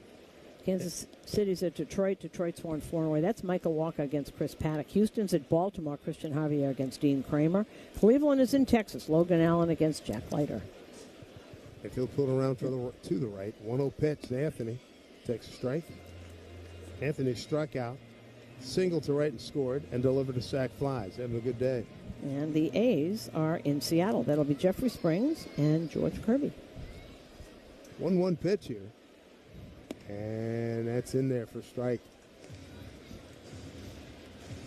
Kansas City's at Detroit. Detroit's won 4 away. That's Michael Walker against Chris Paddock. Houston's at Baltimore. Christian Javier against Dean Kramer. Cleveland is in Texas. Logan Allen against Jack Leiter. If he'll pull around to the right. 1-0 pitch to Anthony. Takes a strike. Anthony struck out. Single to right and scored and delivered a sac flies. Having a good day. And the A's are in Seattle. That'll be Jeffrey Springs and George Kirby. 1-1 pitch here. And that's in there for strike.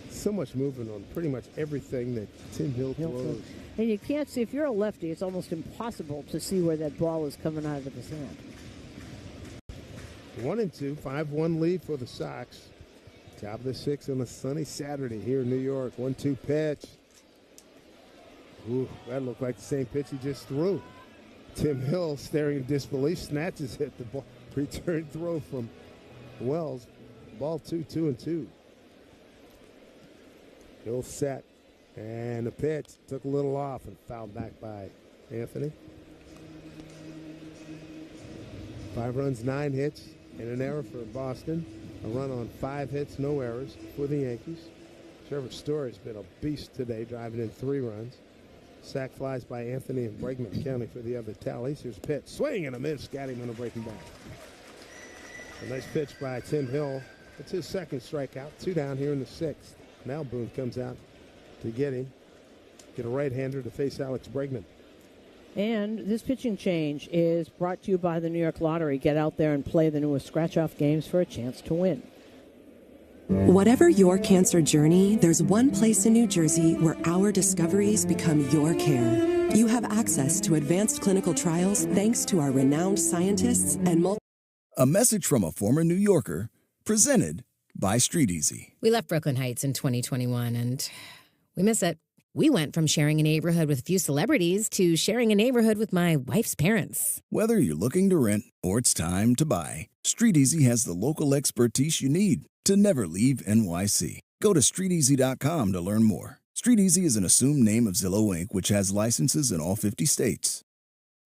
So much movement on pretty much everything that Tim Hill throws. And you can't see, if you're a lefty, it's almost impossible to see where that ball is coming out of his hand. 1-2, 5-1 lead for the Sox. Top of the 6th on a sunny Saturday here in New York. 1-2 pitch. Ooh, that looked like the same pitch he just threw. Tim Hill, staring in disbelief, snatches it. The ball, return throw from Wells. Ball 2-2-2. Hill set. And the pitch took a little off and fouled back by Anthony. 5 runs, 9 hits, and an error for Boston. A run on 5 hits, no errors for the Yankees. Trevor Story's been a beast today, driving in 3 runs. Sack flies by Anthony and Bregman counting for the other tallies. Here's pitch. Swing and a miss. Got him on a breaking ball. A nice pitch by Tim Hill. It's his second strikeout. 2 down here in the 6th. Now Boone comes out to get him. Get a right-hander to face Alex Bregman. And this pitching change is brought to you by the New York Lottery. Get out there and play the newest scratch-off games for a chance to win. Whatever your cancer journey, there's one place in New Jersey where our discoveries become your care. You have access to advanced clinical trials thanks to our renowned scientists and A message from a former New Yorker, presented by Street Easy. We left Brooklyn Heights in 2021, and we miss it. We went from sharing a neighborhood with a few celebrities to sharing a neighborhood with my wife's parents. Whether you're looking to rent or it's time to buy, Street Easy has the local expertise you need to never leave NYC. Go to StreetEasy.com to learn more. Street Easy is an assumed name of Zillow Inc., which has licenses in all 50 states.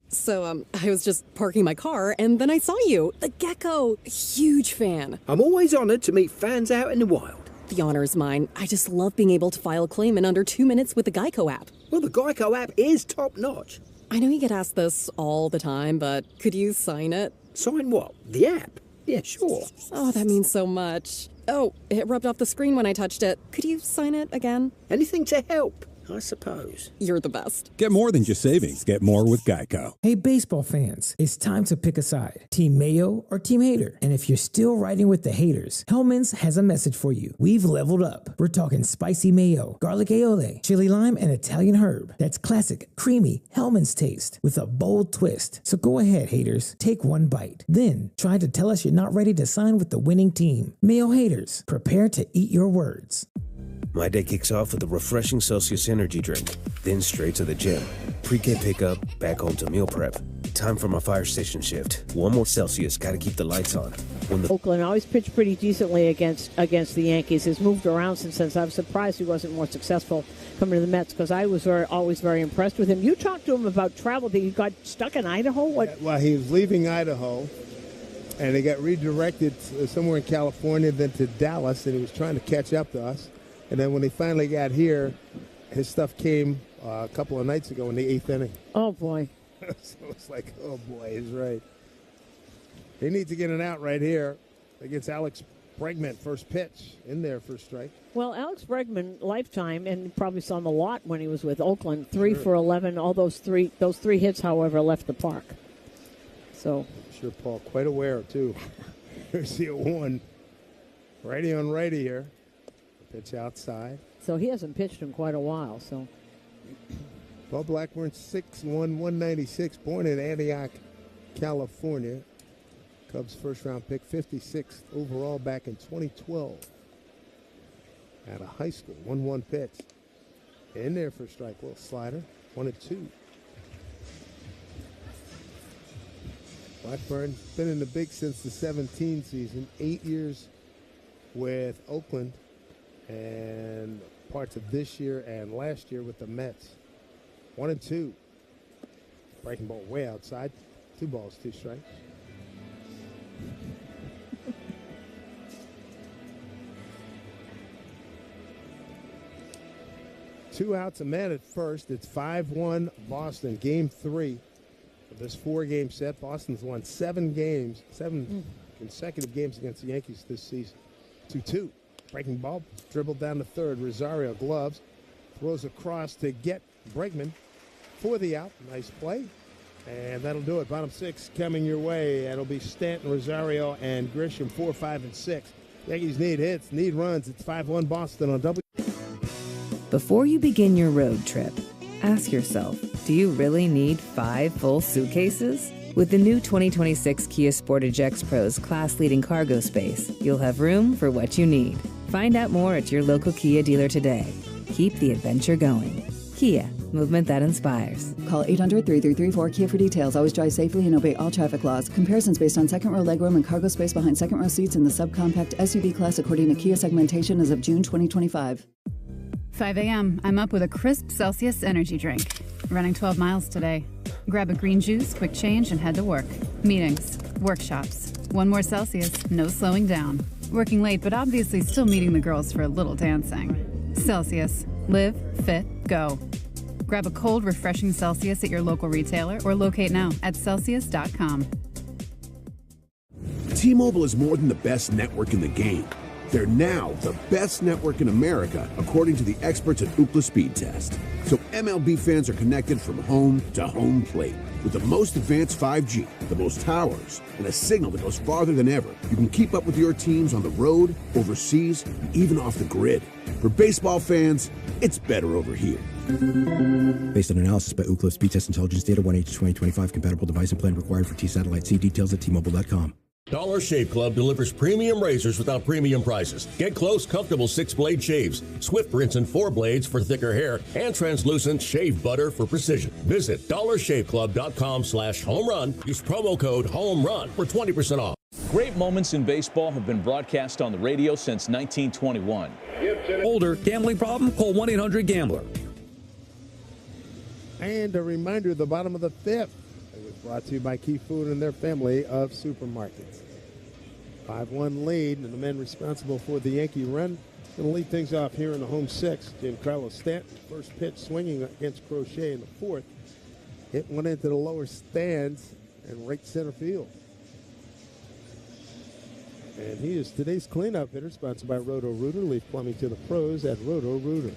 So, I was just parking my car, and then I saw you. The gecko. Huge fan. I'm always honored to meet fans out in the wild. The honor is mine. I just love being able to file a claim in under 2 minutes with the Geico app. Well, the Geico app is top-notch. I know you get asked this all the time, but could you sign it? Sign what? The app? Yeah, sure. Oh, that means so much. Oh, it rubbed off the screen when I touched it. Could you sign it again? Anything to help, I suppose. You're the best. Get more than just savings. Get more with Geico. Hey, baseball fans, it's time to pick a side. Team Mayo or Team Hater? And if you're still riding with the haters, Hellman's has a message for you. We've leveled up. We're talking spicy mayo, garlic aioli, chili lime, and Italian herb. That's classic, creamy Hellman's taste with a bold twist. So go ahead, haters. Take one bite. Then try to tell us you're not ready to sign with the winning team. Mayo haters, prepare to eat your words. My day kicks off with a refreshing Celsius energy drink, then straight to the gym. Pre-K pickup, back home to meal prep. Time for my fire station shift. One more Celsius, gotta keep the lights on. Oakland always pitched pretty decently against the Yankees. He's moved around since then, so I'm surprised he wasn't more successful coming to the Mets, because I was always very impressed with him. You talked to him about travel. That he got stuck in Idaho? What? Well, he was leaving Idaho, and he got redirected somewhere in California, then to Dallas, and he was trying to catch up to us. And then when he finally got here, his stuff came a couple of nights ago in the 8th inning. Oh, boy. So it's like, oh, boy, he's right. He needs to get an out right here against Alex Bregman. First pitch in there for strike. Well, Alex Bregman, lifetime, and you probably saw him a lot when he was with Oakland, 3 for 11. All those three hits, however, left the park. So I'm sure Paul quite aware, too. Here's the 1. Righty on righty here. Pitch outside. So he hasn't pitched in quite a while. So Paul Blackburn, 6'1", 196, born in Antioch, California. Cubs first-round pick, 56th overall back in 2012. At a high school, 1-1 pitch. In there for strike, little slider, 1-2. Blackburn been in the big since the 17 season, 8 years with Oakland, and parts of this year and last year with the Mets. 1-2. Breaking ball way outside. 2 balls, 2 strikes. Two outs, a man at first. It's 5-1 Boston, game 3 of this 4-game set. Boston's won 7 consecutive games against the Yankees this season. 2-2. Breaking ball, dribbled down to third. Rosario gloves, throws across to get Bregman for the out. Nice play. And that'll do it. Bottom 6 coming your way. That'll be Stanton, Rosario, and Grisham, 4, 5, and 6. Yankees need hits, need runs. It's 5-1 Boston on W. Before you begin your road trip, ask yourself, do you really need 5 full suitcases? With the new 2026 Kia Sportage X Pro's class-leading cargo space, you'll have room for what you need. Find out more at your local Kia dealer today. Keep the adventure going. Kia, movement that inspires. Call 800-3334-KIA for details. Always drive safely and obey all traffic laws. Comparisons based on second row legroom and cargo space behind second row seats in the subcompact SUV class according to Kia segmentation as of June 2025. 5 a.m. I'm up with a crisp Celsius energy drink. Running 12 miles today. Grab a green juice, quick change, and head to work. Meetings, workshops. 1 more Celsius, no slowing down. Working late, but obviously still meeting the girls for a little dancing. Celsius. Live, fit, go. Grab a cold, refreshing Celsius at your local retailer or locate now at Celsius.com. T-Mobile is more than the best network in the game. They're now the best network in America, according to the experts at Ookla Speed Test. So MLB fans are connected from home to home plate. With the most advanced 5G, the most towers, and a signal that goes farther than ever, you can keep up with your teams on the road, overseas, and even off the grid. For baseball fans, it's better over here. Based on analysis by Ookla Speed Test Intelligence Data 1H2025, compatible device and plan required for T-Satellite. See details at T-Mobile.com. Dollar Shave Club delivers premium razors without premium prices. Get close, comfortable 6-blade shaves, swift rinse and 4 blades for thicker hair, and translucent shave butter for precision. Visit dollarshaveclub.com/home run. Use promo code HOMERUN for 20% off. Great moments in baseball have been broadcast on the radio since 1921. Older, gambling problem? Call 1-800-GAMBLER. And a reminder at the bottom of the fifth. It was brought to you by Key Food and their family of supermarkets. 5-1 lead, and the men responsible for the Yankee run going to lead things off here in the home sixth. Giancarlo Stanton, first pitch swinging against Crochet in the fourth. Hit one into the lower stands and right center field. And he is today's cleanup hitter, sponsored by Roto-Rooter. Leave plumbing to the pros at Roto-Rooter.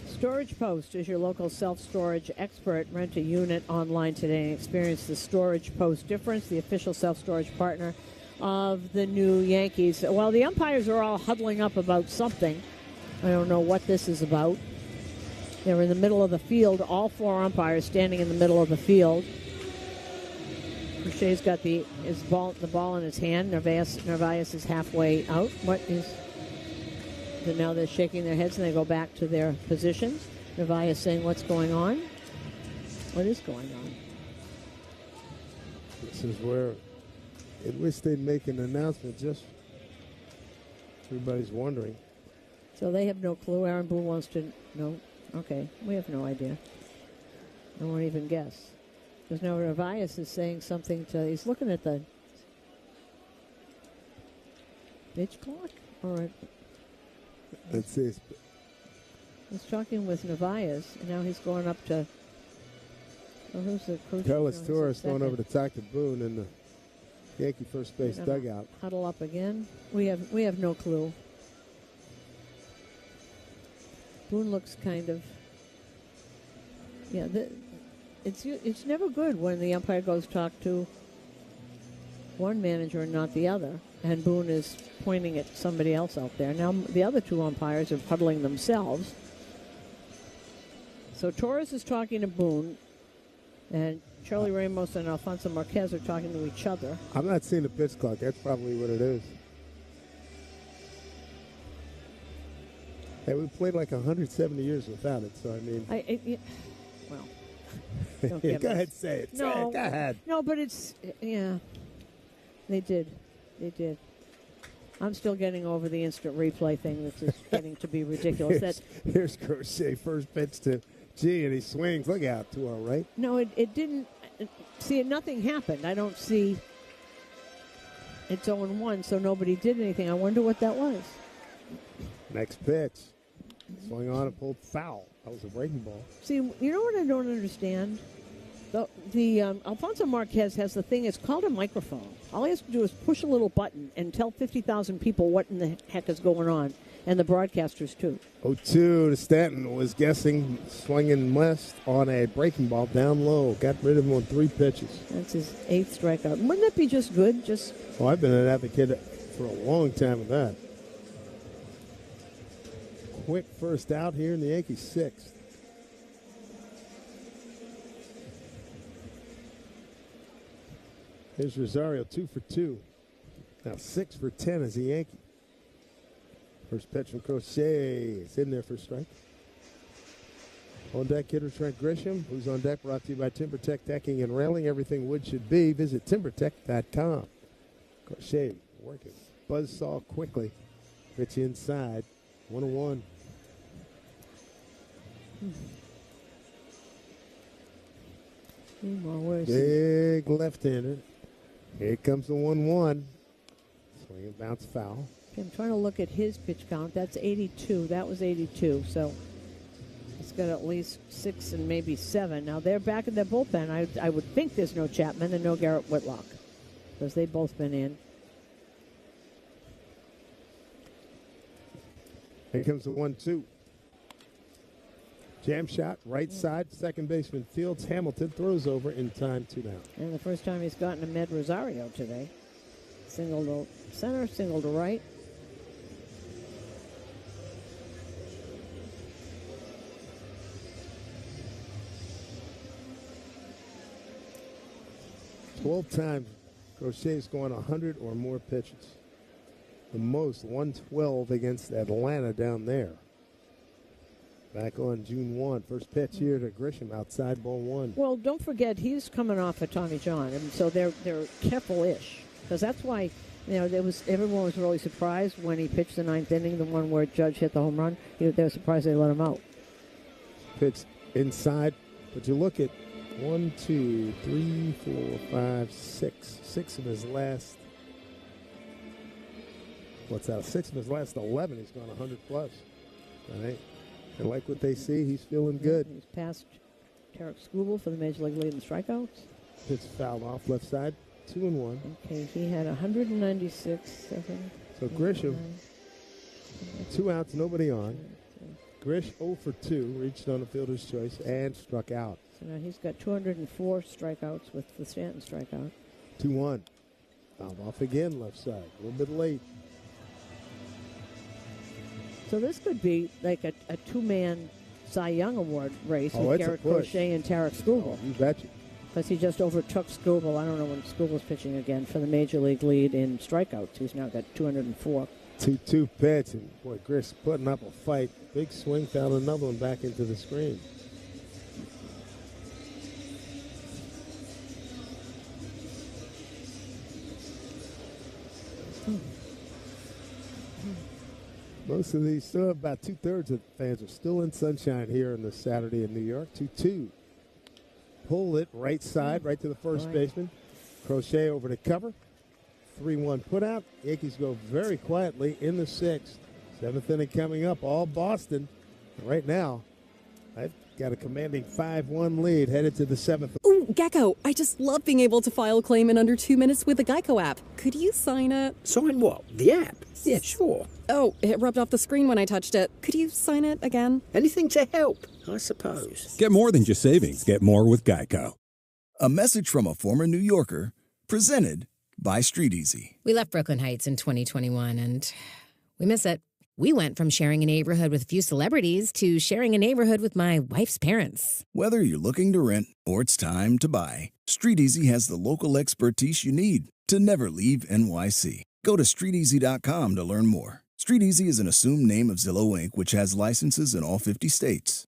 Storage Post is your local self-storage expert. Rent a unit online today and experience the Storage Post difference, the official self-storage partner of the new Yankees. While the umpires are all huddling up about something, I don't know what this is about. They're in the middle of the field, all 4 umpires standing in the middle of the field. Crochet's got the ball in his hand. Narvaez is halfway out. What is... So now they're shaking their heads and they go back to their positions. Narvaez saying, what's going on? What is going on? This is where I wish they'd make an announcement. Just everybody's wondering. So they have no clue. Aaron Boone wants to know. Okay, we have no idea. I won't even guess. Because now Narvaez is saying something he's looking at the pitch clock? Or let's see. He's talking with Narvaez, and now he's going up to. Well, who's the coach? Carlos Torres going over to talk to Boone in the Yankee first base dugout. Huddle up again. We have no clue. Boone looks kind of. Yeah, it's never good when the umpire goes talk to one manager and not the other. And Boone is pointing at somebody else out there. Now the other 2 umpires are huddling themselves. So Torres is talking to Boone, and Charlie Ramos and Alfonso Marquez are talking to each other. I'm not seeing the pitch clock. That's probably what it is. Hey, we played like 170 years without it, so I mean... well... Go ahead, say it. No, say it. Go ahead. No, but it's... Yeah. They did. I'm still getting over the instant replay thing that's just getting to be ridiculous. Here's Crochet, first pitch to G, and he swings. Look out, 2-0, right? No, it didn't. See, nothing happened. I don't see. It's 0-1, so nobody did anything. I wonder what that was. Next pitch. Swung on and pulled foul. That was a breaking ball. See, you know what I don't understand? The Alfonso Marquez has the thing, it's called a microphone. All he has to do is push a little button and tell 50,000 people what in the heck is going on, and the broadcasters too. 0-2 to Stanton, was guessing, swinging west on a breaking ball down low. Got rid of him on 3 pitches. That's his 8th strikeout. Wouldn't that be just good? Well, I've been an advocate for a long time of that. Quick first out here in the Yankees 6th. Here's Rosario, 2 for 2. Now 6 for 10 as a Yankee. First pitch from Crochet. It's in there for a strike. On deck hitter Trent Grisham, who's on deck, brought to you by TimberTech Decking and Railing. Everything wood should be. Visit TimberTech.com. Crochet working. Buzzsaw quickly. Pitch inside. 1-1. Big left-hander. Here comes the 1-1. Swing and bounce foul. I'm trying to look at his pitch count. That's 82. That was 82. So it's got at least 6 and maybe 7. Now they're back in their bullpen. I would think there's no Chapman and no Garrett Whitlock because they've both been in. Here comes the 1-2. Jam shot, right side, second baseman Fields. Hamilton throws over in time, 2 down. And the first time he's gotten a Med Rosario today. Single to center, single to right. Twelve times Crochet's going 100 or more pitches. The most, 112 against Atlanta down there. Back on June 1. First pitch here to Grisham, outside ball 1. Well, don't forget, he's coming off of Tommy John, and so they're careful-ish. Because that's why, everyone was really surprised when he pitched the 9th inning, the one where Judge hit the home run. They were surprised they let him out. Pitch inside, but you look at 1, 2, 3, 4, 5, 6. 6 of his last. What's that? 6 of his last 11. He's gone 100 plus. All right. They like what they see. He's feeling good. He's passed Tarek Skubal for the Major League lead in strikeouts. Pitch fouled off left side. 2-1. Okay, he had 196. So Grisham, 2 outs, nobody on. Grish 0 for 2, reached on a fielder's choice and struck out. So now he's got 204 strikeouts with the Stanton strikeout. 2-1. Fouled off again left side. A little bit late. So this could be like a 2-man Cy Young Award race with Garrett Crochet and Tarek Skubal. You betcha. Because he just overtook Skubal. I don't know when Skubal's pitching again for the Major League lead in strikeouts. He's now got 204. 2-2 pitch, and boy, Grish putting up a fight. Big swing, found another one back into the screen. Most of these, still about 2/3 of the fans are still in sunshine here on this Saturday in New York. 2-2. Pull it right side, right to the first baseman. Crochet over to cover. 3-1 put out. Yankees go very quietly in the 6th. 7th inning coming up, all Boston. Right now, I've got a commanding 5-1 lead headed to the 7th. Ooh, Gecko, I just love being able to file a claim in under 2 minutes with the Geico app. Could you sign it? Sign what? The app? Yeah, sure. Oh, it rubbed off the screen when I touched it. Could you sign it again? Anything to help, I suppose. Get more than just savings. Get more with Geico. A message from a former New Yorker, presented by Street Easy. We left Brooklyn Heights in 2021, and we miss it. We went from sharing a neighborhood with a few celebrities to sharing a neighborhood with my wife's parents. Whether you're looking to rent or it's time to buy, Street Easy has the local expertise you need to never leave NYC. Go to StreetEasy.com to learn more. Street Easy is an assumed name of Zillow Inc., which has licenses in all 50 states.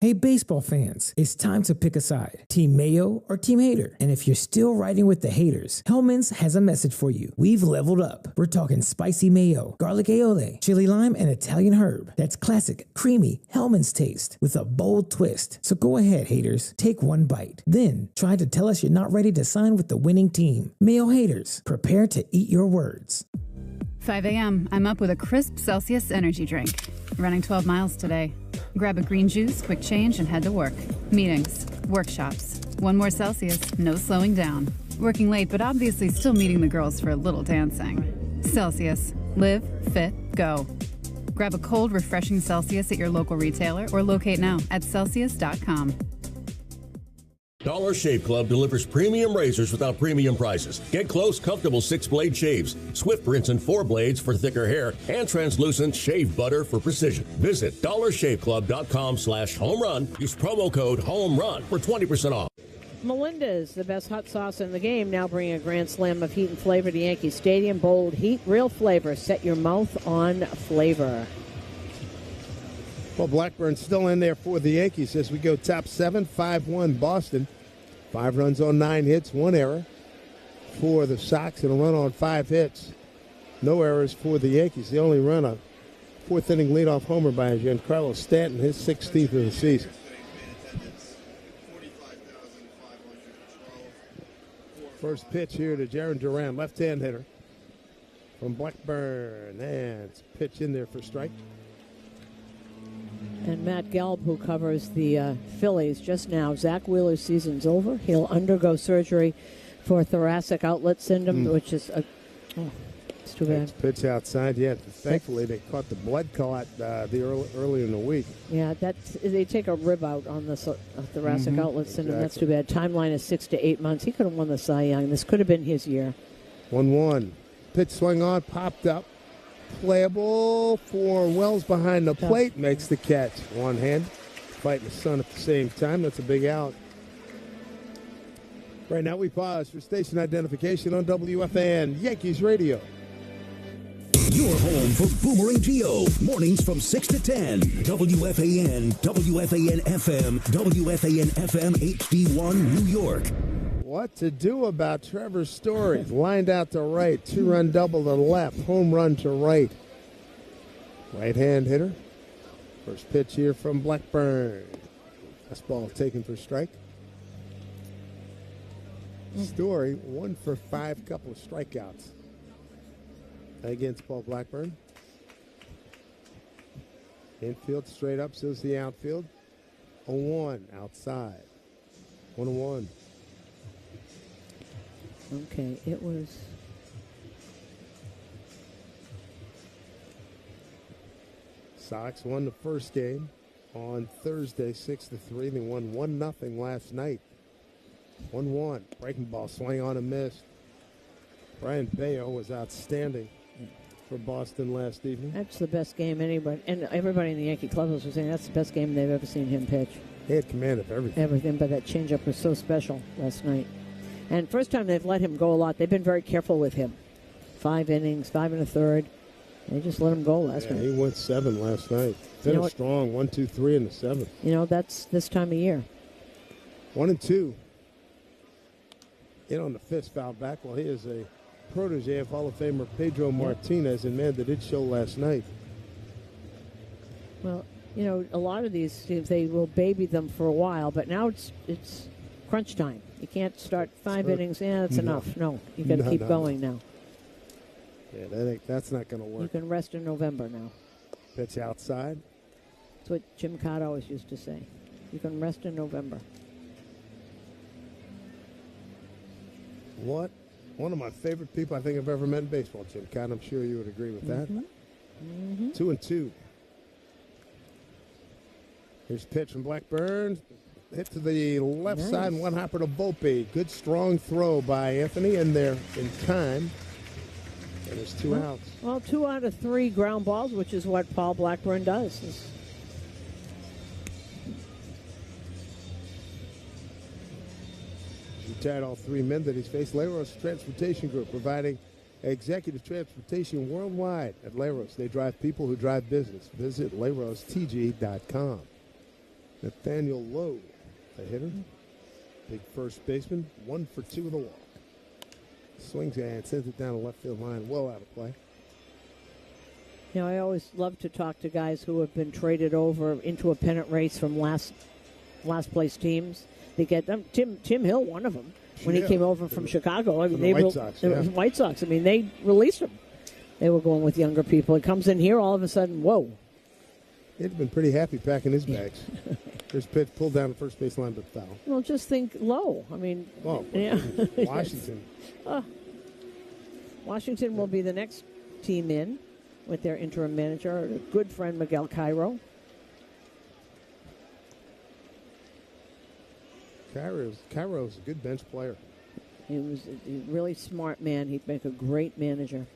Hey, baseball fans, it's time to pick a side. Team Mayo or Team Hater. And if you're still riding with the haters, Hellman's has a message for you. We've leveled up. We're talking spicy mayo, garlic aioli, chili lime, and Italian herb. That's classic, creamy Hellman's taste with a bold twist. So go ahead, haters. Take one bite. Then try to tell us you're not ready to sign with the winning team. Mayo haters, prepare to eat your words. 5 a.m. I'm up with a crisp Celsius energy drink. Running 12 miles today. Grab a green juice, quick change, and head to work. Meetings, workshops. 1 more Celsius, no slowing down. Working late, but obviously still meeting the girls for a little dancing. Celsius. Live, fit, go. Grab a cold, refreshing Celsius at your local retailer or locate now at Celsius.com. Dollar Shave Club delivers premium razors without premium prices. Get close, comfortable 6-blade shaves, swift rinse and 4 blades for thicker hair, and translucent shave butter for precision. Visit dollarshaveclub.com/home-run. Use promo code HOME-RUN for 20% off. Melinda's, the best hot sauce in the game, now bringing a grand slam of heat and flavor to Yankee Stadium. Bold heat, real flavor. Set your mouth on flavor. Well, Blackburn's still in there for the Yankees as we go top 7, 5-1 Boston. 5 runs on 9 hits, 1 error for the Sox, and a run on 5 hits. No errors for the Yankees. They only run a 4th inning leadoff homer by Giancarlo Stanton, his 16th of the season. First pitch here to Jarren Duran, left-hand hitter. from Blackburn. And it's a pitch in there for strike. And Matt Gelb, who covers the Phillies just now, Zach Wheeler's season's over. He'll undergo surgery for thoracic outlet syndrome, which is it's too bad. Pitch outside. Yeah, thankfully they caught the blood clot earlier in the week. Yeah, they take a rib out on the thoracic outlet syndrome. That's too bad. Timeline is 6 to 8 months. He could have won the Cy Young. This could have been his year. 1-1. Pitch swung on, popped up. Playable for Wells behind the plate. Makes the catch. One hand. Fighting the sun at the same time. That's a big out. Right now we pause for station identification on WFAN Yankees Radio. Your home for Boomerang Geo. Mornings from 6 to 10. WFAN, WFAN FM, WFAN FM HD1 New York. What to do about Trevor Story? Lined out to right. 2-run double to left. Home run to right. Right-hand hitter. First pitch here from Blackburn. Fastball taken for strike. Story, 1 for 5, couple of strikeouts against Paul Blackburn. Infield straight up, so's the outfield. 0-1 outside. 1-1. Okay, it was. Sox won the first game on Thursday, 6-3. They won 1-0 last night. 1-1. Breaking ball, swing on and missed. Brian Bayo was outstanding for Boston last evening. That's the best game anybody, and everybody in the Yankee clubhouse was saying that's the best game they've ever seen him pitch. He had command of everything. Everything, but that changeup was so special last night. And first time they've let him go a lot. They've been very careful with him. 5 innings, 5 1/3. They just let him go last night. He went 7 last night. Finished strong, 1, 2, 3 in the 7th. You know, that's this time of year. 1-2. In on the fist, foul back. Well, he is a protege of Hall of Famer Pedro Martinez, and man, that did show last night. Well, you know, a lot of these teams, they will baby them for a while, but now it's crunch time. You can't start 5 innings. Yeah, that's enough. No, you got to keep going now. Yeah, that's not going to work. You can rest in November now. Pitch outside. That's what Jim Cott always used to say. You can rest in November. What? One of my favorite people I think I've ever met in baseball, Jim Cott. I'm sure you would agree with that. 2-2. Here's a pitch from Blackburn. Hit to the left side, one hopper to Volpe. Good strong throw by Anthony, and they're in time. And there's 2 outs. Well, 2 out of 3 ground balls, which is what Paul Blackburn does. Retired all 3 men that he's faced. Leros Transportation Group, providing executive transportation worldwide at Leros. They drive people who drive business. Visit lerostg.com. Nathaniel Lowe, the hitter. Big first baseman, 1 for 2 with a walk. Swings and sends it down the left field line, well out of play. You know, I always love to talk to guys who have been traded over into a pennant race from last place teams. They get them. Tim Hill, one of them, when he came over from Chicago. I mean, the White Sox. I mean, they released him. They were going with younger people. He comes in here, all of a sudden, whoa. He'd been pretty happy packing his bags. First pitch pulled down the first base line, but foul. Well, just think low. I mean, Washington. Washington will be the next team in with their interim manager, a good friend Miguel Cairo. Cairo's a good bench player. He was a really smart man. He'd make a great manager.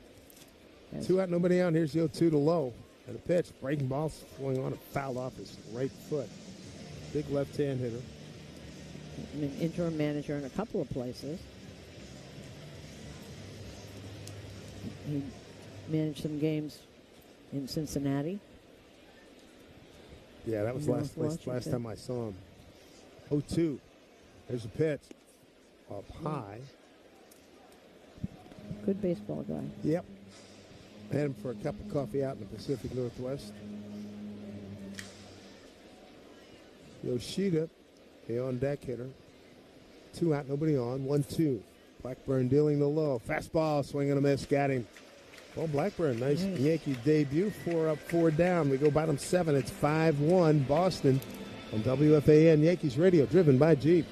2 out, nobody out. Here's the 0-2 to Lowe. And a pitch, breaking ball, swung on and fouled off his right foot. Big left-hand hitter. An interim manager in a couple of places. He managed some games in Cincinnati. Yeah, that was last time I saw him. 0-2. There's a pitch. Up high. Good baseball guy. Yep. Had him for a cup of coffee out in the Pacific Northwest. Yoshida, the on-deck hitter. 2 out, nobody on. 1-2. Blackburn dealing the low. Fastball, swing and a miss. Got him. Well, Blackburn, nice Yankee debut. 4 up, 4 down. We go bottom 7. It's 5-1 Boston on WFAN Yankees Radio, driven by Jeep.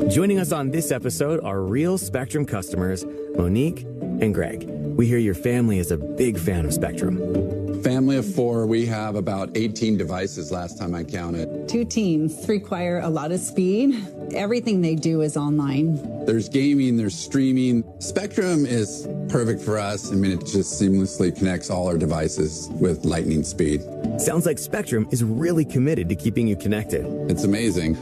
Joining us on this episode are real Spectrum customers, Monique and Greg. We hear your family is a big fan of Spectrum. Family of 4, we have about 18 devices last time I counted. 2 teams require a lot of speed. Everything they do is online. There's gaming, there's streaming. Spectrum is perfect for us. I mean, it just seamlessly connects all our devices with lightning speed. Sounds like Spectrum is really committed to keeping you connected. It's amazing.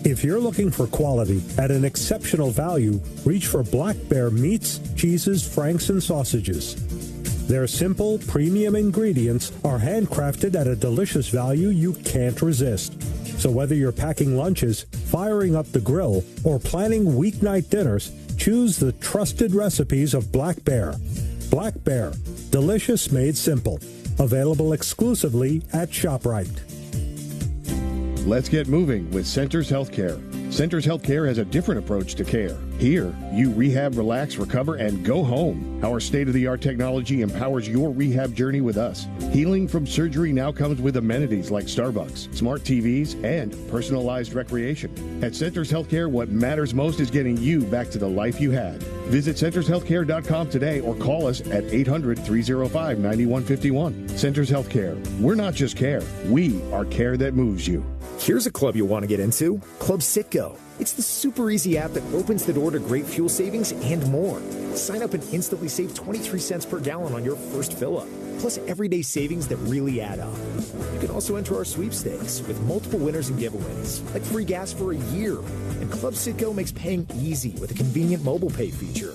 If you're looking for quality at an exceptional value, reach for Black Bear meats, cheeses, franks, and sausages. Their simple, premium ingredients are handcrafted at a delicious value you can't resist. So whether you're packing lunches, firing up the grill, or planning weeknight dinners, choose the trusted recipes of Black Bear. Black Bear, delicious made simple. Available exclusively at ShopRite. Let's get moving with Centers Healthcare. Centers Healthcare has a different approach to care. Here, you rehab, relax, recover, and go home. Our state-of-the-art technology empowers your rehab journey with us. Healing from surgery now comes with amenities like Starbucks, smart TVs, and personalized recreation. At Centers Healthcare, what matters most is getting you back to the life you had. Visit centershealthcare.com today or call us at 800-305-9151. Centers Healthcare. We're not just care. We are care that moves you. Here's a club you'll want to get into, Club Citgo. It's the super easy app that opens the door to great fuel savings and more. Sign up and instantly save 23 cents per gallon on your first fill-up, plus everyday savings that really add up. You can also enter our sweepstakes with multiple winners and giveaways, like free gas for a year. And Club Citgo makes paying easy with a convenient mobile pay feature.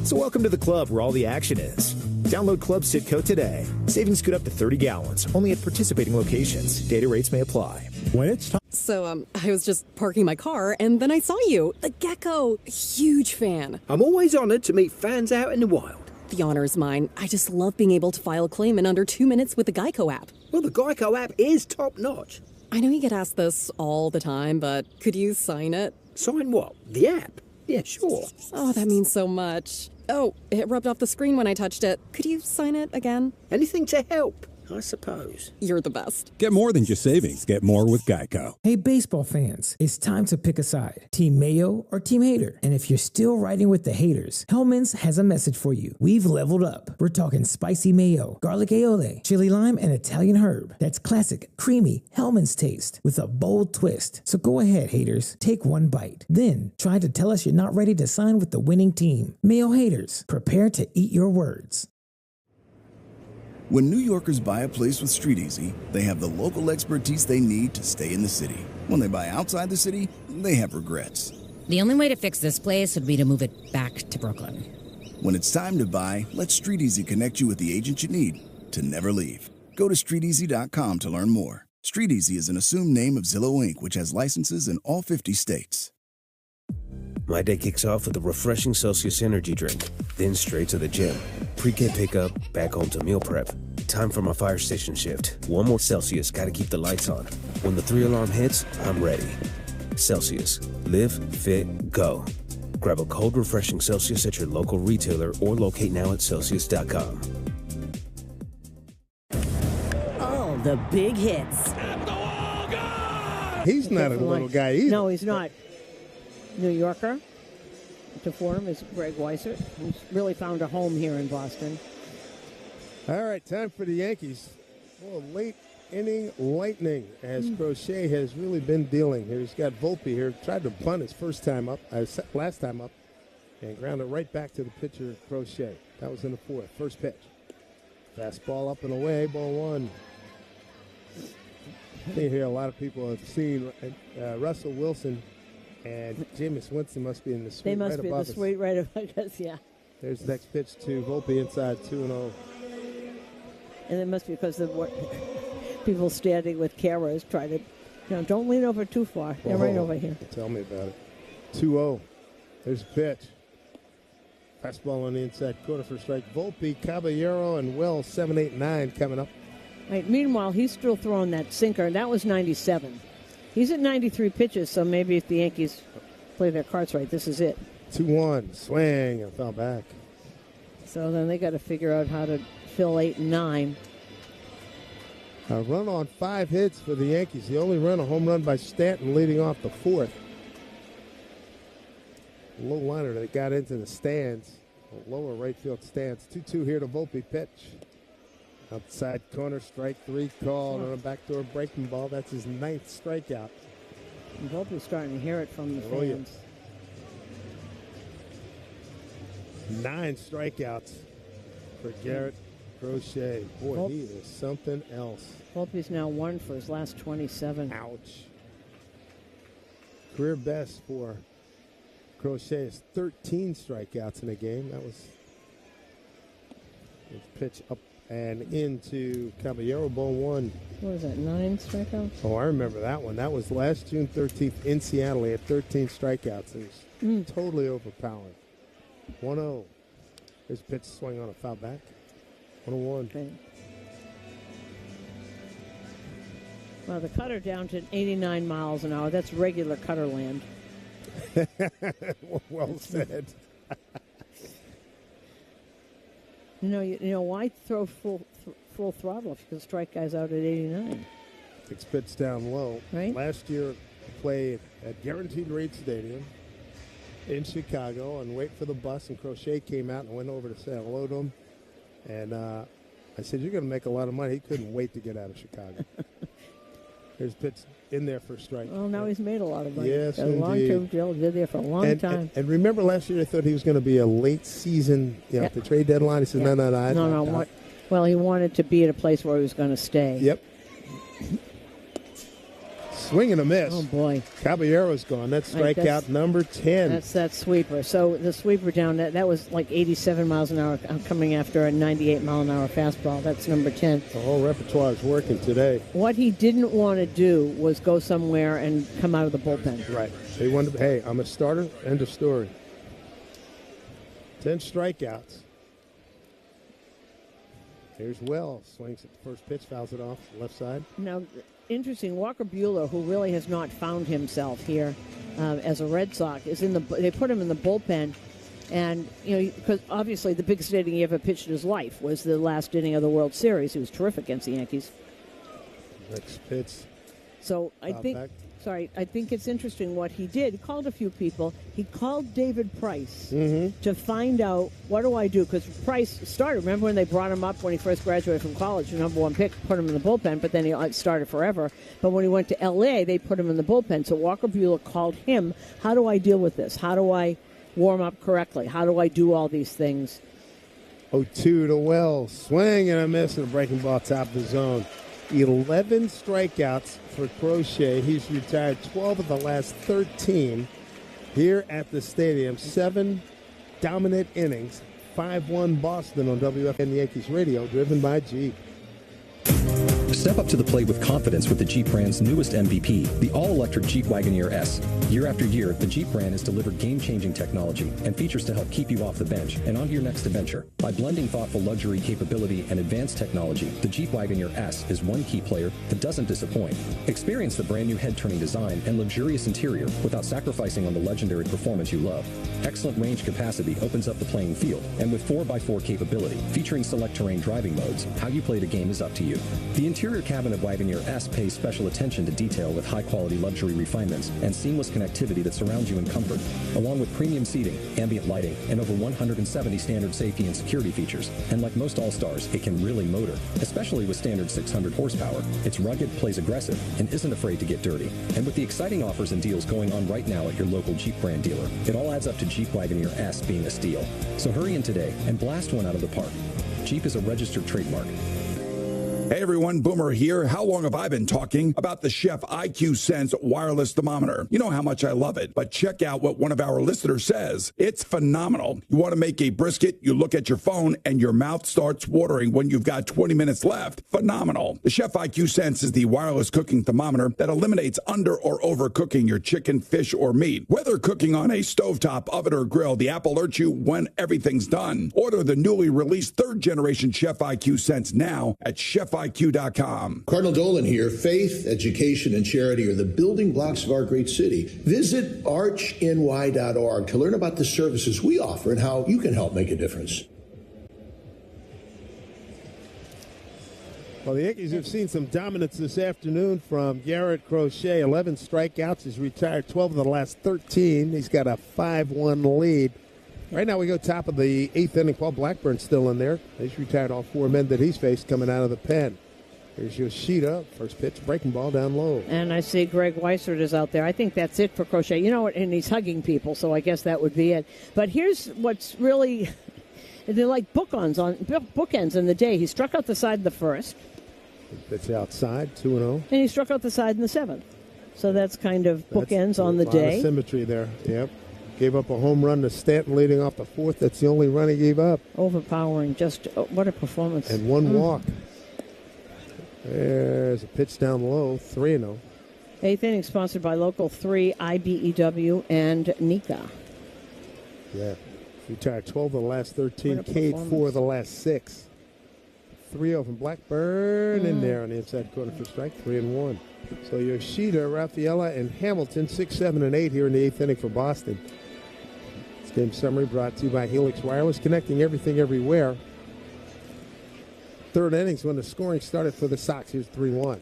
So welcome to the club where all the action is. Download Club Citgo today. Savings could up to 30 gallons, only at participating locations. Data rates may apply. When it's time. So, I was just parking my car, and then I saw you. The gecko. Huge fan. I'm always honored to meet fans out in the wild. The honor is mine. I just love being able to file a claim in under 2 minutes with the Geico app. Well, the Geico app is top-notch. I know you get asked this all the time, but could you sign it? Sign what? The app? Yeah, sure. Oh, that means so much. Oh, it rubbed off the screen when I touched it. Could you sign it again? Anything to help, I suppose. You're the best. Get more than just savings. Get more with Geico. Hey, baseball fans, it's time to pick a side. Team Mayo or Team Hater. And if you're still riding with the haters, Hellman's has a message for you. We've leveled up. We're talking spicy mayo, garlic aioli, chili lime, and Italian herb. That's classic, creamy Hellman's taste with a bold twist. So go ahead, haters. Take one bite. Then try to tell us you're not ready to sign with the winning team. Mayo haters, prepare to eat your words. When New Yorkers buy a place with Street Easy, they have the local expertise they need to stay in the city. When they buy outside the city, they have regrets. The only way to fix this place would be to move it back to Brooklyn. When it's time to buy, let Street Easy connect you with the agent you need to never leave. Go to StreetEasy.com to learn more. Street Easy is an assumed name of Zillow Inc., which has licenses in all 50 states. My day kicks off with a refreshing Celsius energy drink, then straight to the gym. Pre-K pickup, back home to meal prep. Time for my fire station shift. One more Celsius, gotta keep the lights on. When the 3-alarm hits, I'm ready. Celsius. Live, fit, go. Grab a cold, refreshing Celsius at your local retailer or locate now at Celsius.com. Oh, the big hits. He's not a little guy either. No, he's not. New Yorker to form is Greg Weissert, who's really found a home here in Boston. All right, time for the Yankees. Well, late inning lightning as Crochet has really been dealing here. He's got Volpe here. Tried to bunt his last time up, and grounded right back to the pitcher, Crochet. That was in the fourth. First pitch. Fastball up and away, ball one. I think here a lot of people have seen Russell Wilson and Jameis Winston must be in the suite. They must right be in above the suite right above us, yeah. There's the next pitch to Volpe inside 2-0. And it must be because of what people standing with cameras try to, don't lean over too far. They're right over here. Tell me about it. 2-0. There's a pitch. Fastball on the inside corner for strike. Volpe, Caballero, and Wells, 7, 8, 9 coming up. Right. Meanwhile, he's still throwing that sinker, and that was 97. He's at 93 pitches, so maybe if the Yankees play their cards right, this is it. 2-1. Swing and fell back. So then they got to figure out how to fill 8 and 9. A run on 5 hits for the Yankees. The only run, a home run by Stanton leading off the 4th. Low liner that got into the stands, lower right field stands. 2-2 here to Volpe pitch. Outside corner, strike 3 called on a backdoor breaking ball. That's his 9th strikeout. And Volpe's starting to hear it from the fans. Yeah. 9 strikeouts for Garrett Crochet. Boy, he is something else. Volpe's now 1 for his last 27. Ouch. Career best for Crochet is 13 strikeouts in a game. That was his pitch up and into Caballero, ball 1. What was that, 9 strikeouts? Oh, I remember that one. That was last June 13th in Seattle. He had 13 strikeouts. It was totally overpowering. 1-0. His pitch swing on a foul back. 1-1. Okay. Well, the cutter down to 89 miles an hour. That's regular cutter land. Well said. You know why throw full throttle if you can strike guys out at 89? It's pitched down low. Right. Last year, played at Guaranteed Rate Stadium in Chicago and wait for the bus, and Crochet came out and went over to say hello to him. And I said, "You're going to make a lot of money." He couldn't wait to get out of Chicago. Here's pitch in there for a strike. Well, now he's made a lot of money. Yes, a long-term deal. Did there for a long time. And remember last year, I thought he was going to be a late season, at the trade deadline. He said, no. Well, he wanted to be at a place where he was going to stay. Yep. Swing and a miss. Oh, boy. Caballero's gone. That's strikeout number 10. That's that sweeper. So the sweeper down, that was like 87 miles an hour coming after a 98-mile-an-hour fastball. That's number 10. The whole repertoire is working today. What he didn't want to do was go somewhere and come out of the bullpen. Right. He wanted to, hey, I'm a starter. End of story. 10 strikeouts. Here's Wells. Swings at the first pitch, fouls it off left side. Now, interesting, Walker Buehler, who really has not found himself here as a Red Sox, they put him in the bullpen. And, because obviously the biggest inning he ever pitched in his life was the last inning of the World Series. He was terrific against the Yankees. Next pitch. So I think it's interesting what he did. He called a few people. He called David Price to find out, what do I do? Because Price started. Remember when they brought him up when he first graduated from college, the number 1 pick, put him in the bullpen, but then he started forever. But when he went to L.A., they put him in the bullpen. So Walker Buehler called him, how do I deal with this? How do I warm up correctly? How do I do all these things? 0-2 to Wells. Swing and a miss and a breaking ball top of the zone. 11 strikeouts for Crochet. He's retired 12 of the last 13 here at the stadium. 7 dominant innings. 5-1 Boston on WFN Yankees radio, driven by Jeep. Step up to the plate with confidence with the Jeep brand's newest MVP, the all-electric Jeep Wagoneer S. Year after year, the Jeep brand has delivered game-changing technology and features to help keep you off the bench and onto your next adventure. By blending thoughtful luxury capability and advanced technology, the Jeep Wagoneer S is one key player that doesn't disappoint. Experience the brand-new head-turning design and luxurious interior without sacrificing on the legendary performance you love. Excellent range capacity opens up the playing field, and with 4x4 capability, featuring select terrain driving modes, how you play the game is up to you. The interior cabin of Wagoneer S pays special attention to detail with high-quality luxury refinements and seamless connectivity that surrounds you in comfort, along with premium seating, ambient lighting, and over 170 standard safety and security features. And like most All-Stars, it can really motor, especially with standard 600 horsepower. It's rugged, plays aggressive, and isn't afraid to get dirty. And with the exciting offers and deals going on right now at your local Jeep brand dealer, it all adds up to Jeep Wagoneer S being a steal. So hurry in today and blast one out of the park. Jeep is a registered trademark. Hey everyone, Boomer here. How long have I been talking about the Chef IQ Sense wireless thermometer? You know how much I love it, but check out what one of our listeners says. It's phenomenal. You want to make a brisket, you look at your phone, and your mouth starts watering when you've got 20 minutes left. Phenomenal. The Chef IQ Sense is the wireless cooking thermometer that eliminates under or overcooking your chicken, fish, or meat. Whether cooking on a stovetop, oven, or grill, the app alerts you when everything's done. Order the newly released 3rd generation Chef IQ Sense now at Chef chefiq.com. Cardinal Dolan here. Faith, education, and charity are the building blocks of our great city. Visit archny.org to learn about the services we offer and how you can help make a difference. Well, the Yankees have seen some dominance this afternoon from Garrett Crochet. 11 strikeouts. He's retired 12 of the last 13. He's got a 5-1 lead. Right now we go top of the 8th inning. Paul Blackburn's still in there. He's retired all 4 men that he's faced coming out of the pen. Here's Yoshida. First pitch, breaking ball down low. And I see Greg Weissert is out there. I think that's it for Crochet. You know what? And he's hugging people, so I guess that would be it. But here's what's really... They're like bookends in the day. He struck out the side in the first. Pitch outside, 2-0. And he struck out the side in the 7th. So that's kind of bookends on the day. A lot of symmetry there. Yep. Gave up a home run to Stanton leading off the 4th. That's the only run he gave up. Overpowering. Just what a performance. And 1 walk. There's a pitch down low, 3-0. 8th inning sponsored by Local 3, IBEW, and Nika. Yeah. Retired 12 of the last 13. Cade 4 of the last 6. 3-0 from Blackburn in there on the inside corner for strike, 3-1. So Yoshida, Rafaela, and Hamilton, 6, 7, and 8 here in the 8th inning for Boston. This game summary brought to you by Helix Wireless, connecting everything everywhere. 3rd innings when the scoring started for the Sox. Here's 3-1.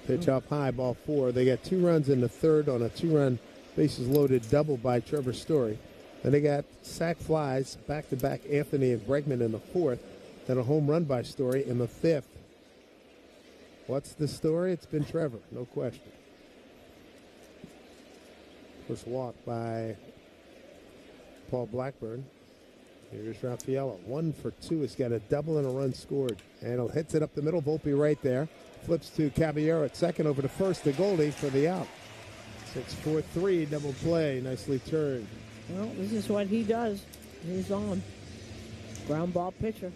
Pitch up high, ball 4. They got 2 runs in the 3rd on a 2-run bases loaded double by Trevor Story. Then they got sac flies, back-to-back Anthony and Bregman in the 4th. Then a home run by Story in the 5th. What's the story? It's been Trevor, no question. First walk by Paul Blackburn. Here's Rafaela. 1 for 2. He's got a double and a run scored. And he'll hits it up the middle. Volpe right there. Flips to Caballero at second over to first to Goldie for the out. 6-4-3 double play. Nicely turned. Well, this is what he does. He's on. Ground ball pitcher.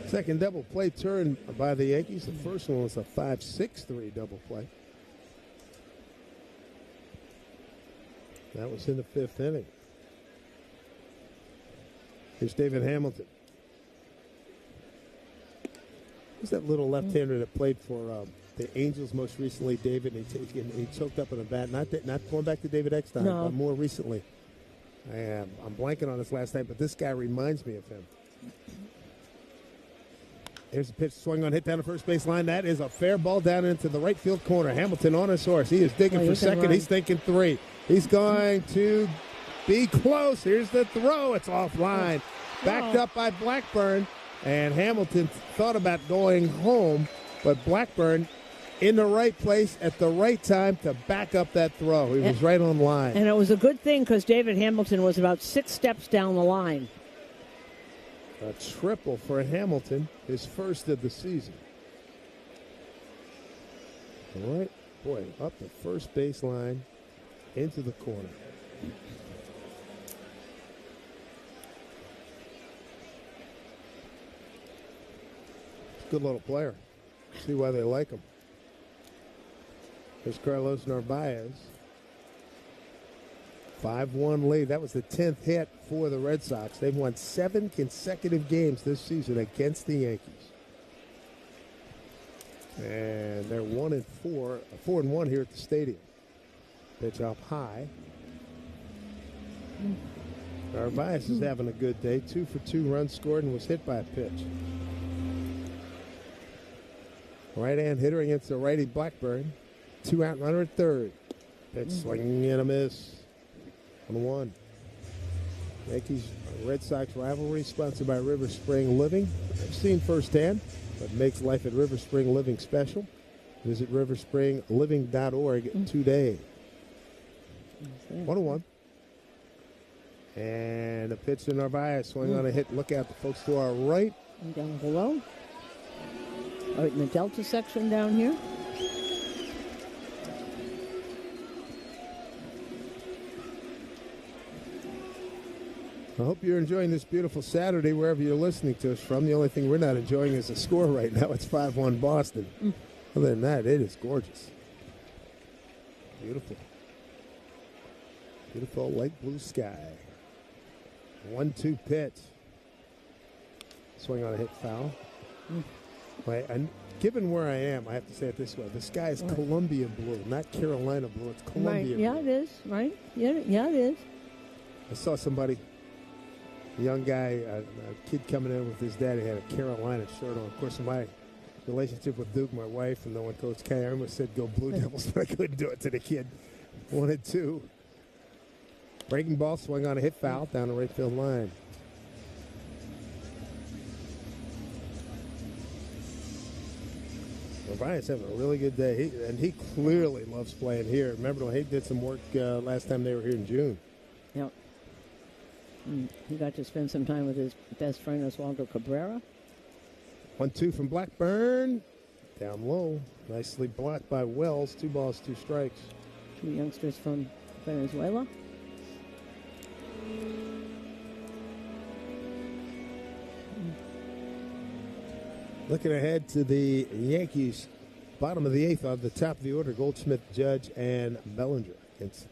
Second double play turn by the Yankees. The first one was a 5-6-3 double play. That was in the 5th inning. Here's David Hamilton. Who's that little left-hander that played for the Angels most recently, David? And he choked up in a bat. Not going back to David Eckstein, but more recently. I'm blanking on his last name, but this guy reminds me of him. Here's a pitch, swing on, hit down the first base line. That is a fair ball down into the right field corner. Hamilton on his horse. He is digging for second. Run. He's thinking 3. He's going to be close. Here's the throw. It's offline. Backed up by Blackburn. And Hamilton thought about going home, but Blackburn in the right place at the right time to back up that throw. He was right on line. And it was a good thing because David Hamilton was about 6 steps down the line. A triple for Hamilton, his first of the season. All right, boy, up the first baseline, into the corner. Good little player. See why they like him. There's Carlos Narvaez. 5-1 lead. That was the 10th hit for the Red Sox. They've won 7 consecutive games this season against the Yankees. And they're 4-1 here at the stadium. Pitch up high. Narvaez is having a good day. 2 for 2 runs scored and was hit by a pitch. Right-hand hitter against the righty Blackburn. 2-out runner at third. Pitch swinging and a miss. 1-1. Yankees Red Sox rivalry sponsored by River Spring Living. I've seen firsthand what makes life at River Spring Living special. Visit riverspringliving.org today. 1-1. And a pitch to Narvaez. Swing on a hit. Look out, the folks to our right. And down below. Right in the Delta section down here. I hope you're enjoying this beautiful Saturday wherever you're listening to us from. The only thing we're not enjoying is the score right now. It's 5-1 Boston. Other than that, it is gorgeous. Beautiful. Beautiful light blue sky. 1-2 pitch. Swing on a hit foul. Given where I am, I have to say it this way. The sky is Colombian blue, not Carolina blue. It's Colombian blue. Yeah, it is. Right? Yeah, it is. I saw somebody, a young guy, a kid coming in with his dad. He had a Carolina shirt on. Of course, my relationship with Duke, my wife, and then when Coach K. I almost said go Blue Devils, but I couldn't do it to the kid. 1-2. Breaking ball, swung on a hit foul down the right field line. Brian's having a really good day, and he clearly loves playing here. Remember when he did some work last time they were here in June? Yep. He got to spend some time with his best friend, Oswaldo Cabrera. 1-2 from Blackburn. Down low. Nicely blocked by Wells. 2 balls, 2 strikes. 2 youngsters from Venezuela. Looking ahead to the Yankees, bottom of the 8th on the top of the order, Goldschmidt, Judge, and Bellinger. Against,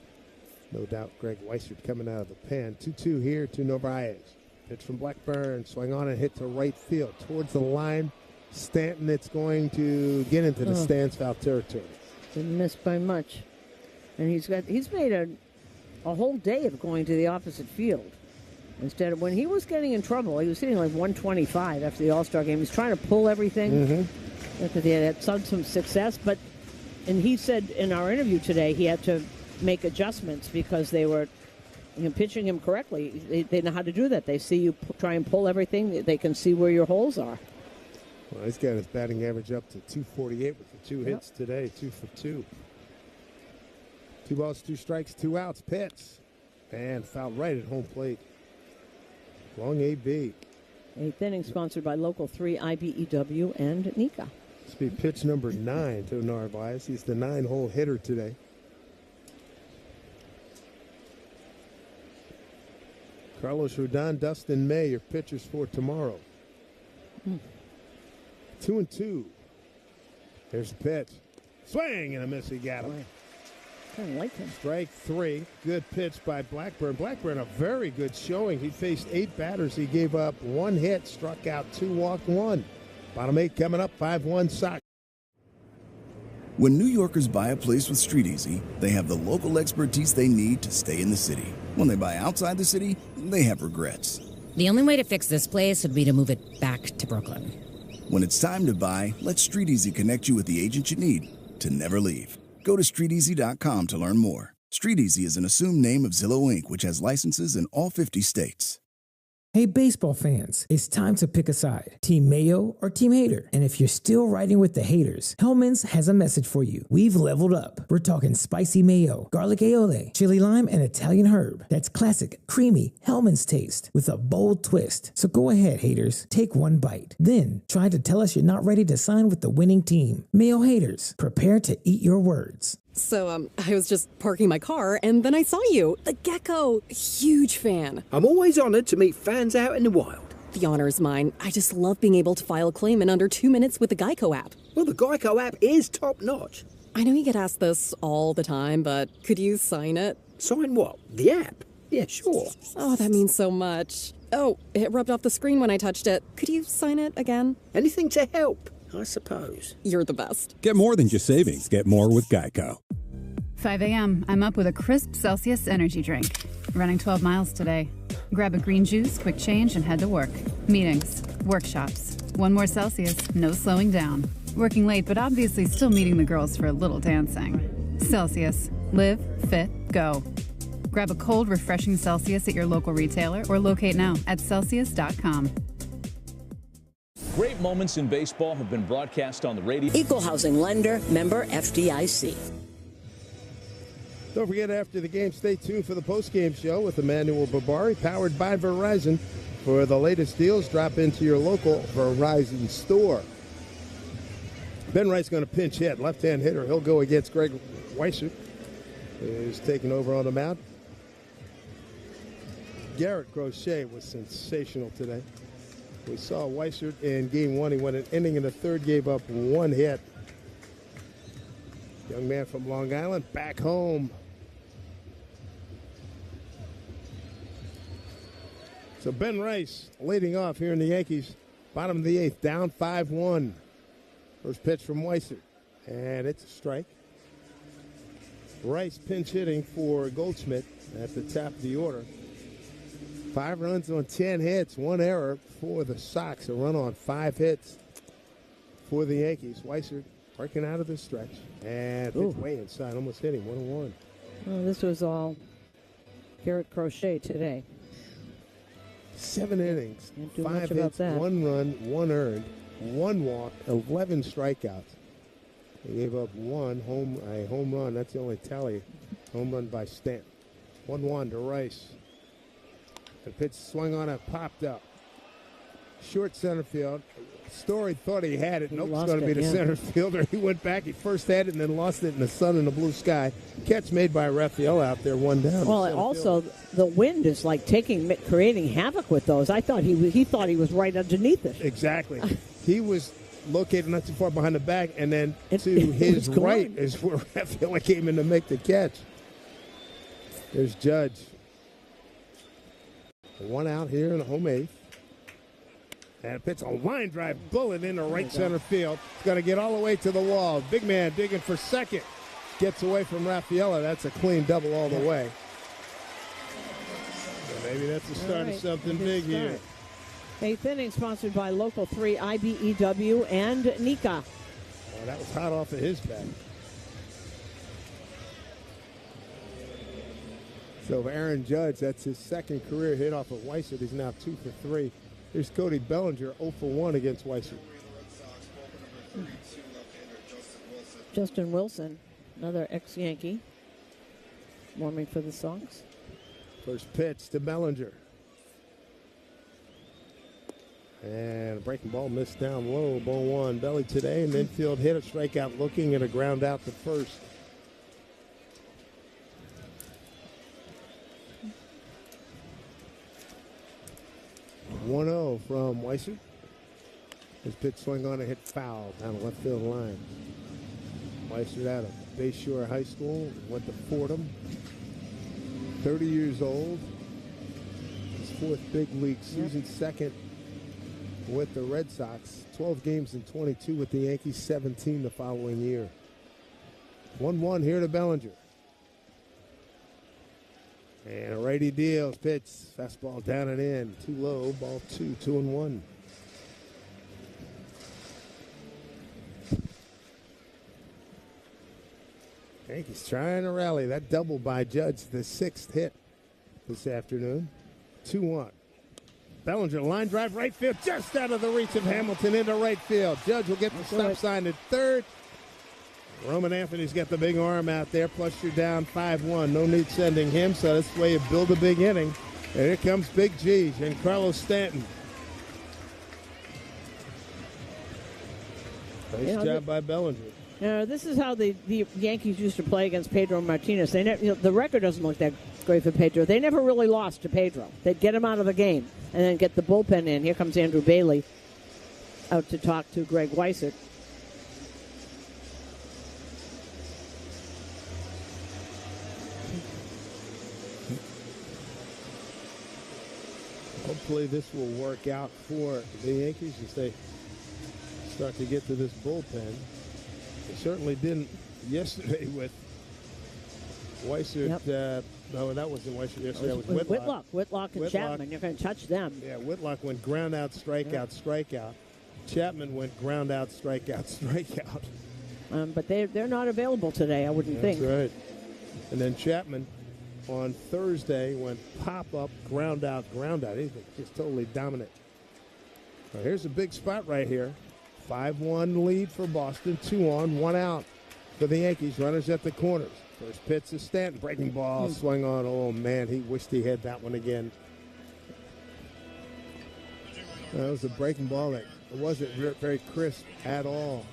no doubt, Greg Weissert coming out of the pen. 2-2 here to Narvaez. Pitch from Blackburn, swing on and hit to right field. Towards the line, Stanton, it's going to get into the stands foul territory. Didn't miss by much. And he's made a whole day of going to the opposite field. Instead of when he was getting in trouble, he was hitting like 125 after the All-Star game. He was trying to pull everything. After they had some success, and he said in our interview today he had to make adjustments because they were pitching him correctly. They know how to do that. They see you try and pull everything. They can see where your holes are. Well, he's got his batting average up to 248 with the 2 hits today, 2 for 2. 2 balls, 2 strikes, 2 outs. Pitch and foul right at home plate. Long AB. 8th inning sponsored by Local 3, IBEW, and Nika. This will be pitch number 9 to Narvaez. He's the 9-hole hitter today. Carlos Rodon, Dustin May, your pitchers for tomorrow. 2-2. There's the pitch. Swing and a miss. He got him. Kind of like him. Strike 3. Good pitch by Blackburn. Blackburn, a very good showing. He faced 8 batters. He gave up 1 hit, struck out 2, walked 1. Bottom 8 coming up, 5-1 Sox. When New Yorkers buy a place with Street Easy, they have the local expertise they need to stay in the city. When they buy outside the city, they have regrets. The only way to fix this place would be to move it back to Brooklyn. When it's time to buy, let Street Easy connect you with the agent you need to never leave. Go to StreetEasy.com to learn more. Street Easy is an assumed name of Zillow Inc., which has licenses in all 50 states. Hey, baseball fans, it's time to pick a side. Team Mayo or Team Hater. And if you're still riding with the haters, Hellman's has a message for you. We've leveled up. We're talking spicy mayo, garlic aioli, chili lime, and Italian herb. That's classic, creamy Hellman's taste with a bold twist. So go ahead, haters. Take 1 bite. Then try to tell us you're not ready to sign with the winning team. Mayo haters, prepare to eat your words. So, I was just parking my car, and then I saw you. The gecko. Huge fan. I'm always honored to meet fans out in the wild. The honor is mine. I just love being able to file a claim in under 2 minutes with the Geico app. Well, the Geico app is top-notch. I know you get asked this all the time, but could you sign it? Sign what? The app? Yeah, sure. Oh, that means so much. Oh, it rubbed off the screen when I touched it. Could you sign it again? Anything to help, I suppose. You're the best. Get more than just savings. Get more with Geico. 5 a.m. I'm up with a crisp Celsius energy drink. Running 12 miles today. Grab a green juice, quick change, and head to work. Meetings, workshops. 1 more Celsius, no slowing down. Working late, but obviously still meeting the girls for a little dancing. Celsius. Live, fit, go. Grab a cold, refreshing Celsius at your local retailer or locate now at Celsius.com. Great moments in baseball have been broadcast on the radio. Equal housing lender, member FDIC. Don't forget, after the game, stay tuned for the post-game show with Emmanuel Barbari, powered by Verizon. For the latest deals, drop into your local Verizon store. Ben Wright's going to pinch hit, left-hand hitter. He'll go against Greg Weissert, who's taking over on the mound. Garrett Crochet was sensational today. We saw Weissert in Game 1. He went an inning in the third, gave up 1 hit. Young man from Long Island back home. So Ben Rice leading off here in the Yankees. Bottom of the 8th, down 5-1. First pitch from Weissert, and it's a strike. Rice pinch hitting for Goldschmidt at the top of the order. 5 runs on 10 hits, 1 error for the Sox. A run on 5 hits for the Yankees. Weissert working out of the stretch, and pitch way inside, almost hit him, 1-1. Well, this was all Garrett Crochet today. 7 innings, Can't do 5 much about hits, that. 1 run, 1 earned, 1 walk, 11 strikeouts. He gave up a home run. That's the only tally. Home run by Stanton. 1-1 to Rice. The pitch swung on it, popped up. Short center field. Story thought he had it. Nope, it's going to be the center fielder. He went back. He first had it and then lost it in the sun and the blue sky. Catch made by Raphael out there, 1 down. Well, also the wind is like creating havoc with those. I thought he thought he was right underneath it. Exactly. He was located not too far behind the back, and then to his right is where Raphael came in to make the catch. There's Judge. 1 out here in the home 8th. And pitch a line drive bullet into right center field. It's going to get all the way to the wall. Big man digging for second. Gets away from Raffaella. That's a clean double all the way. So maybe that's the start of something big here. 8th inning sponsored by Local 3, IBEW, and Nika. Oh, that was hot off of his bat. So Aaron Judge, that's his second career hit off of Weissert. He's now 2 for 3. Here's Cody Bellinger, 0 for 1 against Weissert. Justin Wilson, another ex-Yankee, warming for the Sox. First pitch to Bellinger. And a breaking ball missed down low. Ball 1, belly today. And infield hit a strikeout looking and a ground out to first. .1-0 from Weissert. His pitch swung on and hit foul down the left field line. Weissert out of Bayshore High School, went to Fordham. 30 years old. His 4th big league season, second with the Red Sox. 12 games in 22 with the Yankees, 17 the following year. 1-1 here to Bellinger. And a righty deals, pitch, fastball down and in, too low, ball 2, 2-1. Yankees trying to rally. That double by Judge, the 6th hit this afternoon. 2-1. Bellinger, line drive, right field, just out of the reach of Hamilton into right field. Judge will get the stop sign at third. Roman Anthony's got the big arm out there, plus you're down 5-1. No need sending him, so that's the way you build a big inning. And here comes Big G, Giancarlo Stanton. Nice job by Bellinger. This is how the Yankees used to play against Pedro Martinez. They never, the record doesn't look that great for Pedro. They never really lost to Pedro. They'd get him out of the game and then get the bullpen in. Here comes Andrew Bailey out to talk to Greg Weissert. Hopefully this will work out for the Yankees as they start to get to this bullpen. They certainly didn't yesterday with Weissert. No, that wasn't Weissert yesterday. That was Whitlock. Whitlock and Chapman. You're going to touch them. Yeah, Whitlock went ground out, strikeout, strikeout. Chapman went ground out, strikeout, strikeout. But they're not available today, I wouldn't think. That's right. And then Chapman on Thursday went pop-up, ground out, ground out. He's just totally dominant. Now here's a big spot right here. 5-1 lead for Boston. 2 on, 1 out for the Yankees. Runners at the corners. First pitch to Stanton. Breaking ball, swung on. Oh, man, he wished he had that one again. That was a breaking ball that wasn't very crisp at all.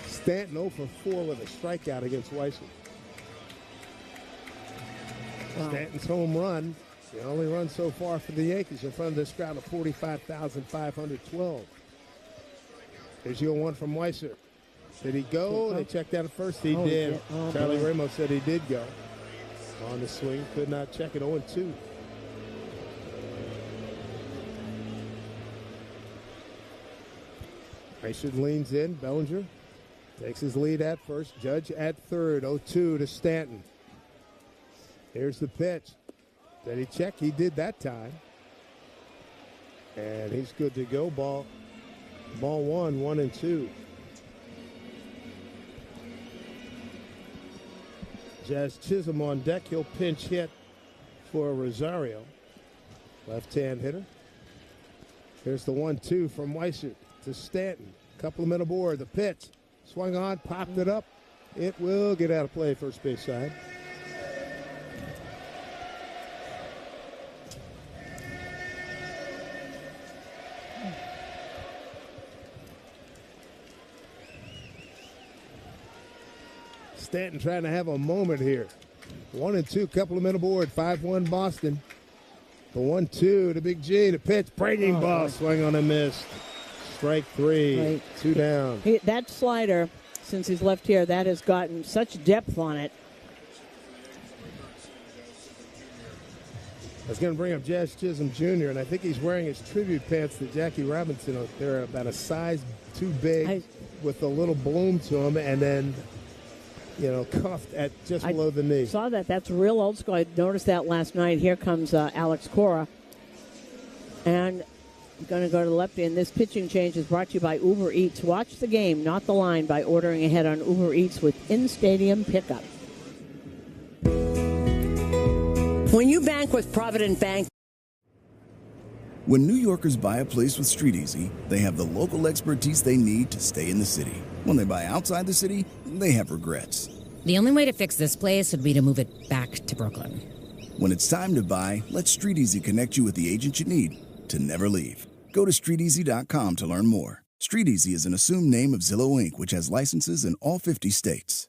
Stanton 0 for 4 with a strikeout against Weissert. Wow. Stanton's home run, the only run so far for the Yankees in front of this crowd of 45,512. Here's your 1 from Weissert. Did he go? They checked out at first. He did. Charlie Ramos said he did go. On the swing, could not check it. 0-2. Richard leans in. Bellinger takes his lead at first. Judge at third. 0-2 to Stanton. Here's the pitch. Did he check? He did that time. And he's good to go. Ball 1-2. Jazz Chisholm on deck. He'll pinch hit for Rosario. Left-hand hitter. Here's the 1-2 from Weissert to Stanton. Couple of men aboard. The pitch. Swung on, popped it up. It will get out of play, first base side. Stanton trying to have a moment here. 1-2, couple of men aboard. 5-1 Boston. The 1-2 to Big G. The pitch, breaking ball, swing on a miss. Strike 3, right. 2 down. That slider, since he's left here, that has gotten such depth on it. That's going to bring up Jazz Chisholm Jr., and I think he's wearing his tribute pants to Jackie Robinson. They're about a size too big with a little bloom to them, and then, cuffed at just below the knee. Saw that. That's real old school. I noticed that last night. Here comes Alex Cora. And going to go to the lefty, and this pitching change is brought to you by Uber Eats. Watch the game, not the line, by ordering ahead on Uber Eats with in-stadium pickup. When you bank with Provident Bank. When New Yorkers buy a place with StreetEasy, they have the local expertise they need to stay in the city. When they buy outside the city, they have regrets. The only way to fix this place would be to move it back to Brooklyn. When it's time to buy, let StreetEasy connect you with the agent you need to never leave. Go to StreetEasy.com to learn more. StreetEasy is an assumed name of Zillow Inc., which has licenses in all 50 states.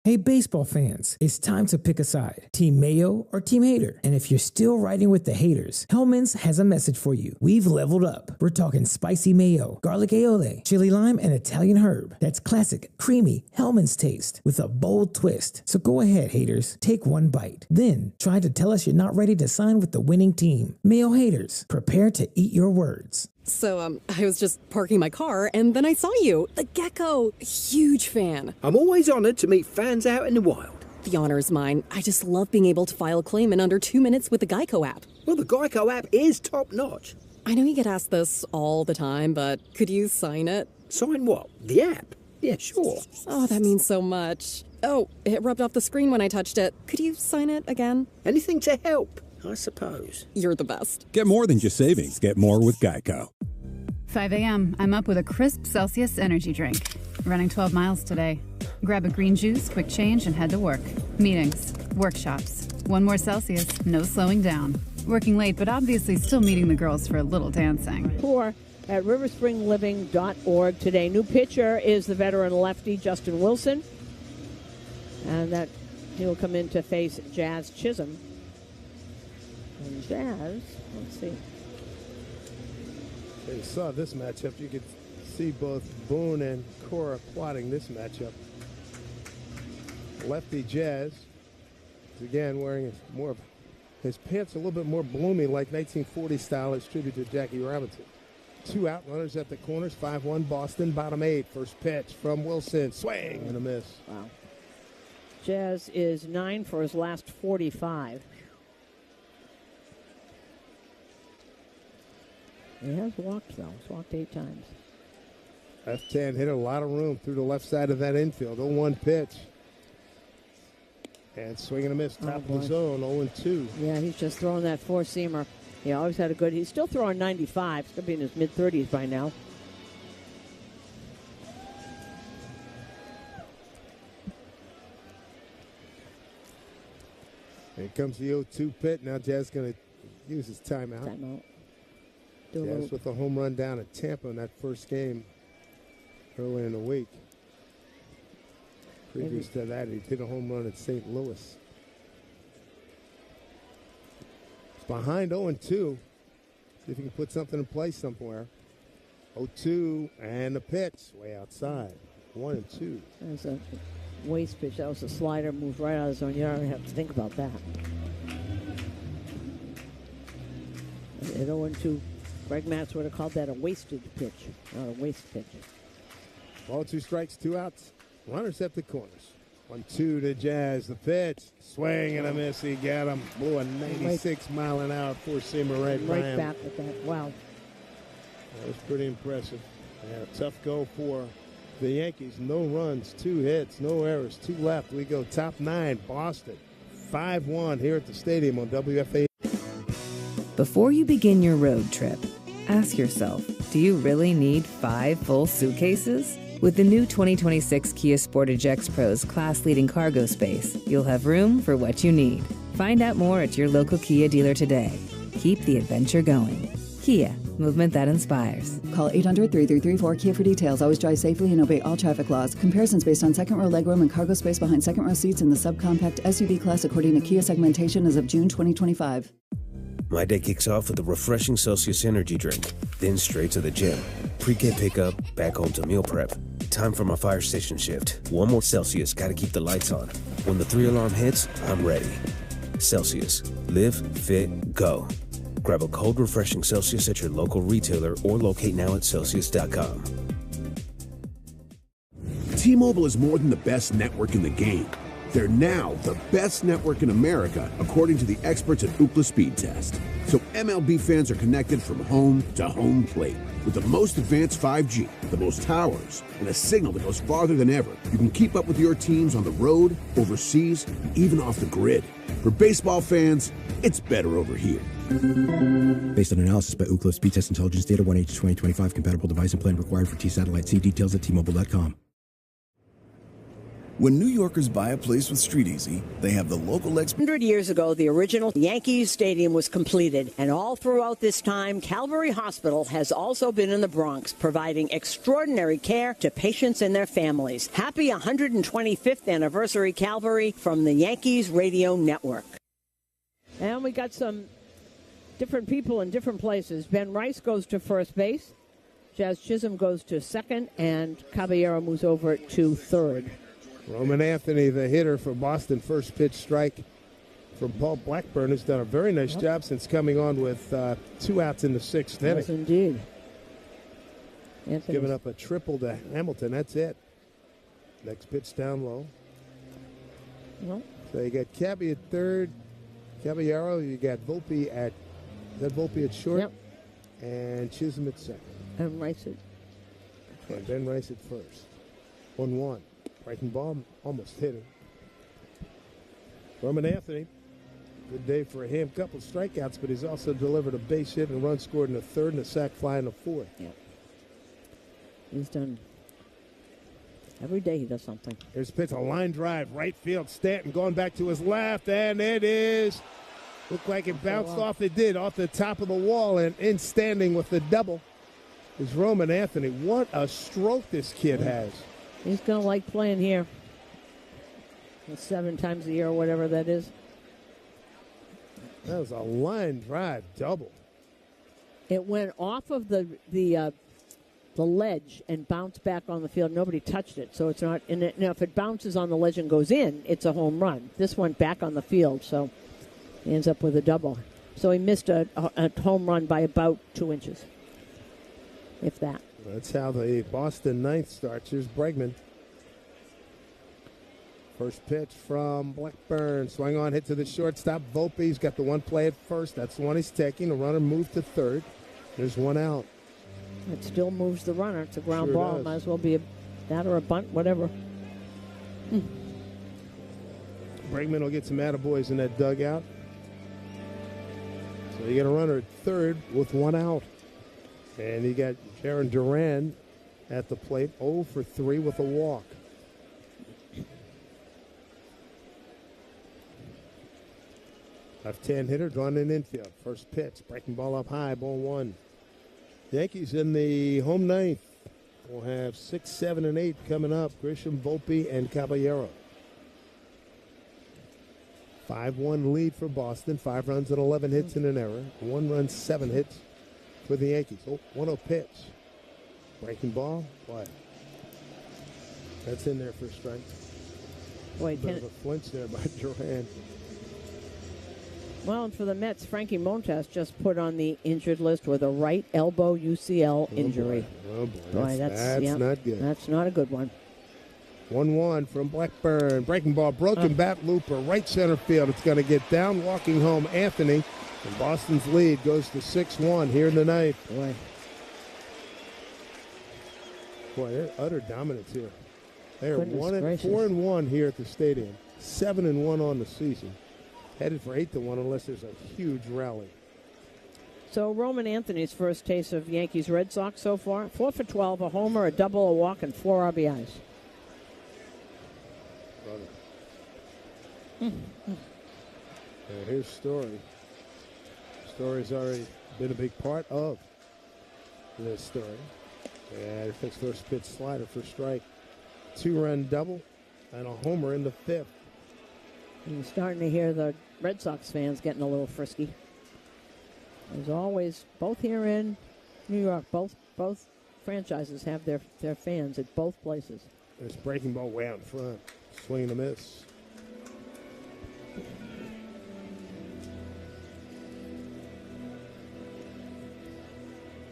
Hey, baseball fans, it's time to pick a side. Team Mayo or Team Hater. And if you're still riding with the haters, Hellman's has a message for you. We've leveled up. We're talking spicy mayo, garlic aioli, chili lime, and Italian herb. That's classic, creamy Hellman's taste with a bold twist. So go ahead, haters. Take one bite. Then try to tell us you're not ready to sign with the winning team. Mayo haters, prepare to eat your words. So, I was just parking my car, and then I saw you. The gecko. Huge fan. I'm always honored to meet fans out in the wild. The honor is mine. I just love being able to file a claim in under 2 minutes with the Geico app. Well, the Geico app is top-notch. I know you get asked this all the time, but could you sign it? Sign what? The app? Yeah, sure. Oh, that means so much. Oh, it rubbed off the screen when I touched it. Could you sign it again? Anything to help, I suppose. You're the best. Get more than just savings. Get more with Geico. 5 a.m., I'm up with a crisp Celsius energy drink. Running 12 miles today. Grab a green juice, quick change, and head to work. Meetings, workshops. 1 more Celsius, no slowing down. Working late, but obviously still meeting the girls for a little dancing. Tour at riverspringliving.org today. New pitcher is the veteran lefty Justin Wilson. And that he will come in to face Jazz Chisholm. And Jazz, let's see. You saw this matchup. You could see both Boone and Cora plotting this matchup. Lefty Jazz is again wearing his pants a little bit more bloomy, like 1940 style, as tribute to Jackie Robinson. 2 out runners at the corners. 5-1 Boston, bottom 8. First pitch from Wilson. Swing and a miss. Wow. Jazz is 9 for his last 45. He has walked, though. He's walked 8 times. Left-hand hitter, a lot of room through the left side of that infield. 0-1 pitch. And swing and a miss, top of the zone, 0-2. Yeah, he's just throwing that 4-seamer. He always had a good... He's still throwing 95. He's going to be in his mid-30s by now. Here comes the 0-2 pitch. Now Jazz going to use his timeout. Jazz with a home run down at Tampa in that first game early in the week. Previous to that, he hit a home run at St. Louis. It's behind 0-2. See if he can put something in place somewhere. 0-2 and the pitch way outside. 1-2. That's a waste pitch. That was a slider, moved right out of the zone. You don't even have to think about that. At 0-2 Greg Matz would have called that a wasted pitch, not a waste pitch. Ball, 2 strikes, 2 outs. Runners at the corners. 1-2 to Jazz. The pitch. Swing and a miss. He got him. Blew a 96-mile-an-hour four-seamer right by him. Back with that. Wow. That was pretty impressive. Yeah, tough go for the Yankees. No runs, 2 hits, no errors, 2 left. We go top 9, Boston. 5-1 here at the stadium on WFA. Before you begin your road trip, ask yourself, do you really need 5 full suitcases? With the new 2026 Kia Sportage X Pro's class-leading cargo space, you'll have room for what you need. Find out more at your local Kia dealer today. Keep the adventure going. Kia, movement that inspires. Call 800-3334-KIA for details. Always drive safely and obey all traffic laws. Comparisons based on second row legroom and cargo space behind second row seats in the subcompact SUV class according to Kia segmentation as of June 2025. My day kicks off with a refreshing Celsius energy drink, then straight to the gym. Pre-K pickup, back home to meal prep. Time for my fire station shift. One more Celsius, gotta keep the lights on. When the 3-alarm hits, I'm ready. Celsius. Live, fit, go. Grab a cold, refreshing Celsius at your local retailer or locate now at Celsius.com. T-Mobile is more than the best network in the game. They're now the best network in America, according to the experts at Ookla Speed Test. So MLB fans are connected from home to home plate. With the most advanced 5G, the most towers, and a signal that goes farther than ever, you can keep up with your teams on the road, overseas, and even off the grid. For baseball fans, it's better over here. Based on analysis by Ookla Speed Test Intelligence Data 1H2025, compatible device and plan required for T-Satellite. See details at T-Mobile.com. When New Yorkers buy a place with StreetEasy, they have the local 100 years ago, the original Yankees Stadium was completed, and all throughout this time, Calvary Hospital has also been in the Bronx, providing extraordinary care to patients and their families. Happy 125th anniversary, Calvary, from the Yankees Radio Network. And we got some different people in different places. Ben Rice goes to first base, Jazz Chisholm goes to second, and Caballero moves over to third. Roman Anthony, the hitter for Boston, first pitch strike from Paul Blackburn, has done a very nice job since coming on with 2 outs in the 6th inning. Yes, indeed. Giving up a triple to Hamilton. That's it. Next pitch down low. Well, so you got Cabby at third, Caballero. You got Volpe at short, yep. And Chisholm at second. And Rice and Ben Rice at first. 1-1. Breaking ball, almost hit him. Roman Anthony, good day for him. Couple strikeouts, but he's also delivered a base hit and a run scored in the 3rd and a sac fly in the 4th. Yeah. He's done. Every day he does something. Here's a pitch, a line drive, right field. Stanton going back to his left, and it is. Looked like it bounced off. It did, off the top of the wall, and in standing with the double is Roman Anthony. What a stroke this kid has. He's going to like playing here. 7 times a year or whatever that is. That was a line drive double. It went off of the ledge and bounced back on the field. Nobody touched it, so it's not in it. Now, if it bounces on the ledge and goes in, it's a home run. This went back on the field, so he ends up with a double. So he missed a home run by about 2 inches, if that. That's how the Boston 9th starts. Here's Bregman. First pitch from Blackburn. Swing on, hit to the shortstop. Volpe's got the one play at first. That's the one he's taking. The runner moved to third. There's 1 out. It still moves the runner. It's a ground Sure ball. does. Might as well be that or a bunt, whatever. Bregman will get some attaboys in that dugout. So you got a runner at third with 1 out. And you got Jaron Duran at the plate, 0 for 3 with a walk. Left-hand hitter drawn in infield. First pitch, breaking ball up high, ball 1. Yankees in the home 9th will have 6, 7, and 8 coming up. Grisham, Volpe, and Caballero. 5-1 lead for Boston. 5 runs and 11 hits and an error. 1 run, 7 hits for the Yankees. 1-0 pitch. Breaking ball. What? That's in there for a strike. Boy, Bit of a flinch there by Duran. Well, and for the Mets, Frankie Montas just put on the injured list with a right elbow UCL injury. Oh, boy. That's not good. That's not a good one. 1-1 from Blackburn. Breaking ball, broken bat looper, right center field. It's going to get down, walking home Anthony. And Boston's lead goes to 6-1 here in the ninth. Boy, they're utter dominance here. They are 4-1 here at the stadium. 7-1 on the season. Headed for 8-1 unless there's a huge rally. So Roman Anthony's first taste of Yankees Red Sox so far: 4 for 12, a homer, a double, a walk, and 4 RBIs. And here's Story. Story's already been a big part of this story. And it's first pitch slider for strike. 2-run double and a homer in the fifth. And you're starting to hear the Red Sox fans getting a little frisky. As always, both here in New York, both franchises have their fans at both places. There's breaking ball way out in front. Swing and a miss.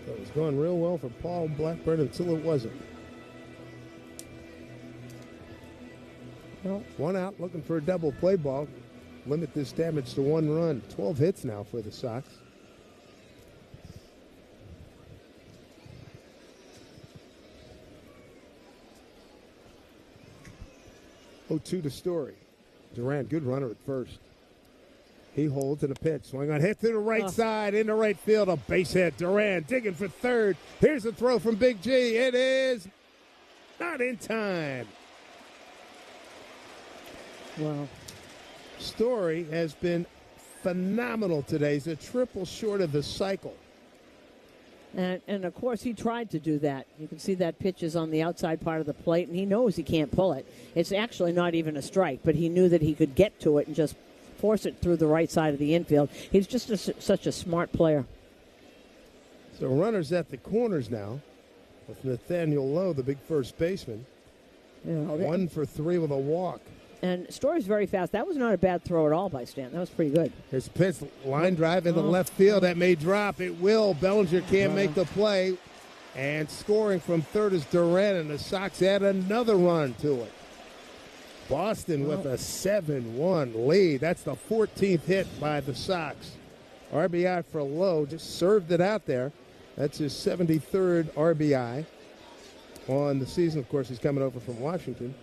So it was going real well for Paul Blackburn until it wasn't. Well, 1 out, looking for a double play ball. Limit this damage to 1 run. 12 hits now for the Sox. Oh, 2 to Story. Durant, good runner at first. He holds in a pitch. Swing on, hit to the right side, into right field. A base hit. Durant digging for third. Here's a throw from Big G. It is not in time. Wow. Story has been phenomenal today. He's a triple short of the cycle. And of course, he tried to do that. You can see that pitch is on the outside part of the plate, and he knows he can't pull it. It's actually not even a strike, but he knew that he could get to it and just force it through the right side of the infield. He's just such a smart player. So runners at the corners now with Nathaniel Lowe, the big first baseman. 1 for 3 with a walk. And Story's very fast. That was not a bad throw at all by Stanton. That was pretty good. His pitch, line drive into left field. That may drop. It will. Bellinger can't make the play. And scoring from third is Durant, and the Sox add another run to it. Boston with a 7-1 lead. That's the 14th hit by the Sox. RBI for Lowe. Just served it out there. That's his 73rd RBI on the season. Of course, he's coming over from Washington.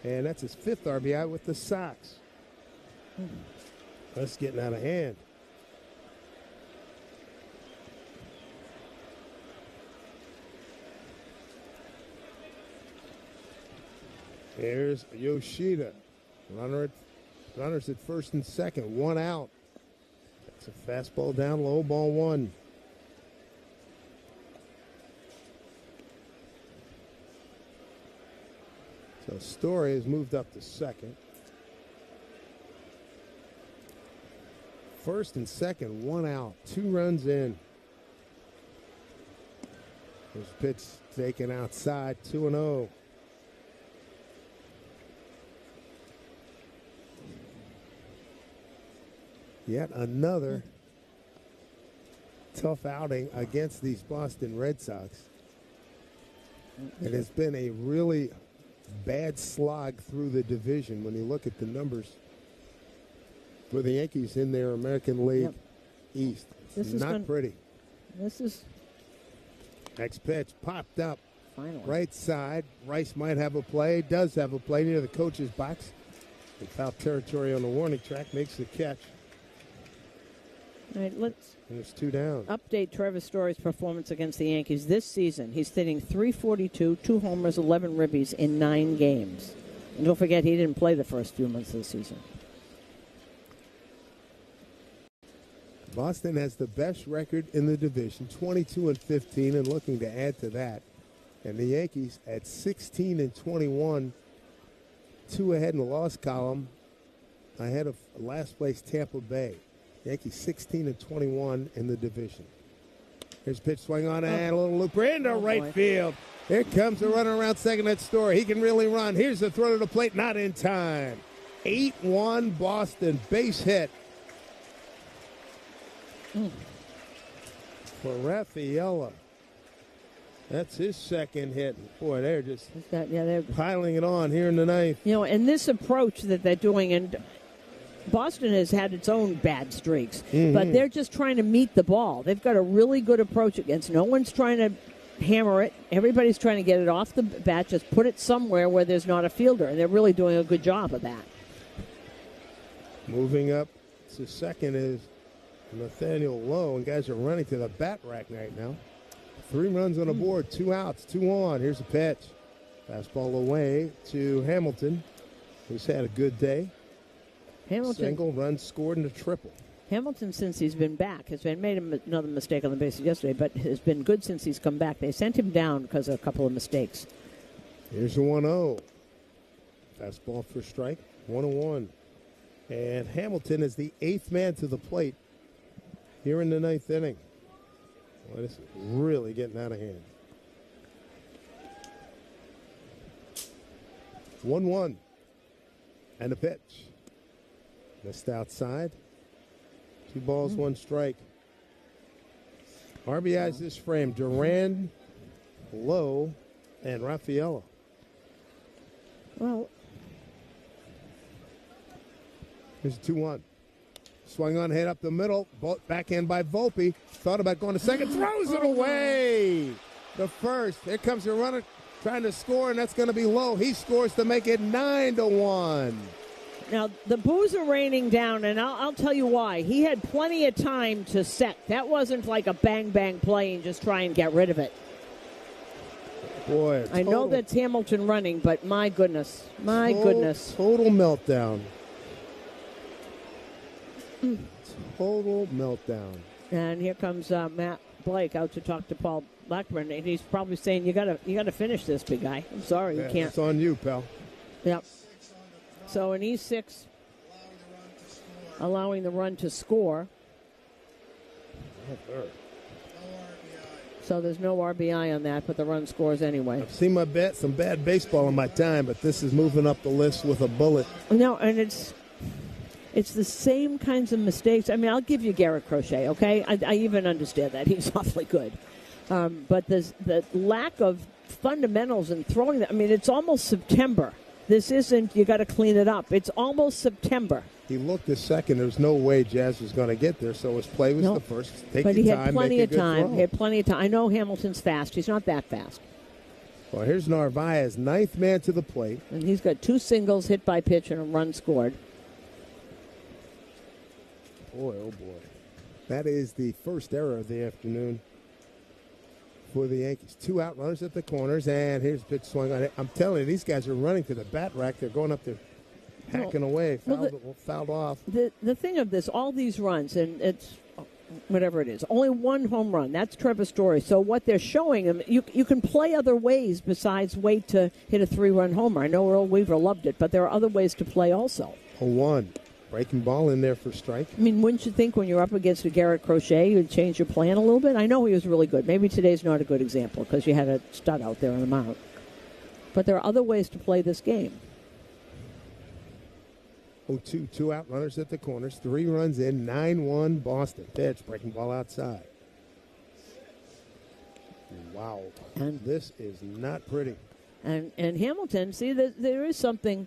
And that's his 5th RBI with the Sox. That's getting out of hand. Here's Yoshida. Runners at first and second. 1 out. That's a fastball down low, ball 1. So Story has moved up to second. First and second, 1 out. 2 runs in. This pitch taken outside, 2-0. Yet another tough outing against these Boston Red Sox. It has been a really bad slog through the division when you look at the numbers for the Yankees in their American League East. This is not pretty. This is... Next pitch popped up. Finally. Right side. Rice might have a play. Does have a play near the coach's box. In foul territory on the warning track. Makes the catch. All right, let's... There's 2 down. Update Trevor Story's performance against the Yankees this season. He's hitting .342, 2 homers, 11 ribbies in 9 games. And don't forget, he didn't play the first few months of the season. Boston has the best record in the division, 22-15, and looking to add to that. And the Yankees at 16-21, 2 ahead in the loss column, ahead of last place Tampa Bay. Yankees 16-21 in the division. Here's pitch swing on and a little looper into right field. Here comes the runner around second at Story. He can really run. Here's the throw to the plate, not in time. 8-1 Boston, base hit For Raffaella. That's his second hit. Boy, they're just they're piling it on here in the ninth. You know, and this approach that they're doing, and Boston has had its own bad streaks, but they're just trying to meet the ball. They've got a really good approach against. No one's trying to hammer it. Everybody's trying to get it off the bat, just put it somewhere where there's not a fielder, and they're really doing a good job of that. Moving up to second is Nathaniel Lowe, and guys are running to the bat rack right now. 3 runs on the board, 2 outs, 2 on. Here's a pitch. Fastball away to Hamilton, who's had a good day. Hamilton. Single, run scored, and a triple. Hamilton, since he's been back, has made another mistake on the bases yesterday, but has been good since he's come back. They sent him down because of a couple of mistakes. Here's a 1-0. Fastball for strike, 1-1. And Hamilton is the 8th man to the plate here in the 9th inning. Well, this is really getting out of hand. 1-1. And a pitch. Missed outside. 2 balls, 1 strike. RBIs this frame. Duran, Lowe, and Raffaella. Well, here's a 2-1. Swung on, head up the middle. Backhand by Volpe. Thought about going to second. Throws it away. The first. Here comes the runner trying to score, and that's going to be Lowe. He scores to make it 9-1. Now, the boos are raining down, and I'll tell you why. He had plenty of time to set. That wasn't like a bang-bang play and just try and get rid of it. Boy, I know that's Hamilton running, but my goodness. My goodness. Total meltdown. Total meltdown. And here comes Matt Blake out to talk to Paul Blackburn, and he's probably saying, you gotta finish this, big guy. I'm sorry, you can't. It's on you, pal. Yep. So an E6, allowing the run to score. So there's no RBI on that, but the run scores anyway. I've seen some bad baseball in my time, but this is moving up the list with a bullet. No, and it's the same kinds of mistakes. I mean, I'll give you Garrett Crochet, okay? I even understand that. He's awfully good. But the lack of fundamentals in throwing that, I mean, it's almost September. This isn't, you got to clean it up. It's almost September. He looked a second. There's no way Jazz was going to get there, so his play was the first. But he had plenty of time. He had plenty of time. I know Hamilton's fast. He's not that fast. Well, here's Narvaez, 9th man to the plate. And he's got 2 singles, hit by pitch, and a run scored. Boy, oh boy. That is the first error of the afternoon for the Yankees. 2 out runners at the corners, and here's a pitch swung on it. I'm telling you, these guys are running to the bat rack. They're going up there, hacking away, fouled off. The thing of this, all these runs, and it's whatever it is, only 1 home run. That's Trevor Story. So what they're showing them, you can play other ways besides wait to hit a 3-run homer. I know Earl Weaver loved it, but there are other ways to play also. 0-1. Breaking ball in there for strike. I mean, wouldn't you think when you're up against a Garrett Crochet, you'd change your plan a little bit? I know he was really good. Maybe today's not a good example because you had a stud out there on the mound. But there are other ways to play this game. 0-2, 2 out runners at the corners. 3 runs in, 9-1 Boston. Pitch, breaking ball outside. Wow. And this is not pretty. And Hamilton, see, there is something.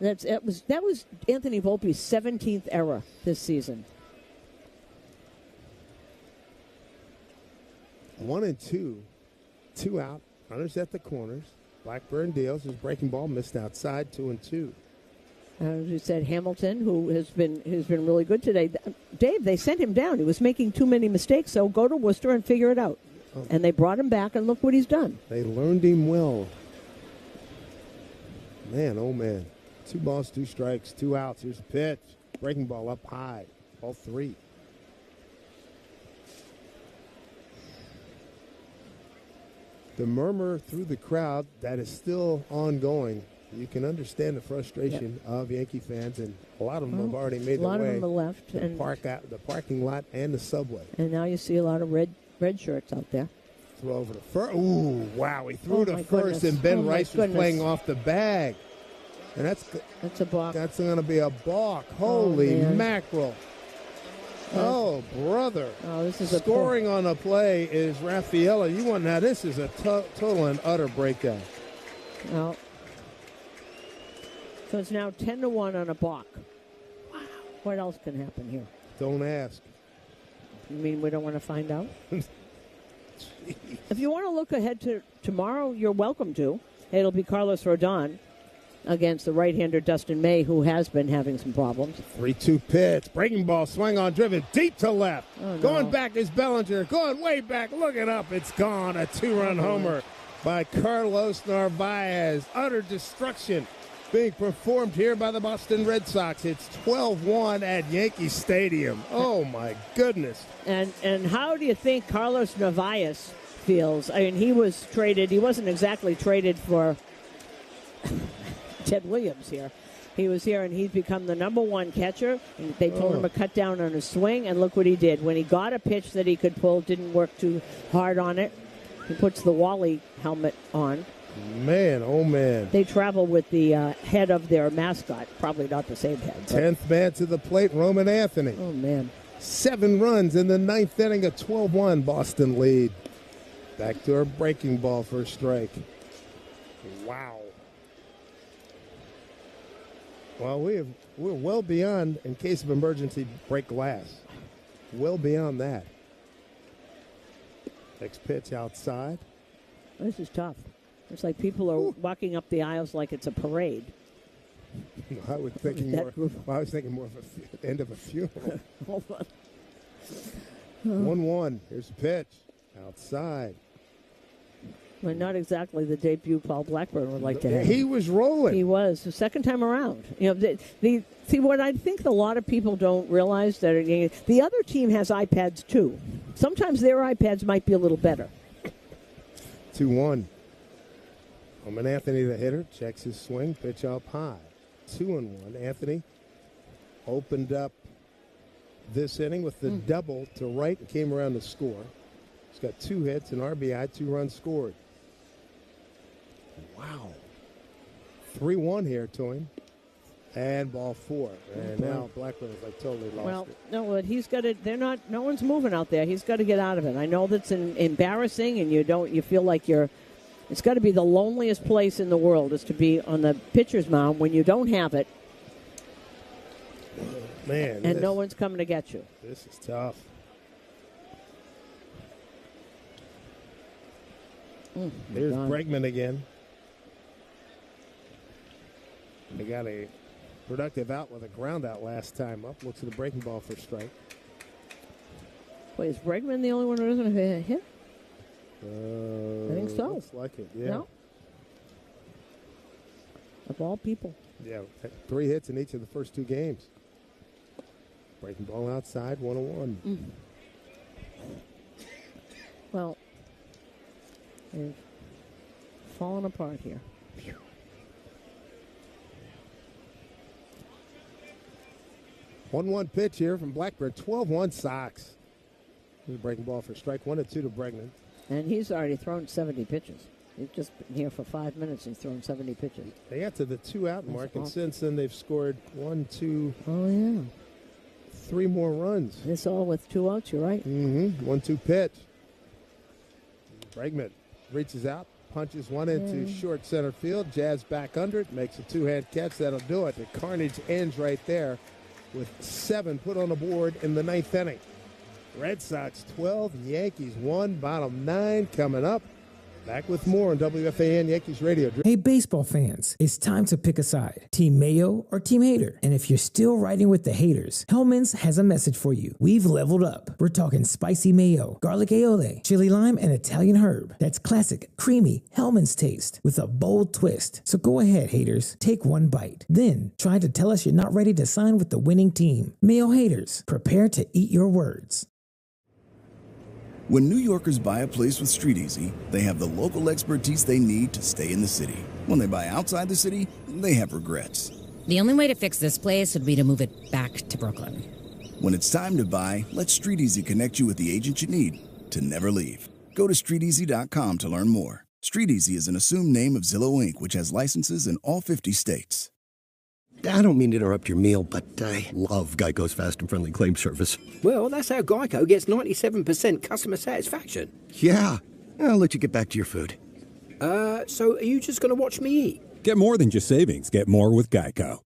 That was Anthony Volpe's 17th error this season. 1-2, 2 out, runners at the corners. Blackburn deals. His breaking ball missed outside. 2-2. As you said, Hamilton, who has been really good today. Dave, they sent him down. He was making too many mistakes. So go to Worcester and figure it out. And they brought him back, and look what he's done. They learned him well. Man, oh man. 2 balls, 2 strikes, 2 outs. Here's a pitch. Breaking ball up high. Ball 3. The murmur through the crowd that is still ongoing. You can understand the frustration of Yankee fans, and a lot of them have already made their way. A lot of them have left. The parking lot and the subway. And now you see a lot of red shirts out there. Throw over to first. Ooh, wow. He threw to first, and Ben Rice was playing off the bag. And that's a balk. That's going to be a balk. Holy mackerel. Oh, brother. Oh, this is scoring on the play is Raffaella. Now this is a total and utter breakdown. Well, so it's now 10-1 on a balk. Wow. What else can happen here? Don't ask. You mean we don't want to find out? If you want to look ahead to tomorrow, you're welcome to. It'll be Carlos Rodon against the right-hander Dustin May, who has been having some problems. 3-2 pitch. Breaking ball, swing on, driven deep to left. Oh, no. Going back is Bellinger. Going way back. Look it up. It's gone. A 2-run homer by Carlos Narvaez. Utter destruction being performed here by the Boston Red Sox. It's 12-1 at Yankee Stadium. Oh, my goodness. And how do you think Carlos Narvaez feels? I mean, he was traded. He wasn't exactly traded for Ted Williams here. He was here, and he's become the number one catcher. And they told him to cut down on his swing, and look what he did. When he got a pitch that he could pull, didn't work too hard on it, he puts the Wally helmet on. Man, oh, man. They travel with the head of their mascot. Probably not the same head. 10th man to the plate, Roman Anthony. Oh, man. 7 runs in the 9th inning, a 12-1 Boston lead. Back to our breaking ball for a strike. Wow. Well, we're well beyond, in case of emergency, break glass. Well beyond that. Next pitch outside. This is tough. It's like people are walking up the aisles like it's a parade. I was thinking more of the end of a funeral. Hold on. 1-1. Here's a pitch. Outside. Well, not exactly the debut Paul Blackburn would like to have. He was rolling. He was. The second time around. You know, see, what I think a lot of people don't realize, that the other team has iPads too. Sometimes their iPads might be a little better. 2-1. Roman Anthony, the hitter, checks his swing, pitch up high. 2-1. Anthony opened up this inning with the double to right and came around to score. He's got 2 hits, an RBI, 2 runs scored. Wow. 3-1 here to him. And ball 4. And now Blackburn is like totally lost it. No, but he's got to, no one's moving out there. He's got to get out of it. I know that's embarrassing, and you feel like it's got to be the loneliest place in the world is to be on the pitcher's mound when you don't have it. Man. And no one's coming to get you. This is tough. Here's Bregman again. They got a productive out with a ground out last time up. Looks at the breaking ball for strike. Wait, is Bregman the only one who doesn't have a hit? I think so. Looks like it, yeah. No? Of all people. Yeah, 3 hits in each of the first 2 games. Breaking ball outside, 1-1. Well, they've fallen apart here. 1-1 pitch here from Blackburn. 12-1 Sox. Here's a breaking ball for strike 1-2 to Bregman. And he's already thrown 70 pitches. He's just been here for 5 minutes. He's thrown 70 pitches. They got to the 2-out mark, and since then they've scored 1, 2. Oh, yeah. 3 more runs. This all with 2 outs, you're right. 1-2 pitch. Bregman reaches out, punches one into short center field. Jazz back under it, makes a 2-hand catch. That'll do it. The carnage ends right there with 7 put on the board in the 9th inning. Red Sox 12, Yankees 1, bottom 9 coming up. Back with more on WFAN Yankees Radio. Hey, baseball fans, it's time to pick a side. Team Mayo or Team Hater? And if you're still riding with the haters, Hellman's has a message for you. We've leveled up. We're talking spicy mayo, garlic aioli, chili lime, and Italian herb. That's classic, creamy Hellman's taste with a bold twist. So go ahead, haters. Take one bite. Then try to tell us you're not ready to sign with the winning team. Mayo haters, prepare to eat your words. When New Yorkers buy a place with StreetEasy, they have the local expertise they need to stay in the city. When they buy outside the city, they have regrets. The only way to fix this place would be to move it back to Brooklyn. When it's time to buy, let StreetEasy connect you with the agent you need to never leave. Go to StreetEasy.com to learn more. StreetEasy is an assumed name of Zillow Inc., which has licenses in all 50 states. I don't mean to interrupt your meal, but I love Geico's fast and friendly claim service. Well, that's how Geico gets 97% customer satisfaction. Yeah. I'll let you get back to your food. So are you just going to watch me eat? Get more than just savings. Get more with Geico.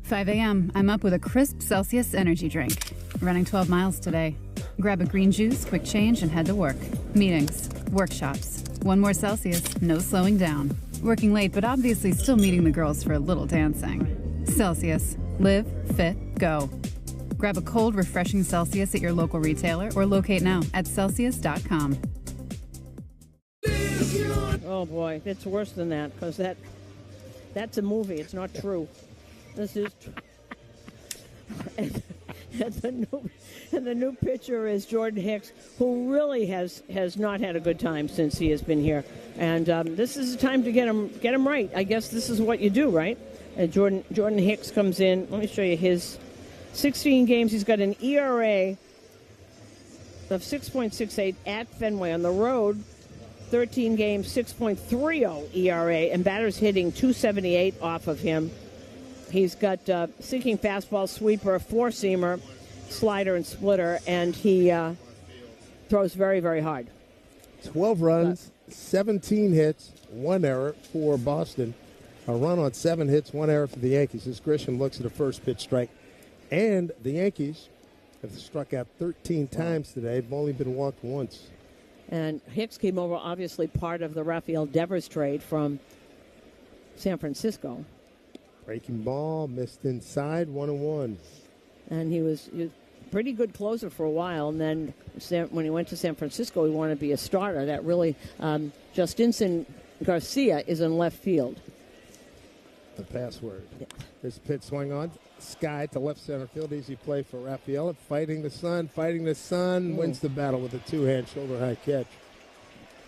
5 a.m. I'm up with a crisp Celsius energy drink. Running 12 miles today. Grab a green juice, quick change, and head to work. Meetings, workshops. One more Celsius, no slowing down. Working late, but obviously still meeting the girls for a little dancing. Celsius. Live, fit, go. Grab a cold, refreshing Celsius at your local retailer or locate now at Celsius.com. Oh, boy. It's worse than that because that's a movie. It's not true. This is true. And the new pitcher is Jordan Hicks, who really has not had a good time since he has been here. And this is the time to get him right. I guess this is what you do, right? And Jordan Hicks comes in. Let me show you his 16 games. He's got an ERA of 6.68 at Fenway. On the road, 13 games, 6.30 ERA, and batters hitting 278 off of him. He's got sinking fastball, sweeper, four-seamer, slider, and splitter, and he throws very, very hard. 12 runs, 17 hits, 1 error for Boston. A run on 7 hits, 1 error for the Yankees as Grisham looks at a first pitch strike. And the Yankees have struck out 13 times today. They've only been walked once. And Hicks came over, obviously part of the Rafael Devers trade from San Francisco. Breaking ball, missed inside, 1-1. And he was a pretty good closer for a while. And then when he went to San Francisco, he wanted to be a starter. That really, Justinson Garcia is in left field. The password. Yeah. There's a pitch swung on. Sky to left center field. Easy play for Rafaela. Fighting the sun. Wins the battle with a two-hand shoulder-high catch.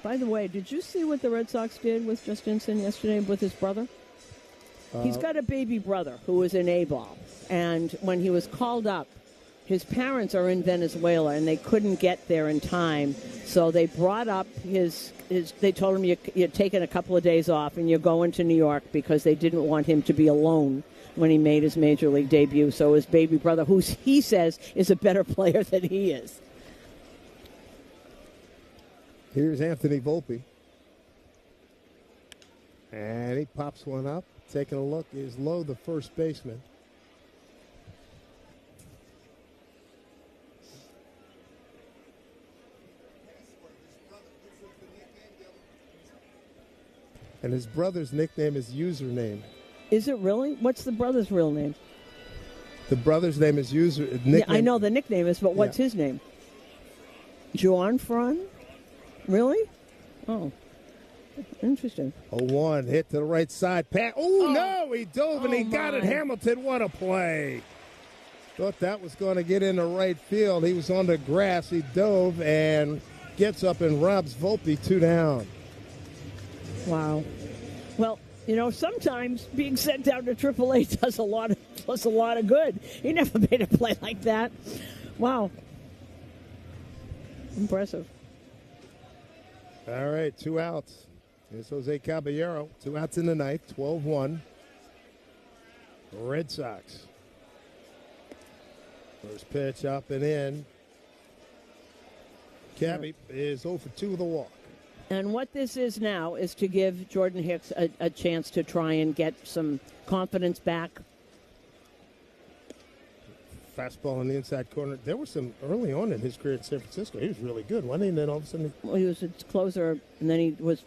By the way, did you see what the Red Sox did with Justinson yesterday with his brother? He's got a baby brother who was in A-ball. And when he was called up, his parents are in Venezuela, and they couldn't get there in time. So they brought up they told him you're taking a couple of days off and you're going to New York because they didn't want him to be alone when he made his major league debut. So his baby brother, who he says is a better player than he is. Here's Anthony Volpe. And he pops one up. Taking a look is Lowe, the first baseman. And his brother's nickname is Username. Is it really? What's the brother's real name? The brother's name is nickname. Yeah, I know the nickname is, but what's his name? Juan Fran? Really? Oh. Interesting. 0-1, hit to the right side. Pat. No, he dove and he got it. Hamilton, what a play. Thought that was going to get into right field. He was on the grass. He dove and gets up and robs Volpe 2 down. Wow. Well, sometimes being sent down to AAA does a lot of good. He never made a play like that. Wow. Impressive. All right, 2 outs. Here's Jose Caballero. 2 outs in the ninth, 12-1. Red Sox. First pitch up and in. Cabby is 0 for 2 with a walk. And what this is now is to give Jordan Hicks a chance to try and get some confidence back. Fastball in the inside corner. There was some early on in his career in San Francisco. He was really good, wasn't he? And then all of a sudden, he was a closer, and then he was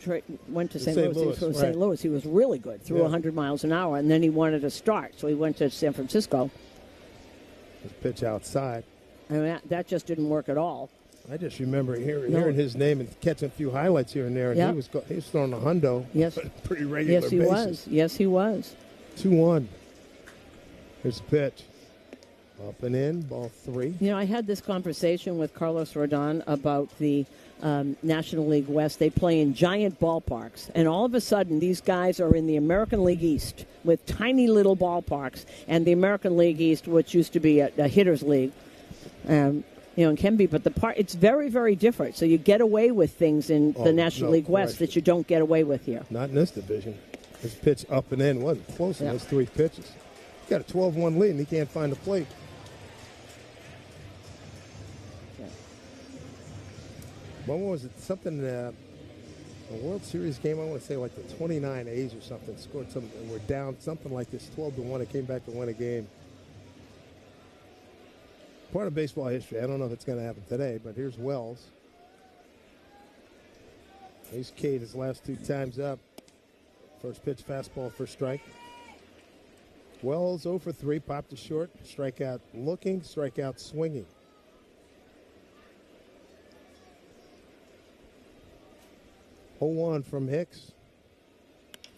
went to St. Louis. From St. Louis, he was really good, threw 100 miles an hour, and then he wanted to start, so he went to San Francisco. His pitch outside. I mean, that just didn't work at all. I just remember hearing his name and catching a few highlights here and there, and he was throwing a hundo. Yes, pretty regular. Yes, he was. Yes, he was. 2-1. Here's the pitch. Up and in, ball 3. I had this conversation with Carlos Rodon about the National League West. They play in giant ballparks, and all of a sudden these guys are in the American League East with tiny little ballparks, and the American League East, which used to be a hitter's league, and can be, but it's very, very different. So you get away with things in the National League West that you don't get away with here. Not in this division. This pitch up and in wasn't close in those 3 pitches. got a 12-1 lead, and he can't find the plate. When was it? Something, a World Series game, I want to say like the 29 A's or something, scored something, and we're down something like this, 12-1, and came back to win a game. Part of baseball history. I don't know if it's going to happen today, but here's Wells. He's Cade his last 2 times up. First pitch, fastball for strike. Wells 0 for 3, popped to short, strikeout looking, strikeout swinging. Oh-1 from Hicks.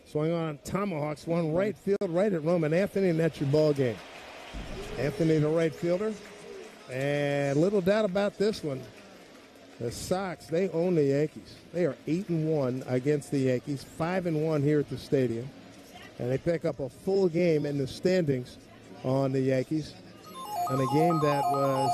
Swing on, tomahawks, one right field, right at Roman Anthony, and that's your ball game. Anthony, the right fielder. And little doubt about this one. The Sox, they own the Yankees. They are 8-1 against the Yankees, 5-1 here at the stadium. And they pick up a full game in the standings on the Yankees. And a game that was